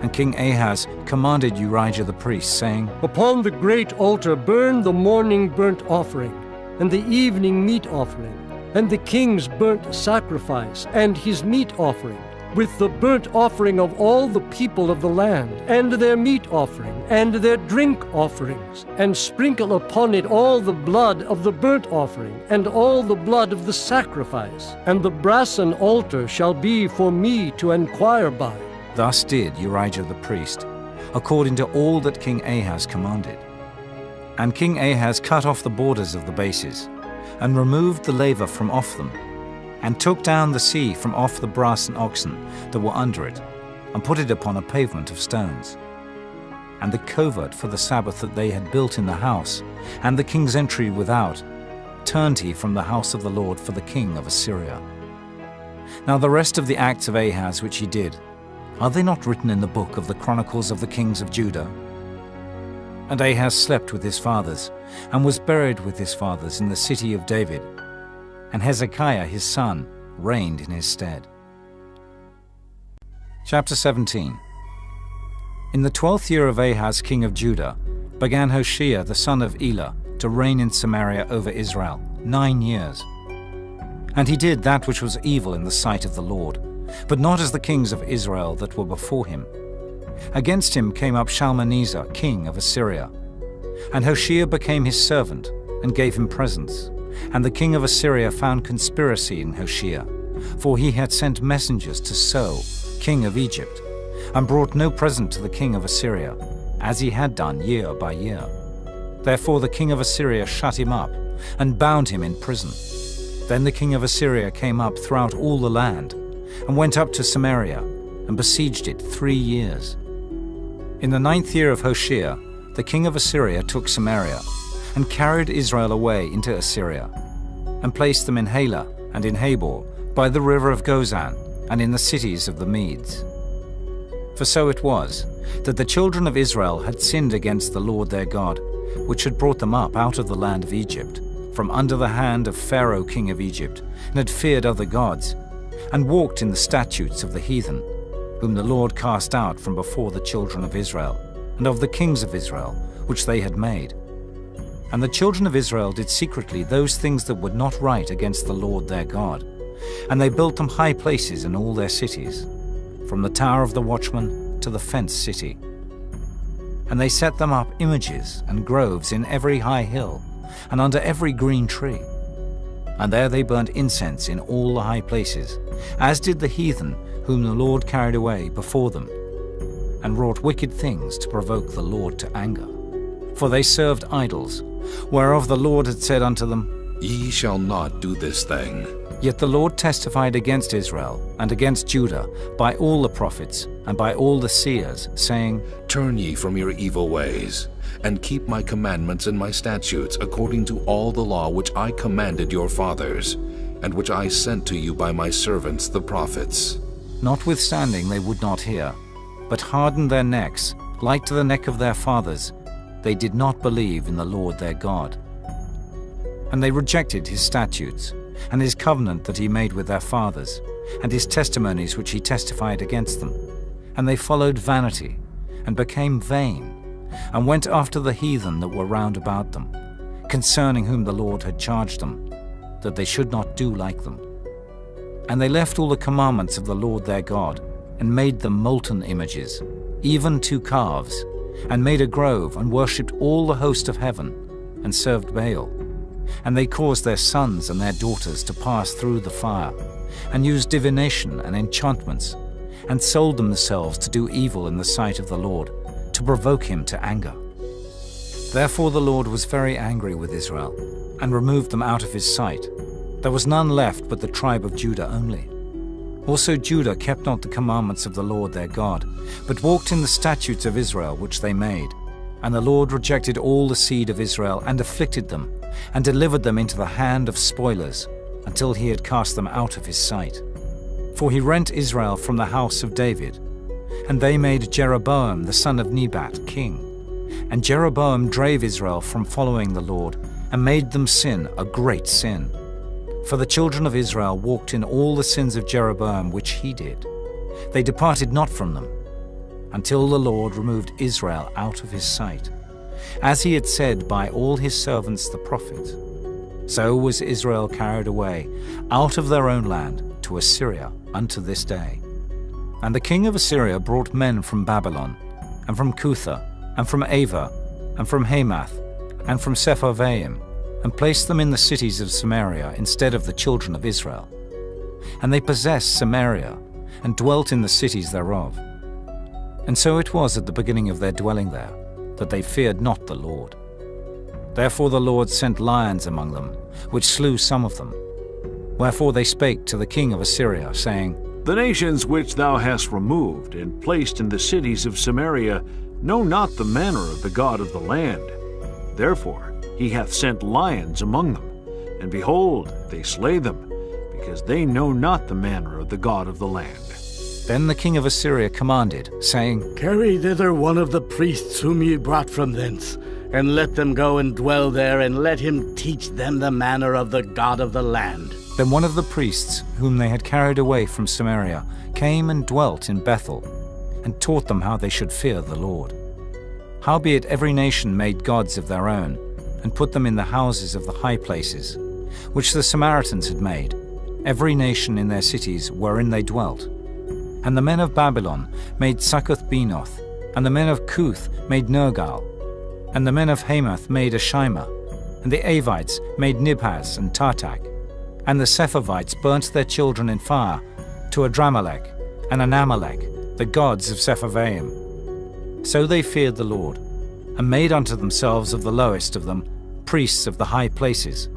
And King Ahaz commanded Urijah the priest, saying, Upon the great altar burn the morning burnt offering, and the evening meat offering, and the king's burnt sacrifice, and his meat offering, with the burnt offering of all the people of the land, and their meat offering, and their drink offerings, and sprinkle upon it all the blood of the burnt offering, and all the blood of the sacrifice. And the brassen altar shall be for me to enquire by. Thus did Urijah the priest, according to all that King Ahaz commanded. And King Ahaz cut off the borders of the bases, and removed the laver from off them, and took down the sea from off the brass and oxen that were under it, and put it upon a pavement of stones. And the covert for the Sabbath that they had built in the house, and the king's entry without, turned he from the house of the Lord for the king of Assyria. Now the rest of the acts of Ahaz which he did, are they not written in the book of the Chronicles of the kings of Judah? And Ahaz slept with his fathers, and was buried with his fathers in the city of David, and Hezekiah his son reigned in his stead. Chapter 17. In the 12th year of Ahaz king of Judah began Hoshea the son of Elah to reign in Samaria over Israel 9 years. And he did that which was evil in the sight of the Lord, but not as the kings of Israel that were before him. Against him came up Shalmaneser king of Assyria. And Hoshea became his servant, and gave him presents. And the king of Assyria found conspiracy in Hoshea, for he had sent messengers to So, king of Egypt, and brought no present to the king of Assyria, as he had done year by year. Therefore the king of Assyria shut him up, and bound him in prison. Then the king of Assyria came up throughout all the land, and went up to Samaria, and besieged it 3 years. In the 9th year of Hoshea, the king of Assyria took Samaria, and carried Israel away into Assyria, and placed them in Halah and in Habor, by the river of Gozan, and in the cities of the Medes. For so it was, that the children of Israel had sinned against the Lord their God, which had brought them up out of the land of Egypt, from under the hand of Pharaoh king of Egypt, and had feared other gods, and walked in the statutes of the heathen, whom the Lord cast out from before the children of Israel, and of the kings of Israel, which they had made. And the children of Israel did secretly those things that were not right against the Lord their God, and they built them high places in all their cities, from the tower of the watchman to the fenced city. And they set them up images and groves in every high hill, and under every green tree. And there they burnt incense in all the high places, as did the heathen whom the Lord carried away before them, and wrought wicked things to provoke the Lord to anger. For they served idols, whereof the Lord had said unto them, Ye shall not do this thing. Yet the Lord testified against Israel and against Judah by all the prophets and by all the seers, saying, Turn ye from your evil ways, and keep my commandments and my statutes according to all the law which I commanded your fathers, and which I sent to you by my servants the prophets. Notwithstanding they would not hear, but hardened their necks, like to the neck of their fathers. They did not believe in the Lord their God. And they rejected his statutes, and his covenant that he made with their fathers, and his testimonies which he testified against them. And they followed vanity, and became vain, and went after the heathen that were round about them, concerning whom the Lord had charged them, that they should not do like them. And they left all the commandments of the Lord their God, and made them molten images, even 2 calves, and made a grove, and worshipped all the host of heaven, and served Baal. And they caused their sons and their daughters to pass through the fire, and used divination and enchantments, and sold themselves to do evil in the sight of the Lord, to provoke him to anger. Therefore the Lord was very angry with Israel, and removed them out of his sight. There was none left but the tribe of Judah only. Also Judah kept not the commandments of the Lord their God, but walked in the statutes of Israel which they made. And the Lord rejected all the seed of Israel, and afflicted them, and delivered them into the hand of spoilers, until he had cast them out of his sight. For he rent Israel from the house of David, and they made Jeroboam the son of Nebat king. And Jeroboam drave Israel from following the Lord, and made them sin a great sin. For the children of Israel walked in all the sins of Jeroboam which he did. They departed not from them, until the Lord removed Israel out of his sight, as he had said by all his servants the prophets. So was Israel carried away out of their own land to Assyria unto this day. And the king of Assyria brought men from Babylon, and from Cutha, and from Ava, and from Hamath, and from Sepharvaim, and placed them in the cities of Samaria instead of the children of Israel. And they possessed Samaria, and dwelt in the cities thereof. And so it was at the beginning of their dwelling there, that they feared not the Lord. Therefore the Lord sent lions among them, which slew some of them. Wherefore they spake to the king of Assyria, saying, The nations which thou hast removed and placed in the cities of Samaria know not the manner of the God of the land. Therefore he hath sent lions among them, and behold, they slay them, because they know not the manner of the God of the land. Then the king of Assyria commanded, saying, Carry thither one of the priests whom ye brought from thence, and let them go and dwell there, and let him teach them the manner of the God of the land. Then one of the priests, whom they had carried away from Samaria, came and dwelt in Bethel, and taught them how they should fear the Lord. Howbeit every nation made gods of their own, and put them in the houses of the high places, which the Samaritans had made, every nation in their cities wherein they dwelt. And the men of Babylon made Succoth-Benoth, and the men of Cuth made Nergal, and the men of Hamath made Ashima, and the Avites made Nibhaz and Tartak, and the Sepharvites burnt their children in fire to Adramelech and Anamelech, the gods of Sepharvaim. So they feared the Lord, and made unto themselves of the lowest of them priests of the high places,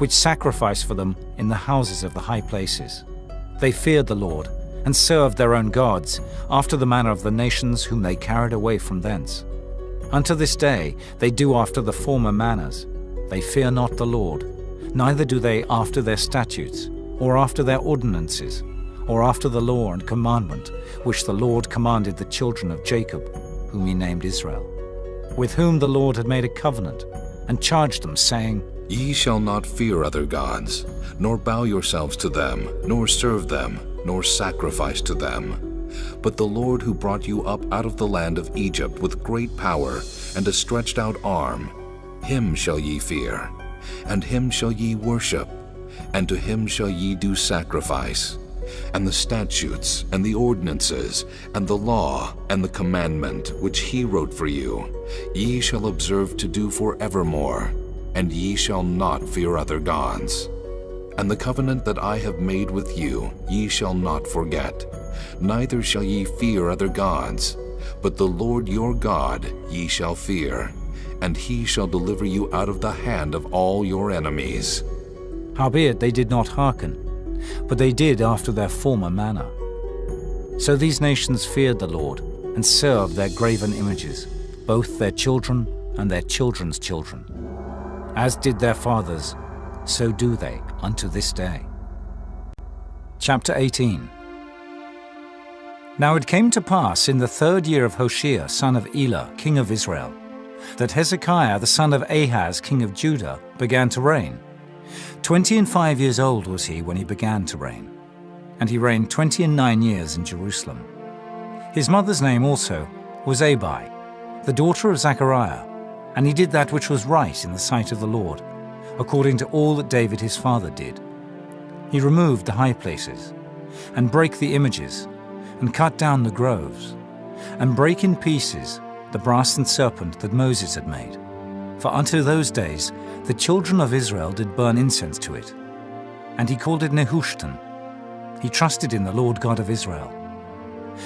which sacrificed for them in the houses of the high places. They feared the Lord, and served their own gods, after the manner of the nations whom they carried away from thence. Unto this day they do after the former manners. They fear not the Lord, neither do they after their statutes, or after their ordinances, or after the law and commandment, which the Lord commanded the children of Jacob, whom he named Israel, with whom the Lord had made a covenant, and charged them, saying, Ye shall not fear other gods, nor bow yourselves to them, nor serve them, nor sacrifice to them. But the Lord who brought you up out of the land of Egypt with great power and a stretched out arm, him shall ye fear, and him shall ye worship, and to him shall ye do sacrifice. And the statutes, and the ordinances, and the law, and the commandment, which he wrote for you, ye shall observe to do forevermore, and ye shall not fear other gods. And the covenant that I have made with you ye shall not forget, neither shall ye fear other gods, but the Lord your God ye shall fear, and he shall deliver you out of the hand of all your enemies. Howbeit they did not hearken, but they did after their former manner. So these nations feared the Lord, and served their graven images, both their children and their children's children. As did their fathers, so do they unto this day. Chapter 18. Now it came to pass in the 3rd year of Hoshea, son of Elah, king of Israel, that Hezekiah the son of Ahaz, king of Judah, began to reign. 25 years old was he when he began to reign, and he reigned 29 years in Jerusalem. His mother's name also was Abi, the daughter of Zechariah, and he did that which was right in the sight of the Lord, according to all that David his father did. He removed the high places, and brake the images, and cut down the groves, and brake in pieces the brassen serpent that Moses had made. For unto those days the children of Israel did burn incense to it. And he called it Nehushtan. He trusted in the Lord God of Israel.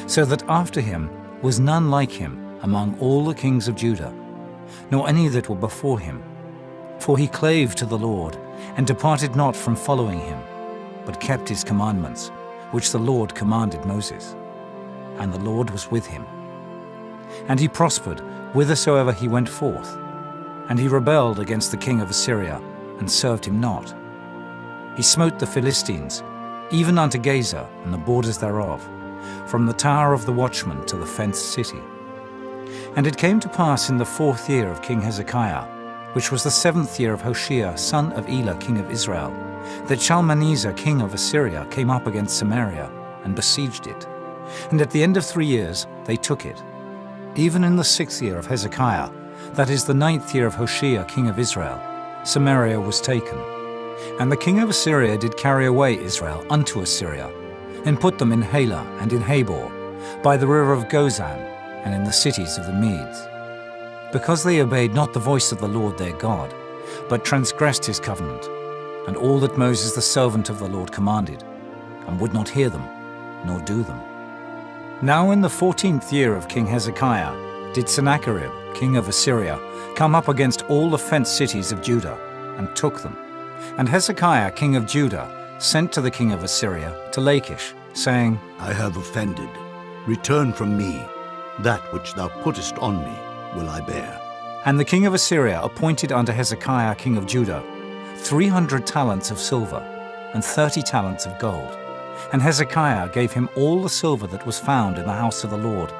So that after him was none like him among all the kings of Judah, nor any that were before him. For he clave to the Lord, and departed not from following him, but kept his commandments, which the Lord commanded Moses. And the Lord was with him. And he prospered whithersoever he went forth. And he rebelled against the king of Assyria, and served him not. He smote the Philistines, even unto Gaza and the borders thereof, from the tower of the watchman to the fenced city. And it came to pass in the 4th year of King Hezekiah, which was the 7th year of Hoshea, son of Elah, king of Israel, that Shalmaneser, king of Assyria, came up against Samaria, and besieged it. And at the end of 3 years they took it. Even in the 6th year of Hezekiah, that is the 9th year of Hoshea, king of Israel, Samaria was taken. And the king of Assyria did carry away Israel unto Assyria, and put them in Halah and in Habor, by the river of Gozan, and in the cities of the Medes. Because they obeyed not the voice of the Lord their God, but transgressed his covenant, and all that Moses the servant of the Lord commanded, and would not hear them, nor do them. Now in the 14th year of King Hezekiah did Sennacherib, king of Assyria, come up against all the fenced cities of Judah, and took them. And Hezekiah king of Judah sent to the king of Assyria to Lachish, saying, I have offended. Return from me. That which thou puttest on me will I bear. And the king of Assyria appointed unto Hezekiah king of Judah 300 talents of silver and 30 talents of gold. And Hezekiah gave him all the silver that was found in the house of the Lord,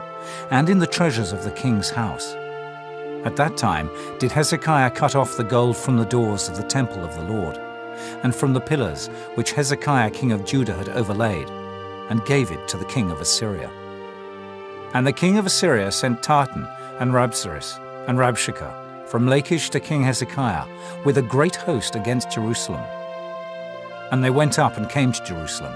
and in the treasures of the king's house. At that time did Hezekiah cut off the gold from the doors of the temple of the Lord, and from the pillars which Hezekiah king of Judah had overlaid, and gave it to the king of Assyria. And the king of Assyria sent Tartan and Rabsaris and Rabshakeh from Lachish to King Hezekiah with a great host against Jerusalem. And they went up and came to Jerusalem.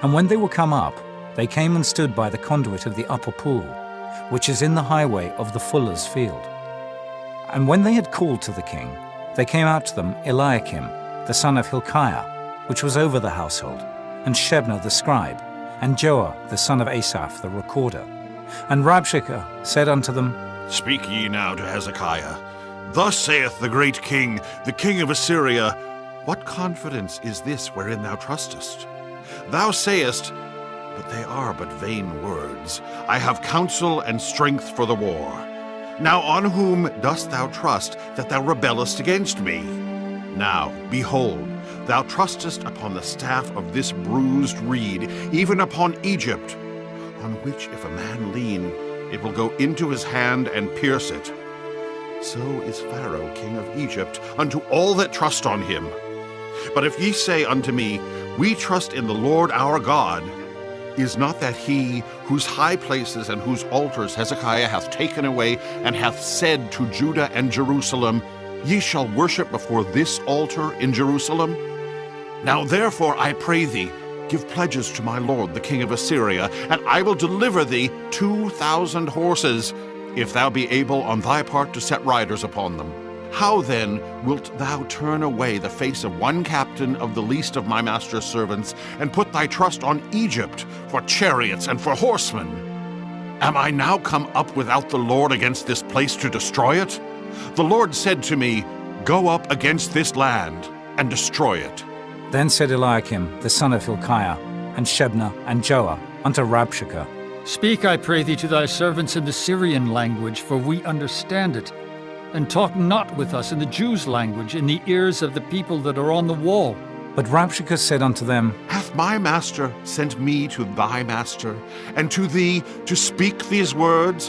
And when they were come up, they came and stood by the conduit of the upper pool, which is in the highway of the fuller's field. And when they had called to the king, they came out to them Eliakim, the son of Hilkiah, which was over the household, and Shebna the scribe, and Joah the son of Asaph the recorder. And Rabshakeh said unto them, Speak ye now to Hezekiah. Thus saith the great king, the king of Assyria, What confidence is this wherein thou trustest? Thou sayest, but they are but vain words. I have counsel and strength for the war. Now on whom dost thou trust that thou rebellest against me? Now, behold, thou trustest upon the staff of this bruised reed, even upon Egypt, on which if a man lean, it will go into his hand and pierce it. So is Pharaoh king of Egypt unto all that trust on him. But if ye say unto me, We trust in the Lord our God, is not that he whose high places and whose altars Hezekiah hath taken away, and hath said to Judah and Jerusalem, Ye shall worship before this altar in Jerusalem? Now therefore I pray thee, give pledges to my lord the king of Assyria, and I will deliver thee 2,000 horses, if thou be able on thy part to set riders upon them. How then wilt thou turn away the face of one captain of the least of my master's servants, and put thy trust on Egypt for chariots and for horsemen? Am I now come up without the Lord against this place to destroy it? The Lord said to me, Go up against this land and destroy it. Then said Eliakim the son of Hilkiah, and Shebna and Joah unto Rabshakeh, Speak, I pray thee, to thy servants in the Syrian language, for we understand it. And talk not with us in the Jews' language, in the ears of the people that are on the wall. But Rabshakeh said unto them, Hath my master sent me to thy master, and to thee to speak these words?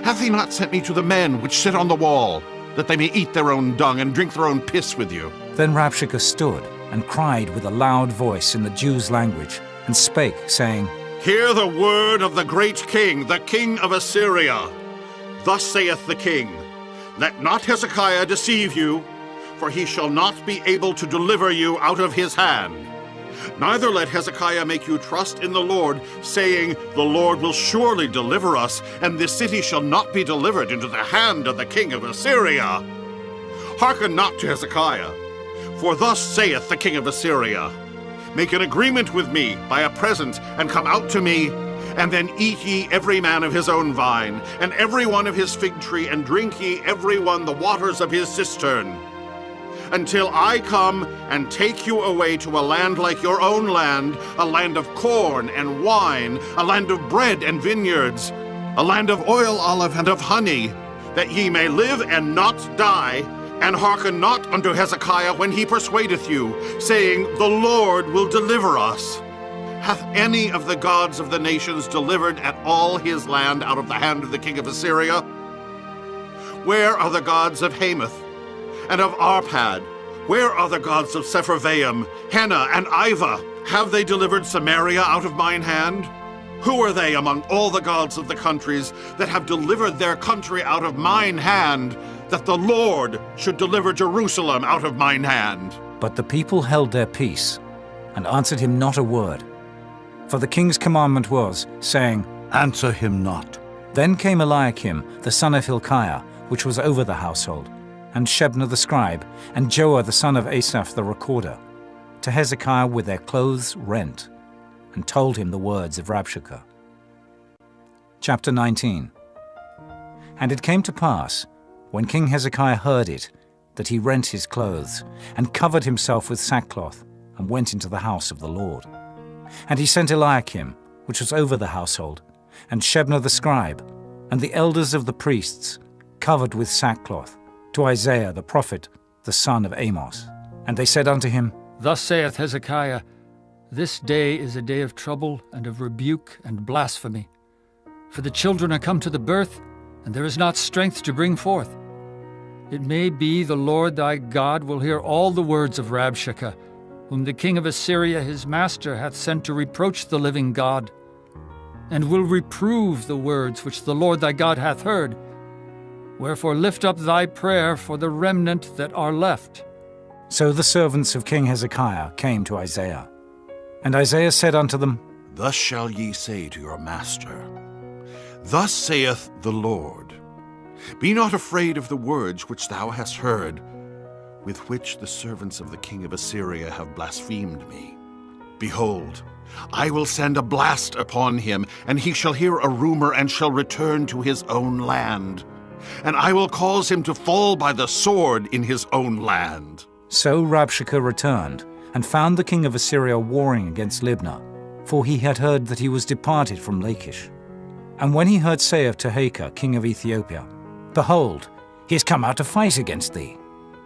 Hath he not sent me to the men which sit on the wall, that they may eat their own dung and drink their own piss with you? Then Rabshakeh stood and cried with a loud voice in the Jews' language, and spake, saying, Hear the word of the great king, the king of Assyria. Thus saith the king, Let not Hezekiah deceive you, for he shall not be able to deliver you out of his hand. Neither let Hezekiah make you trust in the Lord, saying, The Lord will surely deliver us, and this city shall not be delivered into the hand of the king of Assyria. Hearken not to Hezekiah, for thus saith the king of Assyria, Make an agreement with me by a present, and come out to me, and then eat ye every man of his own vine, and every one of his fig tree, and drink ye every one the waters of his cistern, until I come and take you away to a land like your own land, a land of corn and wine, a land of bread and vineyards, a land of oil, olive, and of honey, that ye may live and not die, and hearken not unto Hezekiah when he persuadeth you, saying, The Lord will deliver us. Hath any of the gods of the nations delivered at all his land out of the hand of the king of Assyria? Where are the gods of Hamath and of Arpad? Where are the gods of Sepharvaim, Hena, and Ivah? Have they delivered Samaria out of mine hand? Who are they among all the gods of the countries that have delivered their country out of mine hand, that the Lord should deliver Jerusalem out of mine hand? But the people held their peace, and answered him not a word. For the king's commandment was, saying, Answer him not. Then came Eliakim the son of Hilkiah, which was over the household, and Shebna the scribe, and Joah the son of Asaph the recorder, to Hezekiah with their clothes rent, and told him the words of Rabshakeh. Chapter 19. And it came to pass, When King Hezekiah heard it, that he rent his clothes, and covered himself with sackcloth, and went into the house of the Lord. And he sent Eliakim, which was over the household, and Shebna the scribe, and the elders of the priests, covered with sackcloth, to Isaiah the prophet, the son of Amos. And they said unto him, Thus saith Hezekiah, This day is a day of trouble and of rebuke and blasphemy. For the children are come to the birth, and there is not strength to bring forth. It may be the Lord thy God will hear all the words of Rabshakeh, whom the king of Assyria his master hath sent to reproach the living God, and will reprove the words which the Lord thy God hath heard. Wherefore lift up thy prayer for the remnant that are left. So the servants of King Hezekiah came to Isaiah. And Isaiah said unto them, Thus shall ye say to your master, Thus saith the Lord, Be not afraid of the words which thou hast heard, with which the servants of the king of Assyria have blasphemed me. Behold, I will send a blast upon him, and he shall hear a rumor, and shall return to his own land. And I will cause him to fall by the sword in his own land. So Rabshakeh returned, and found the king of Assyria warring against Libnah, for he had heard that he was departed from Lachish. And when he heard say of Tehekah, king of Ethiopia, Behold, he is come out to fight against thee,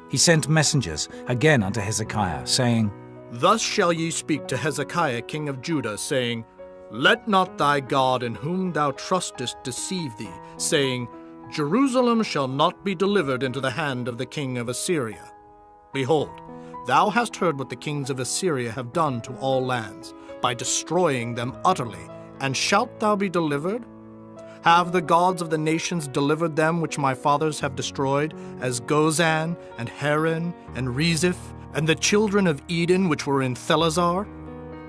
he sent messengers again unto Hezekiah, saying, Thus shall ye speak to Hezekiah king of Judah, saying, Let not thy God in whom thou trustest deceive thee, saying, Jerusalem shall not be delivered into the hand of the king of Assyria. Behold, thou hast heard what the kings of Assyria have done to all lands, by destroying them utterly, and shalt thou be delivered? Have the gods of the nations delivered them which my fathers have destroyed, as Gozan, and Haran, and Reziph, and the children of Eden which were in Thelazar?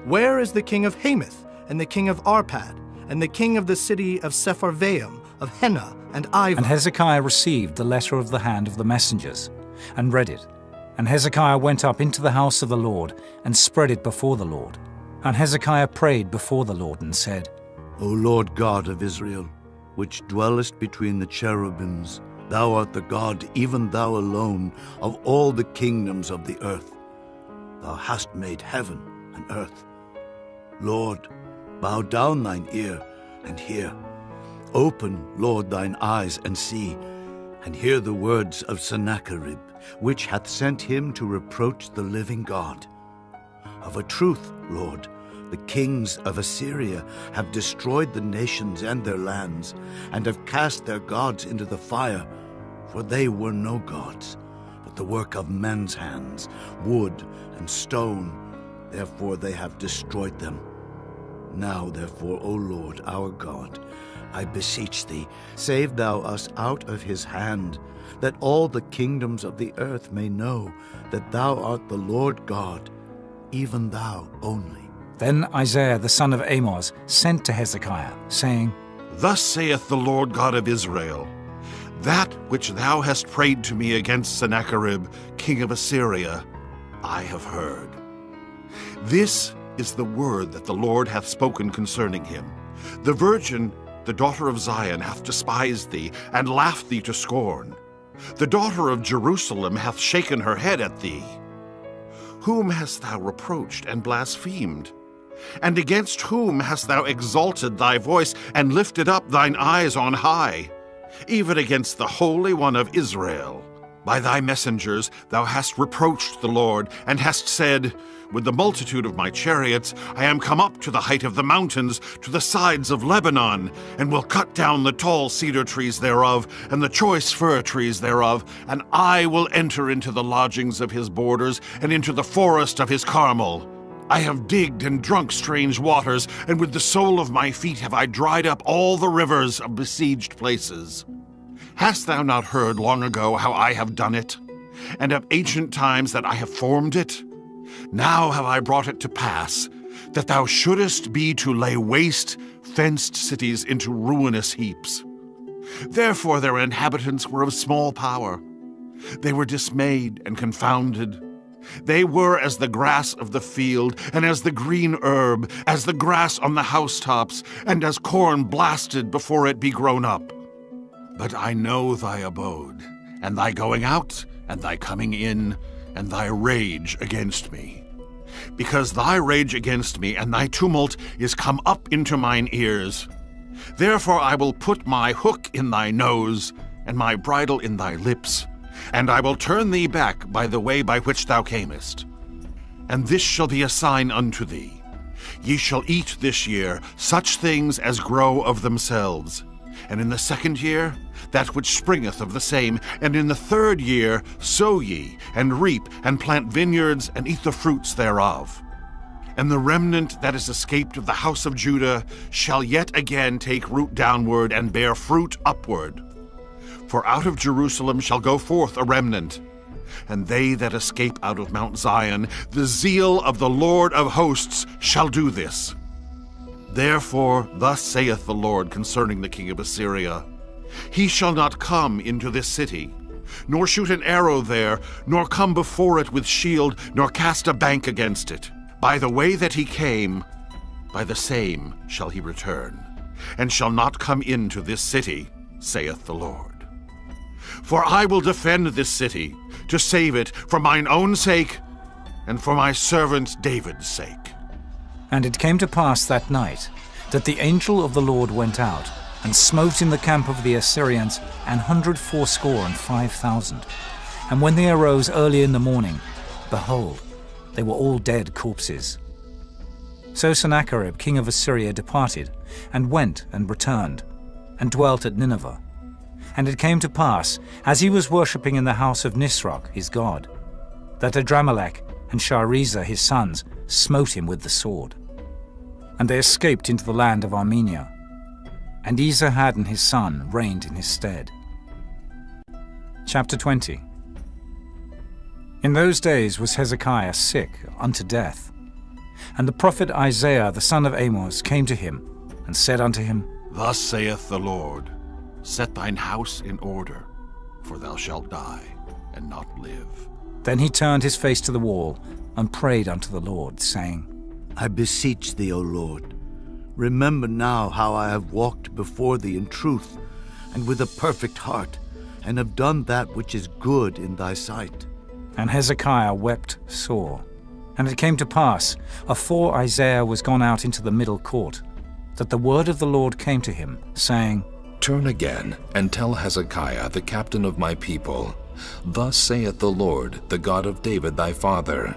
Where is the king of Hamath, and the king of Arpad, and the king of the city of Sepharvaim, of Henna, and Iva? And Hezekiah received the letter of the hand of the messengers, and read it. And Hezekiah went up into the house of the Lord, and spread it before the Lord. And Hezekiah prayed before the Lord, and said, O Lord God of Israel, which dwellest between the cherubims, thou art the God, even thou alone, of all the kingdoms of the earth. Thou hast made heaven and earth. Lord, bow down thine ear and hear. Open, Lord, thine eyes and see, and hear the words of Sennacherib, which hath sent him to reproach the living God. Of a truth, Lord, the kings of Assyria have destroyed the nations and their lands, and have cast their gods into the fire, for they were no gods, but the work of men's hands, wood and stone. Therefore they have destroyed them. Now therefore, O Lord our God, I beseech thee, save thou us out of his hand, that all the kingdoms of the earth may know that thou art the Lord God, even thou only. Then Isaiah the son of Amos sent to Hezekiah, saying, Thus saith the Lord God of Israel, That which thou hast prayed to me against Sennacherib, king of Assyria, I have heard. This is the word that the Lord hath spoken concerning him. The virgin, the daughter of Zion, hath despised thee, and laughed thee to scorn. The daughter of Jerusalem hath shaken her head at thee. Whom hast thou reproached and blasphemed? And against whom hast thou exalted thy voice, and lifted up thine eyes on high? Even against the Holy One of Israel. By thy messengers thou hast reproached the Lord, and hast said, With the multitude of my chariots I am come up to the height of the mountains, to the sides of Lebanon, and will cut down the tall cedar trees thereof, and the choice fir trees thereof, and I will enter into the lodgings of his borders, and into the forest of his Carmel. I have digged and drunk strange waters, and with the sole of my feet have I dried up all the rivers of besieged places. Hast thou not heard long ago how I have done it, and of ancient times that I have formed it? Now have I brought it to pass, that thou shouldest be to lay waste fenced cities into ruinous heaps. Therefore their inhabitants were of small power. They were dismayed and confounded. They were as the grass of the field, and as the green herb, as the grass on the housetops, and as corn blasted before it be grown up. But I know thy abode, and thy going out, and thy coming in, and thy rage against me. Because thy rage against me and thy tumult is come up into mine ears. Therefore I will put my hook in thy nose, and my bridle in thy lips, and I will turn thee back by the way by which thou camest. And this shall be a sign unto thee. Ye shall eat this year such things as grow of themselves, and in the second year that which springeth of the same, and in the third year sow ye, and reap, and plant vineyards, and eat the fruits thereof. And the remnant that is escaped of the house of Judah shall yet again take root downward, and bear fruit upward. For out of Jerusalem shall go forth a remnant, and they that escape out of Mount Zion, the zeal of the Lord of hosts shall do this. Therefore thus saith the Lord concerning the king of Assyria, He shall not come into this city, nor shoot an arrow there, nor come before it with shield, nor cast a bank against it. By the way that he came, by the same shall he return, and shall not come into this city, saith the Lord. For I will defend this city, to save it for mine own sake, and for my servant David's sake. And it came to pass that night, that the angel of the Lord went out, and smote in the camp of the Assyrians 185,000. And when they arose early in the morning, behold, they were all dead corpses. So Sennacherib king of Assyria departed, and went and returned, and dwelt at Nineveh. And it came to pass, as he was worshipping in the house of Nisroch his god, that Adramelech and Sharezer his sons smote him with the sword. And they escaped into the land of Armenia, and Esarhaddon his son reigned in his stead. Chapter 20. In those days was Hezekiah sick unto death. And the prophet Isaiah the son of Amoz came to him, and said unto him, Thus saith the Lord, Set thine house in order, for thou shalt die, and not live. Then he turned his face to the wall, and prayed unto the Lord, saying, I beseech thee, O Lord, remember now how I have walked before thee in truth, and with a perfect heart, and have done that which is good in thy sight. And Hezekiah wept sore. And it came to pass, afore Isaiah was gone out into the middle court, that the word of the Lord came to him, saying, Turn again, and tell Hezekiah, the captain of my people, Thus saith the Lord, the God of David thy father,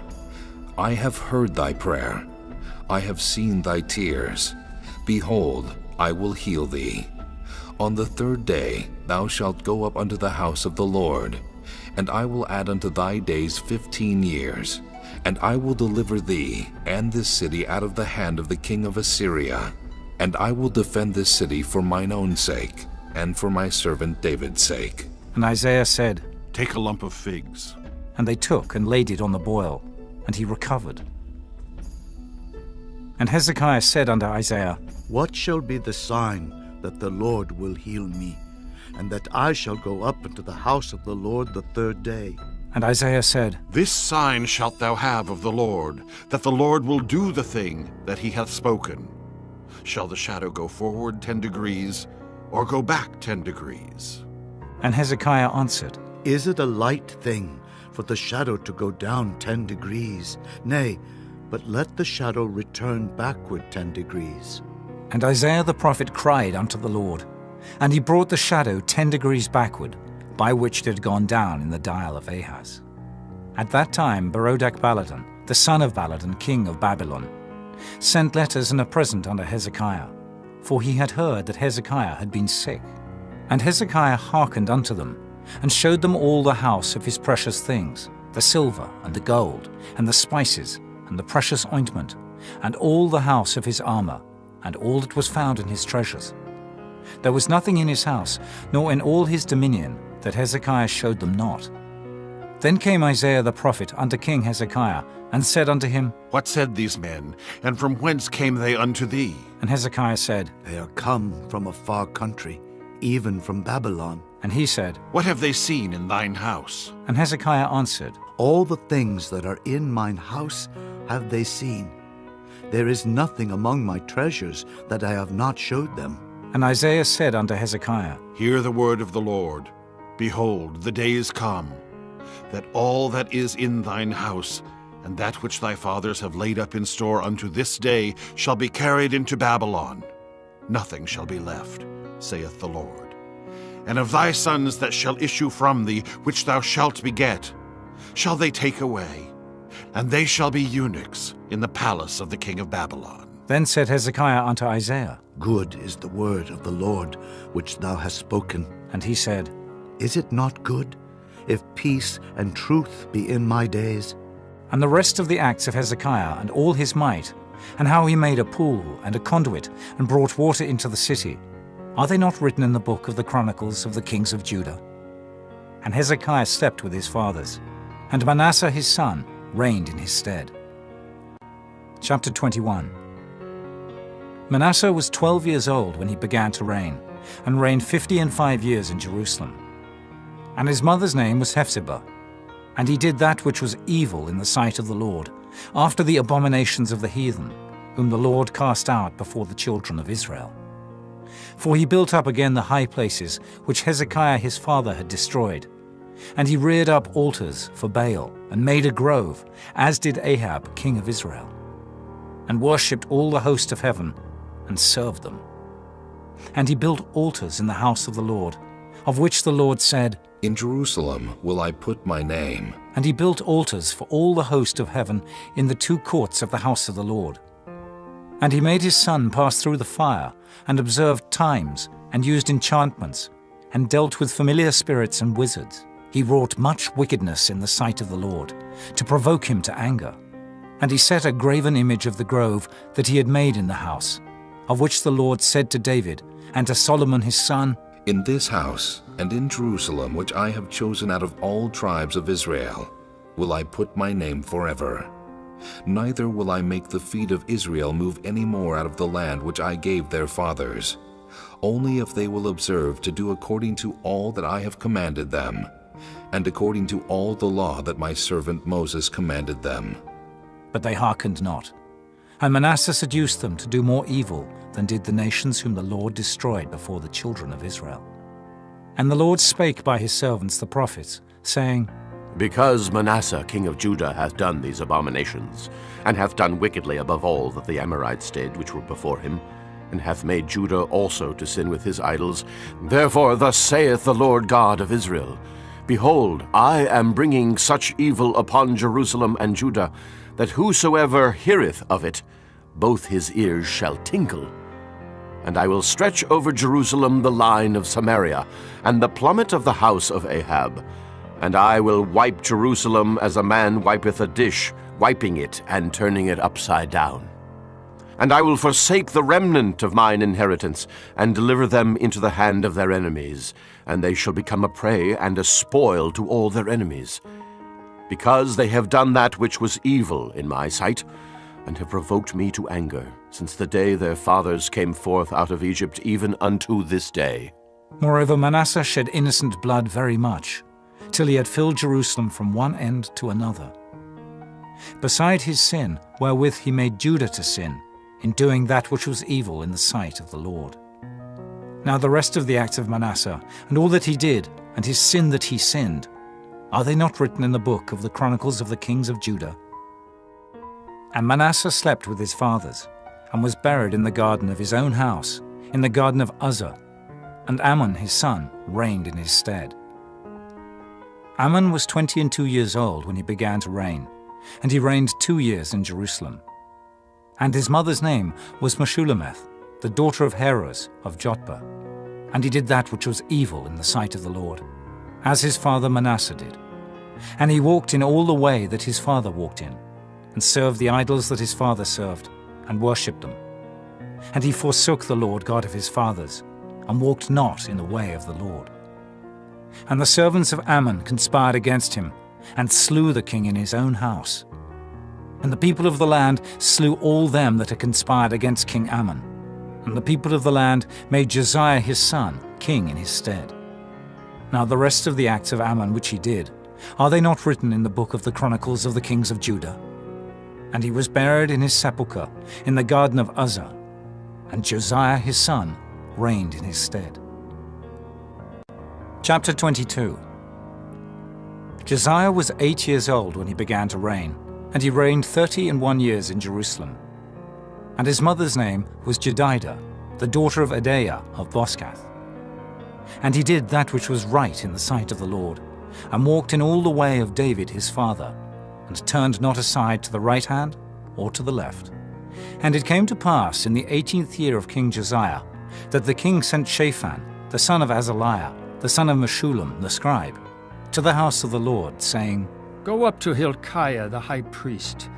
I have heard thy prayer, I have seen thy tears. Behold, I will heal thee. On the third day thou shalt go up unto the house of the Lord, and I will add unto thy days 15 years, and I will deliver thee and this city out of the hand of the king of Assyria, and I will defend this city for mine own sake, and for my servant David's sake. And Isaiah said, Take a lump of figs. And they took and laid it on the boil, and he recovered. And Hezekiah said unto Isaiah, What shall be the sign that the Lord will heal me, and that I shall go up into the house of the Lord the third day? And Isaiah said, This sign shalt thou have of the Lord, that the Lord will do the thing that he hath spoken. Shall the shadow go forward 10 degrees, or go back 10 degrees? And Hezekiah answered, Is it a light thing for the shadow to go down 10 degrees? Nay, but let the shadow return backward 10 degrees. And Isaiah the prophet cried unto the Lord, and he brought the shadow 10 degrees backward, by which it had gone down in the dial of Ahaz. At that time Berodach-Baladan, the son of Baladan, king of Babylon, sent letters and a present unto Hezekiah, for he had heard that Hezekiah had been sick. And Hezekiah hearkened unto them, and showed them all the house of his precious things, the silver and the gold, and the spices, and the precious ointment, and all the house of his armor, and all that was found in his treasures. There was nothing in his house, nor in all his dominion, that Hezekiah showed them not. Then came Isaiah the prophet unto King Hezekiah, and said unto him, What said these men, and from whence came they unto thee? And Hezekiah said, They are come from a far country, even from Babylon. And he said, What have they seen in thine house? And Hezekiah answered, All the things that are in mine house have they seen. There is nothing among my treasures that I have not showed them. And Isaiah said unto Hezekiah, Hear the word of the Lord. Behold, the days come, that all that is in thine house, and that which thy fathers have laid up in store unto this day, shall be carried into Babylon. Nothing shall be left, saith the Lord. And of thy sons that shall issue from thee, which thou shalt beget, shall they take away, and they shall be eunuchs in the palace of the king of Babylon. Then said Hezekiah unto Isaiah, Good is the word of the Lord which thou hast spoken. And he said, Is it not good, if peace and truth be in my days? And the rest of the acts of Hezekiah, and all his might, and how he made a pool and a conduit, and brought water into the city, are they not written in the book of the Chronicles of the kings of Judah? And Hezekiah slept with his fathers, and Manasseh his son reigned in his stead. Chapter 21. Manasseh was 12 years old when he began to reign, and reigned 55 years in Jerusalem. And his mother's name was Hephzibah. And he did that which was evil in the sight of the Lord, after the abominations of the heathen, whom the Lord cast out before the children of Israel. For he built up again the high places which Hezekiah his father had destroyed. And he reared up altars for Baal, and made a grove, as did Ahab king of Israel, and worshipped all the host of heaven, and served them. And he built altars in the house of the Lord, of which the Lord said, In Jerusalem will I put my name. And he built altars for all the host of heaven in the two courts of the house of the Lord. And he made his son pass through the fire, and observed times, and used enchantments, and dealt with familiar spirits and wizards. He wrought much wickedness in the sight of the Lord, to provoke him to anger. And he set a graven image of the grove that he had made in the house, of which the Lord said to David and to Solomon his son, In this house and in Jerusalem, which I have chosen out of all tribes of Israel, will I put my name forever. Neither will I make the feet of Israel move any more out of the land which I gave their fathers, only if they will observe to do according to all that I have commanded them, and according to all the law that my servant Moses commanded them. But they hearkened not. And Manasseh seduced them to do more evil than did the nations whom the Lord destroyed before the children of Israel. And the Lord spake by his servants the prophets, saying, Because Manasseh king of Judah hath done these abominations, and hath done wickedly above all that the Amorites did which were before him, and hath made Judah also to sin with his idols, therefore thus saith the Lord God of Israel, Behold, I am bringing such evil upon Jerusalem and Judah, that whosoever heareth of it, both his ears shall tingle. And I will stretch over Jerusalem the line of Samaria, and the plummet of the house of Ahab. And I will wipe Jerusalem as a man wipeth a dish, wiping it and turning it upside down. And I will forsake the remnant of mine inheritance, and deliver them into the hand of their enemies, and they shall become a prey and a spoil to all their enemies. Because they have done that which was evil in my sight, and have provoked me to anger, since the day their fathers came forth out of Egypt, even unto this day. Moreover, Manasseh shed innocent blood very much, till he had filled Jerusalem from one end to another. Beside his sin, wherewith he made Judah to sin, in doing that which was evil in the sight of the Lord. Now the rest of the acts of Manasseh, and all that he did, and his sin that he sinned, are they not written in the book of the Chronicles of the kings of Judah? And Manasseh slept with his fathers, and was buried in the garden of his own house, in the garden of Uzzah, and Amon his son reigned in his stead. Amon was 22 years old when he began to reign, and he reigned 2 years in Jerusalem. And his mother's name was Meshullemeth, the daughter of Heroes of Jotbah. And he did that which was evil in the sight of the Lord, as his father Manasseh did. And he walked in all the way that his father walked in, and served the idols that his father served, and worshipped them. And he forsook the Lord God of his fathers, and walked not in the way of the Lord. And the servants of Ammon conspired against him, and slew the king in his own house. And the people of the land slew all them that had conspired against King Ammon. And the people of the land made Josiah his son king in his stead. Now the rest of the acts of Ammon which he did, are they not written in the book of the Chronicles of the kings of Judah? And he was buried in his sepulchre in the garden of Uzzah, and Josiah his son reigned in his stead. Chapter 22. Josiah was 8 years old when he began to reign, and he reigned 31 years in Jerusalem. And his mother's name was Jedidah, the daughter of Adaiah of Boscath. And he did that which was right in the sight of the Lord, and walked in all the way of David his father, and turned not aside to the right hand or to the left. And it came to pass in the 18th year of King Josiah, that the king sent Shaphan, the son of Azaliah, the son of Meshullam the scribe, to the house of the Lord, saying, Go up to Hilkiah the high priest,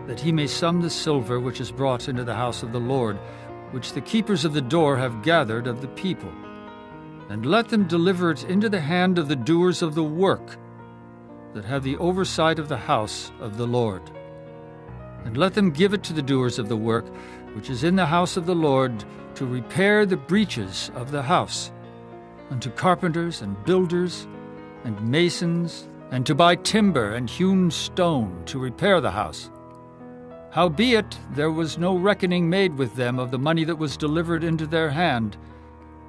that he may sum the silver which is brought into the house of the Lord, which the keepers of the door have gathered of the people. And let them deliver it into the hand of the doers of the work, that have the oversight of the house of the Lord. And let them give it to the doers of the work, which is in the house of the Lord, to repair the breaches of the house, and to carpenters and builders and masons, and to buy timber and hewn stone to repair the house. Howbeit there was no reckoning made with them of the money that was delivered into their hand,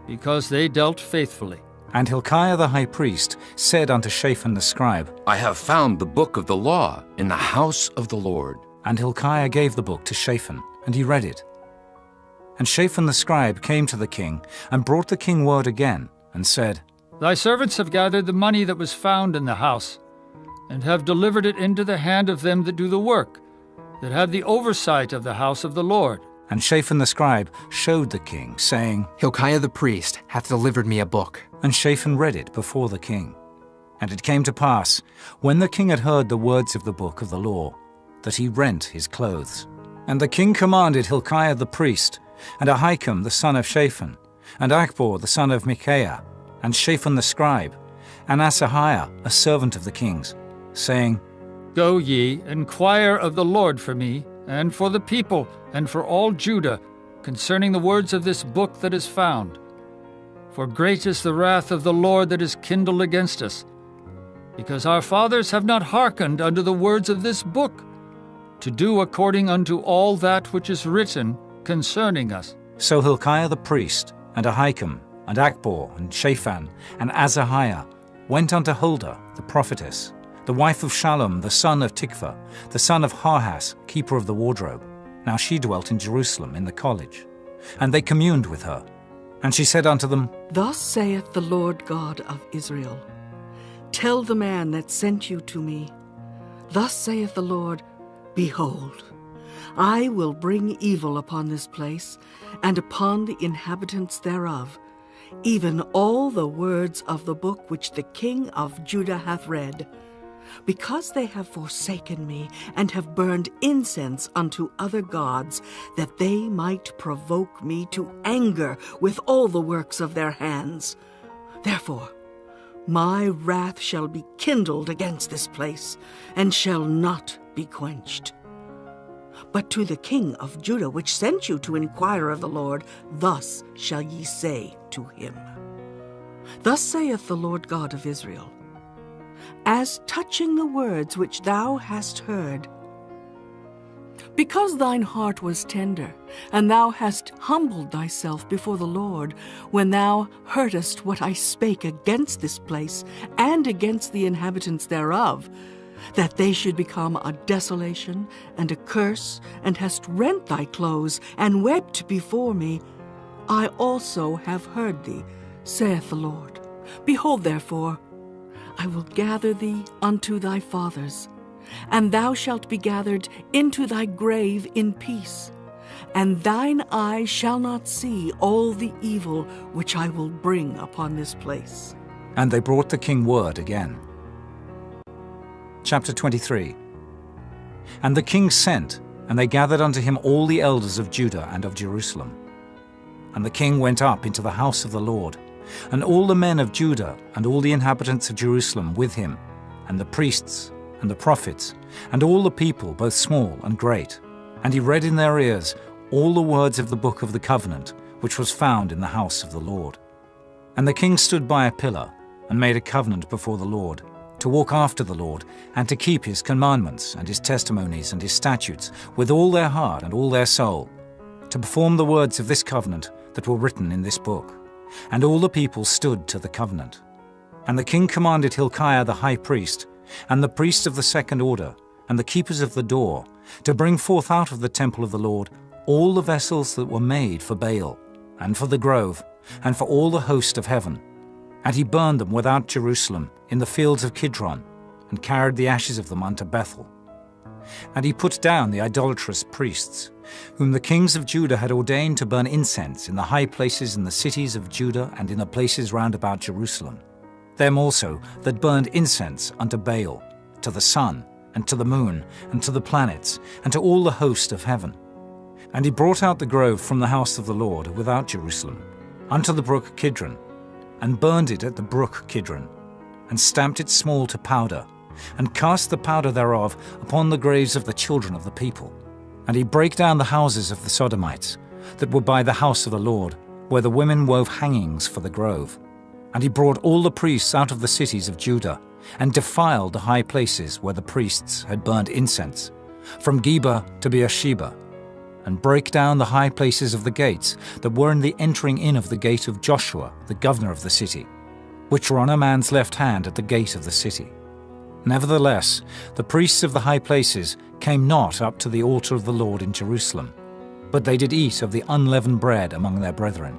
because they dealt faithfully. And Hilkiah the high priest said unto Shaphan the scribe, I have found the book of the law in the house of the Lord. And Hilkiah gave the book to Shaphan, and he read it. And Shaphan the scribe came to the king, and brought the king word again, and said, Thy servants have gathered the money that was found in the house, and have delivered it into the hand of them that do the work, that have the oversight of the house of the Lord. And Shaphan the scribe showed the king, saying, Hilkiah the priest hath delivered me a book. And Shaphan read it before the king. And it came to pass, when the king had heard the words of the book of the law, that he rent his clothes. And the king commanded Hilkiah the priest, and Ahikam the son of Shaphan, and Achbor the son of Micaiah, and Shaphan the scribe, and Asahiah a servant of the king's, saying, Go ye, inquire of the Lord for me, and for the people, and for all Judah, concerning the words of this book that is found. For great is the wrath of the Lord that is kindled against us, because our fathers have not hearkened unto the words of this book, to do according unto all that which is written concerning us. So Hilkiah the priest, and Ahikam, and Achbor, and Shaphan, and Asahiah went unto Huldah the prophetess, the wife of Shallum the son of Tikvah, the son of Harhas, keeper of the wardrobe. Now she dwelt in Jerusalem in the college. And they communed with her. And she said unto them, Thus saith the Lord God of Israel, Tell the man that sent you to me, Thus saith the Lord, Behold, I will bring evil upon this place, and upon the inhabitants thereof, even all the words of the book which the king of Judah hath read, because they have forsaken me, and have burned incense unto other gods, that they might provoke me to anger with all the works of their hands. Therefore my wrath shall be kindled against this place, and shall not be quenched. But to the king of Judah, which sent you to inquire of the Lord, thus shall ye say to him, Thus saith the Lord God of Israel, As touching the words which thou hast heard, because thine heart was tender, and thou hast humbled thyself before the Lord, when thou heardest what I spake against this place, and against the inhabitants thereof, that they should become a desolation and a curse, and hast rent thy clothes, and wept before me, I also have heard thee, saith the Lord. Behold, therefore, I will gather thee unto thy fathers, and thou shalt be gathered into thy grave in peace, and thine eye shall not see all the evil which I will bring upon this place. And they brought the king word again. Chapter 23. And the king sent, and they gathered unto him all the elders of Judah and of Jerusalem. And the king went up into the house of the Lord, and all the men of Judah and all the inhabitants of Jerusalem with him, and the priests and the prophets, and all the people, both small and great. And he read in their ears all the words of the book of the covenant, which was found in the house of the Lord. And the king stood by a pillar, and made a covenant before the Lord, to walk after the Lord, and to keep his commandments, and his testimonies, and his statutes, with all their heart and all their soul, to perform the words of this covenant that were written in this book. And all the people stood to the covenant. And the king commanded Hilkiah the high priest, and the priests of the second order, and the keepers of the door, to bring forth out of the temple of the Lord all the vessels that were made for Baal, and for the grove, and for all the host of heaven. And he burned them without Jerusalem, in the fields of Kidron, and carried the ashes of them unto Bethel. And he put down the idolatrous priests, whom the kings of Judah had ordained to burn incense in the high places in the cities of Judah and in the places round about Jerusalem. Them also that burned incense unto Baal, to the sun, and to the moon, and to the planets, and to all the host of heaven. And he brought out the grove from the house of the Lord without Jerusalem, unto the brook Kidron, and burned it at the brook Kidron, and stamped it small to powder, and cast the powder thereof upon the graves of the children of the people. And he brake down the houses of the Sodomites, that were by the house of the Lord, where the women wove hangings for the grove. And he brought all the priests out of the cities of Judah, and defiled the high places where the priests had burned incense, from Geba to Beersheba, and brake down the high places of the gates that were in the entering in of the gate of Joshua, the governor of the city, which were on a man's left hand at the gate of the city. Nevertheless, the priests of the high places came not up to the altar of the Lord in Jerusalem, but they did eat of the unleavened bread among their brethren.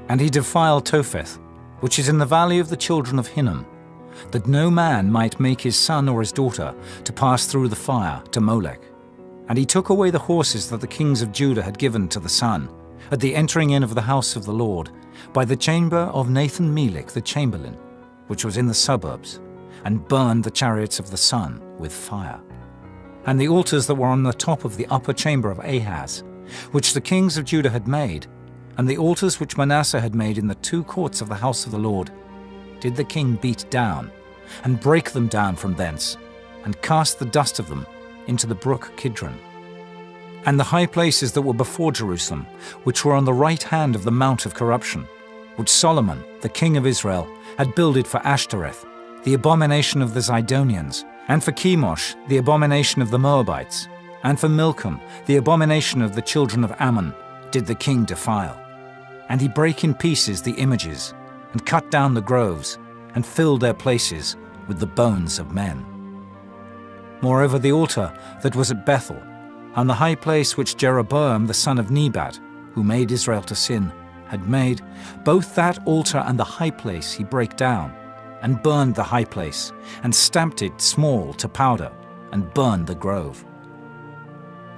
And he defiled Topheth, which is in the valley of the children of Hinnom, that no man might make his son or his daughter to pass through the fire to Molech. And he took away the horses that the kings of Judah had given to the sun, at the entering in of the house of the Lord, by the chamber of Nathan-Melech the chamberlain, which was in the suburbs, and burned the chariots of the sun with fire. And the altars that were on the top of the upper chamber of Ahaz, which the kings of Judah had made, and the altars which Manasseh had made in the two courts of the house of the Lord, did the king beat down, and break them down from thence, and cast the dust of them into the brook Kidron. And the high places that were before Jerusalem, which were on the right hand of the mount of corruption, which Solomon, the king of Israel, had builded for Ashtoreth, the abomination of the Zidonians, and for Chemosh, the abomination of the Moabites, and for Milcom, the abomination of the children of Ammon, did the king defile. And he brake in pieces the images, and cut down the groves, and filled their places with the bones of men. Moreover, the altar that was at Bethel, and the high place which Jeroboam the son of Nebat, who made Israel to sin, had made, both that altar and the high place he brake down, and burned the high place, and stamped it small to powder, and burned the grove.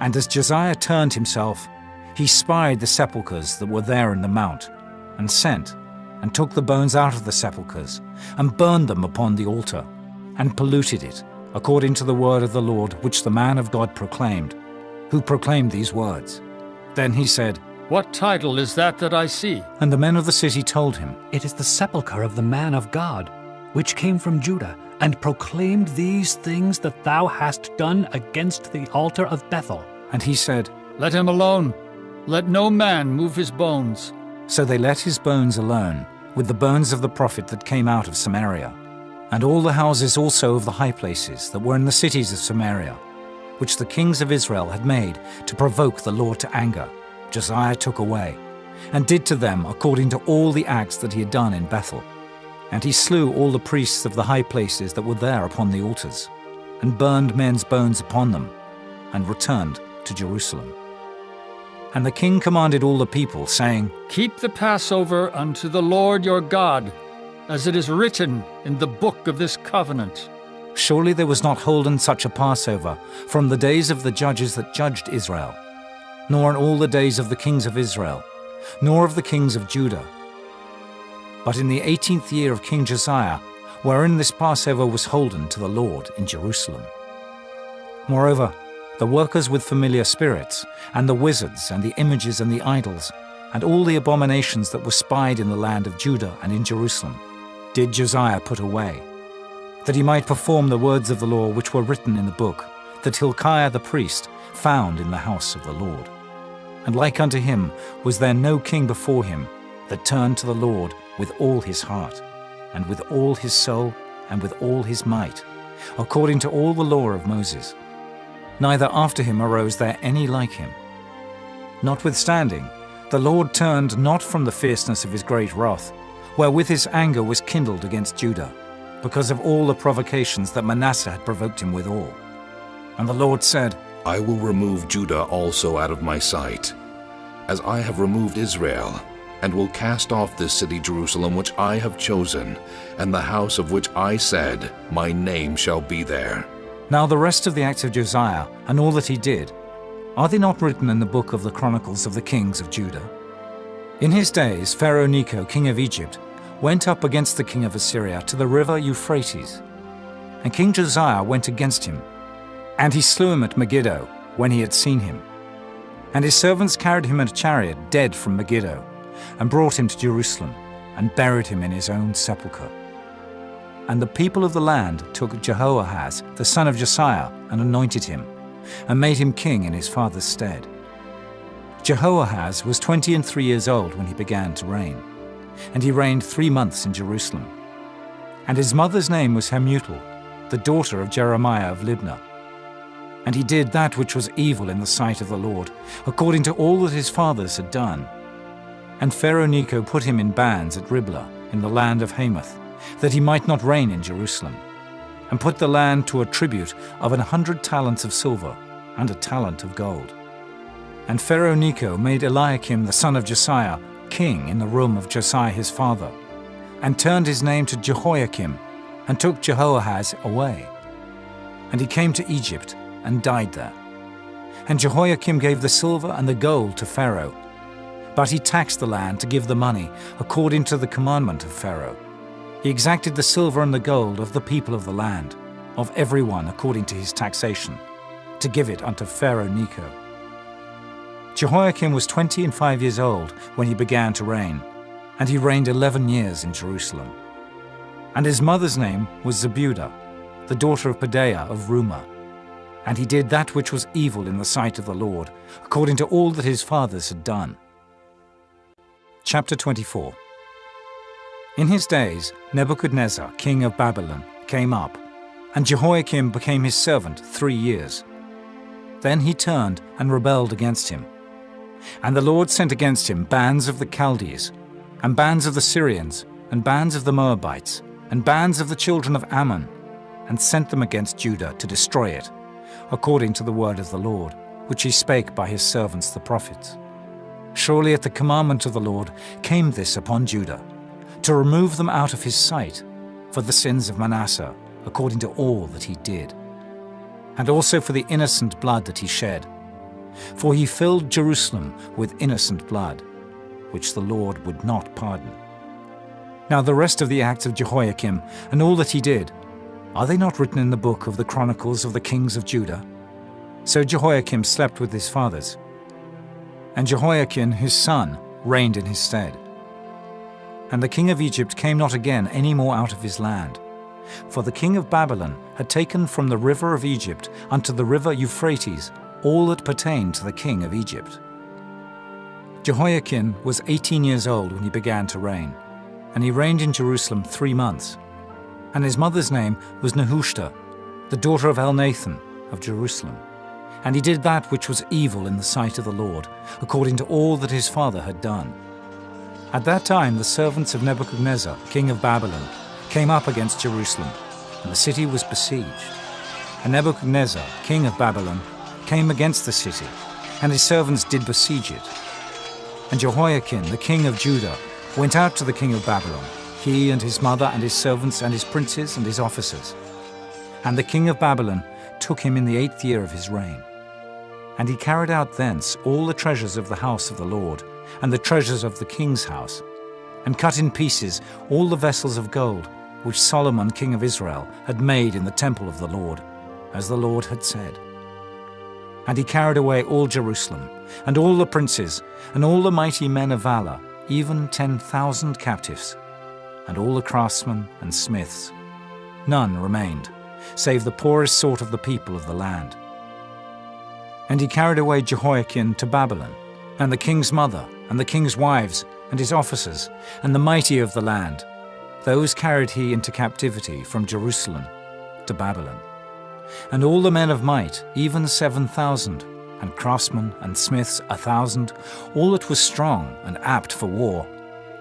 And as Josiah turned himself, he spied the sepulchres that were there in the mount, and sent, and took the bones out of the sepulchres, and burned them upon the altar, and polluted it, according to the word of the Lord which the man of God proclaimed, who proclaimed these words. Then he said, What title is that I see? And the men of the city told him, It is the sepulchre of the man of God, which came from Judah, and proclaimed these things that thou hast done against the altar of Bethel. And he said, Let him alone. Let no man move his bones. So they let his bones alone, with the bones of the prophet that came out of Samaria, and all the houses also of the high places that were in the cities of Samaria, which the kings of Israel had made to provoke the Lord to anger, Josiah took away, and did to them according to all the acts that he had done in Bethel. And he slew all the priests of the high places that were there upon the altars, and burned men's bones upon them, and returned to Jerusalem. And the king commanded all the people, saying, Keep the Passover unto the Lord your God, as it is written in the book of this covenant. Surely there was not holden such a Passover from the days of the judges that judged Israel, nor in all the days of the kings of Israel, nor of the kings of Judah. But in the 18th year of King Josiah, wherein this Passover was holden to the Lord in Jerusalem. Moreover, the workers with familiar spirits, and the wizards, and the images and the idols, and all the abominations that were spied in the land of Judah and in Jerusalem, did Josiah put away, that he might perform the words of the law which were written in the book, that Hilkiah the priest found in the house of the Lord. And like unto him was there no king before him that turned to the Lord with all his heart, and with all his soul, and with all his might, according to all the law of Moses. Neither after him arose there any like him. Notwithstanding, the Lord turned not from the fierceness of his great wrath, wherewith his anger was kindled against Judah, because of all the provocations that Manasseh had provoked him withal. And the Lord said, I will remove Judah also out of my sight, as I have removed Israel, and will cast off this city Jerusalem which I have chosen, and the house of which I said, My name shall be there. Now the rest of the acts of Josiah, and all that he did, are they not written in the book of the Chronicles of the kings of Judah? In his days Pharaoh Necho, king of Egypt, went up against the king of Assyria to the river Euphrates. And King Josiah went against him, and he slew him at Megiddo when he had seen him. And his servants carried him in a chariot dead from Megiddo, and brought him to Jerusalem, and buried him in his own sepulchre. And the people of the land took Jehoahaz, the son of Josiah, and anointed him, and made him king in his father's stead. Jehoahaz was 23 years old when he began to reign, and he reigned 3 months in Jerusalem. And his mother's name was Hamutal, the daughter of Jeremiah of Libnah. And he did that which was evil in the sight of the Lord, according to all that his fathers had done. And Pharaoh Necho put him in bands at Riblah, in the land of Hamath, that he might not reign in Jerusalem, and put the land to a tribute of 100 talents of silver, and a talent of gold. And Pharaoh Necho made Eliakim the son of Josiah king in the room of Josiah his father, and turned his name to Jehoiakim, and took Jehoahaz away. And he came to Egypt, and died there. And Jehoiakim gave the silver and the gold to Pharaoh, but he taxed the land to give the money according to the commandment of Pharaoh. He exacted the silver and the gold of the people of the land, of every one according to his taxation, to give it unto Pharaoh Necho. Jehoiakim was 25 years old when he began to reign, and he reigned 11 years in Jerusalem. And his mother's name was Zebudah, the daughter of Pedaiah of Rumah. And he did that which was evil in the sight of the Lord, according to all that his fathers had done. Chapter 24. In his days Nebuchadnezzar, king of Babylon, came up, and Jehoiakim became his servant 3 years. Then he turned and rebelled against him. And the Lord sent against him bands of the Chaldees, and bands of the Syrians, and bands of the Moabites, and bands of the children of Ammon, and sent them against Judah to destroy it, according to the word of the Lord, which he spake by his servants the prophets. Surely at the commandment of the Lord came this upon Judah, to remove them out of his sight, for the sins of Manasseh, according to all that he did, and also for the innocent blood that he shed. For he filled Jerusalem with innocent blood, which the Lord would not pardon. Now the rest of the acts of Jehoiakim, and all that he did, are they not written in the book of the Chronicles of the kings of Judah? So Jehoiakim slept with his fathers, and Jehoiakim his son reigned in his stead. And the king of Egypt came not again any more out of his land, for the king of Babylon had taken from the river of Egypt unto the river Euphrates all that pertained to the king of Egypt. Jehoiakim was 18 years old when he began to reign, and he reigned in Jerusalem 3 months. And his mother's name was Nehushta, the daughter of Elnathan of Jerusalem. And he did that which was evil in the sight of the Lord, according to all that his father had done. At that time the servants of Nebuchadnezzar, king of Babylon, came up against Jerusalem, and the city was besieged. And Nebuchadnezzar, king of Babylon, came against the city, and his servants did besiege it. And Jehoiakim, the king of Judah, went out to the king of Babylon, he and his mother and his servants and his princes and his officers. And the king of Babylon took him in the 8th year of his reign. And he carried out thence all the treasures of the house of the Lord, and the treasures of the king's house, and cut in pieces all the vessels of gold, which Solomon king of Israel had made in the temple of the Lord, as the Lord had said. And he carried away all Jerusalem, and all the princes, and all the mighty men of valor, even 10,000 captives, and all the craftsmen and smiths. None remained, save the poorest sort of the people of the land. And he carried away Jehoiakim to Babylon, and the king's mother, and the king's wives, and his officers, and the mighty of the land. Those carried he into captivity from Jerusalem to Babylon. And all the men of might, even 7,000, and craftsmen and smiths 1,000, all that was strong and apt for war,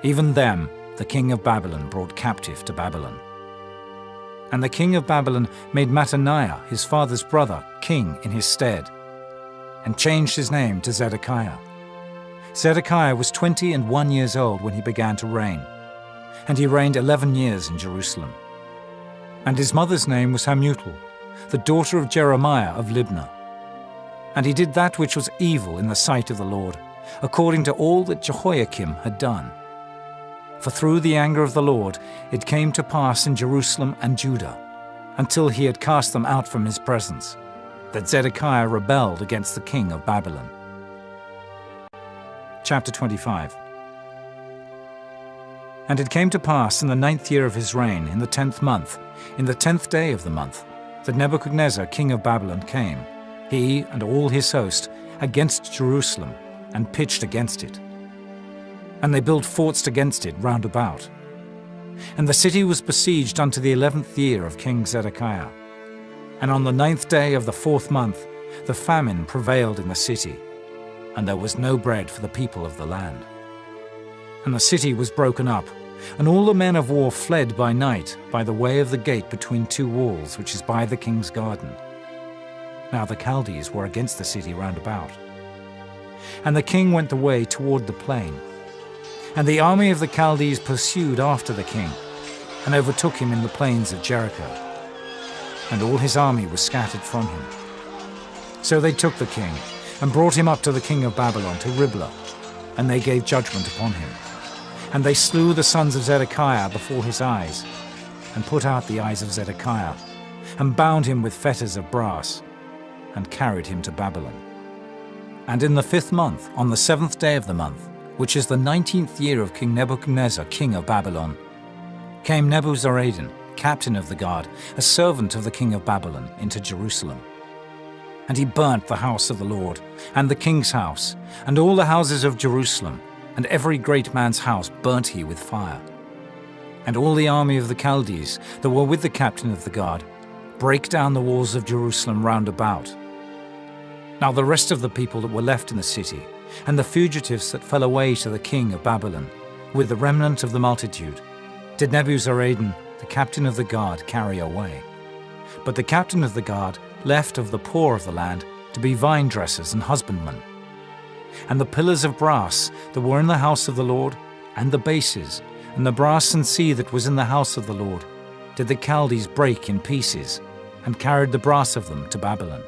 even them the king of Babylon brought captive to Babylon. And the king of Babylon made Mattaniah, his father's brother, king in his stead, and changed his name to Zedekiah. Zedekiah was 21 years old when he began to reign, and he reigned 11 years in Jerusalem. And his mother's name was Hamutal, the daughter of Jeremiah of Libnah. And he did that which was evil in the sight of the Lord, according to all that Jehoiakim had done. For through the anger of the Lord it came to pass in Jerusalem and Judah, until he had cast them out from his presence, that Zedekiah rebelled against the king of Babylon. Chapter 25. And it came to pass in the 9th year of his reign, in the 10th month, in the 10th day of the month, that Nebuchadnezzar king of Babylon came, he and all his host, against Jerusalem, and pitched against it. And they built forts against it round about. And the city was besieged unto the 11th year of King Zedekiah. And on the 9th day of the 4th month, the famine prevailed in the city, and there was no bread for the people of the land. And the city was broken up, and all the men of war fled by night by the way of the gate between two walls, which is by the king's garden. Now the Chaldees were against the city round about. And the king went the way toward the plain. And the army of the Chaldees pursued after the king, and overtook him in the plains of Jericho. And all his army was scattered from him. So they took the king, and brought him up to the king of Babylon, to Riblah, and they gave judgment upon him. And they slew the sons of Zedekiah before his eyes, and put out the eyes of Zedekiah, and bound him with fetters of brass, and carried him to Babylon. And in the 5th month, on the 7th day of the month, which is the 19th year of King Nebuchadnezzar, king of Babylon, came Nebuzaradan, captain of the guard, a servant of the king of Babylon, into Jerusalem. And he burnt the house of the Lord, and the king's house, and all the houses of Jerusalem, and every great man's house burnt he with fire. And all the army of the Chaldees that were with the captain of the guard brake down the walls of Jerusalem round about. Now the rest of the people that were left in the city, and the fugitives that fell away to the king of Babylon, with the remnant of the multitude, did Nebuzaradan, the captain of the guard, carry away. But the captain of the guard left of the poor of the land to be vine dressers and husbandmen. And the pillars of brass that were in the house of the Lord, and the bases, and the brass and sea that was in the house of the Lord, did the Chaldees break in pieces, and carried the brass of them to Babylon.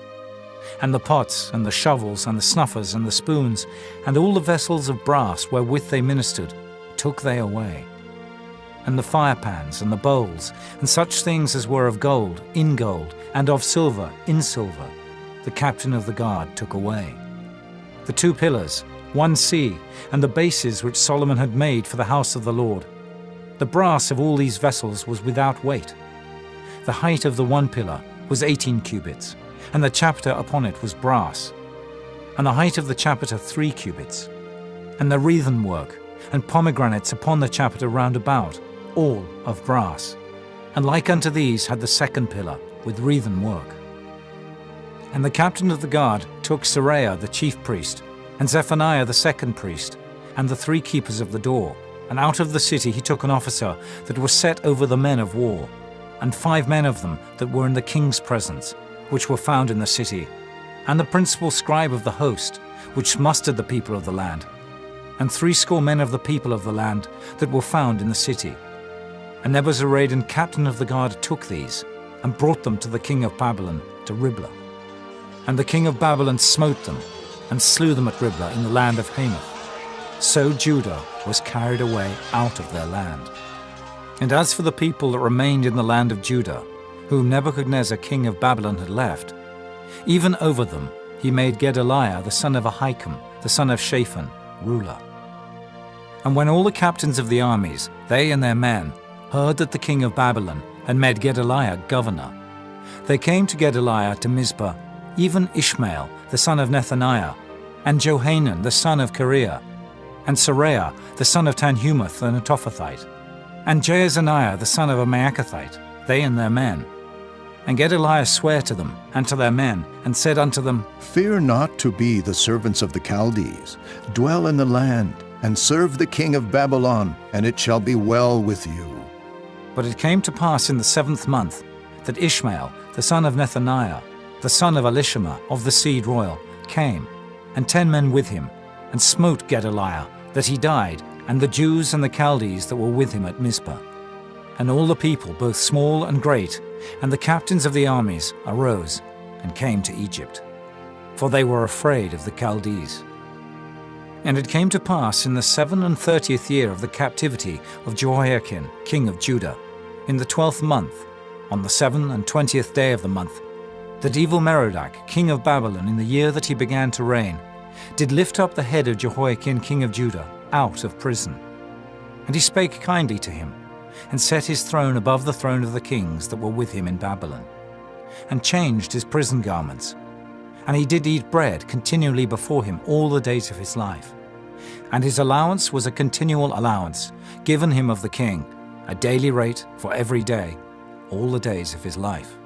And the pots, and the shovels, and the snuffers, and the spoons, and all the vessels of brass wherewith they ministered, took they away. And the firepans, and the bowls, and such things as were of gold, in gold, and of silver, in silver, the captain of the guard took away. The 2 pillars, 1 sea, and the bases which Solomon had made for the house of the Lord. The brass of all these vessels was without weight. The height of the 1 pillar was 18 cubits, and the chapiter upon it was brass, and the height of the chapiter 3 cubits, and the wreathen work, and pomegranates upon the chapiter round about, all of brass. And like unto these had the 2nd pillar, with wreathen work. And the captain of the guard took Seraiah the chief priest, and Zephaniah the 2nd priest, and the 3 keepers of the door, and out of the city he took an officer that was set over the men of war, and 5 men of them that were in the king's presence, which were found in the city, and the principal scribe of the host, which mustered the people of the land, and 60 men of the people of the land that were found in the city. And Nebuzaradan, captain of the guard, took these, and brought them to the king of Babylon, to Riblah. And the king of Babylon smote them, and slew them at Riblah in the land of Hamath. So Judah was carried away out of their land. And as for the people that remained in the land of Judah, whom Nebuchadnezzar king of Babylon had left, even over them he made Gedaliah the son of Ahikam, the son of Shaphan, ruler. And when all the captains of the armies, they and their men, heard that the king of Babylon had made Gedaliah governor, they came to Gedaliah to Mizpah, even Ishmael the son of Nethaniah, and Johanan the son of Kareah, and Seraiah the son of Tanhumath the Netophathite, and Jaazaniah the son of a Maacathite, they and their men. And Gedaliah sware to them and to their men, and said unto them, Fear not to be the servants of the Chaldees. Dwell in the land, and serve the king of Babylon, and it shall be well with you. But it came to pass in the 7th month that Ishmael, the son of Nethaniah, the son of Elishama of the seed royal, came, and 10 men with him, and smote Gedaliah, that he died, and the Jews and the Chaldees that were with him at Mizpah. And all the people, both small and great, and the captains of the armies, arose and came to Egypt, for they were afraid of the Chaldees. And it came to pass in the 37th year of the captivity of Jehoiakim, king of Judah, in the 12th month, on the 27th day of the month, that Evil-Merodach, king of Babylon, in the year that he began to reign, did lift up the head of Jehoiakim, king of Judah, out of prison. And he spake kindly to him, and set his throne above the throne of the kings that were with him in Babylon, and changed his prison garments. And he did eat bread continually before him all the days of his life. And his allowance was a continual allowance, given him of the king, a daily rate for every day, all the days of his life.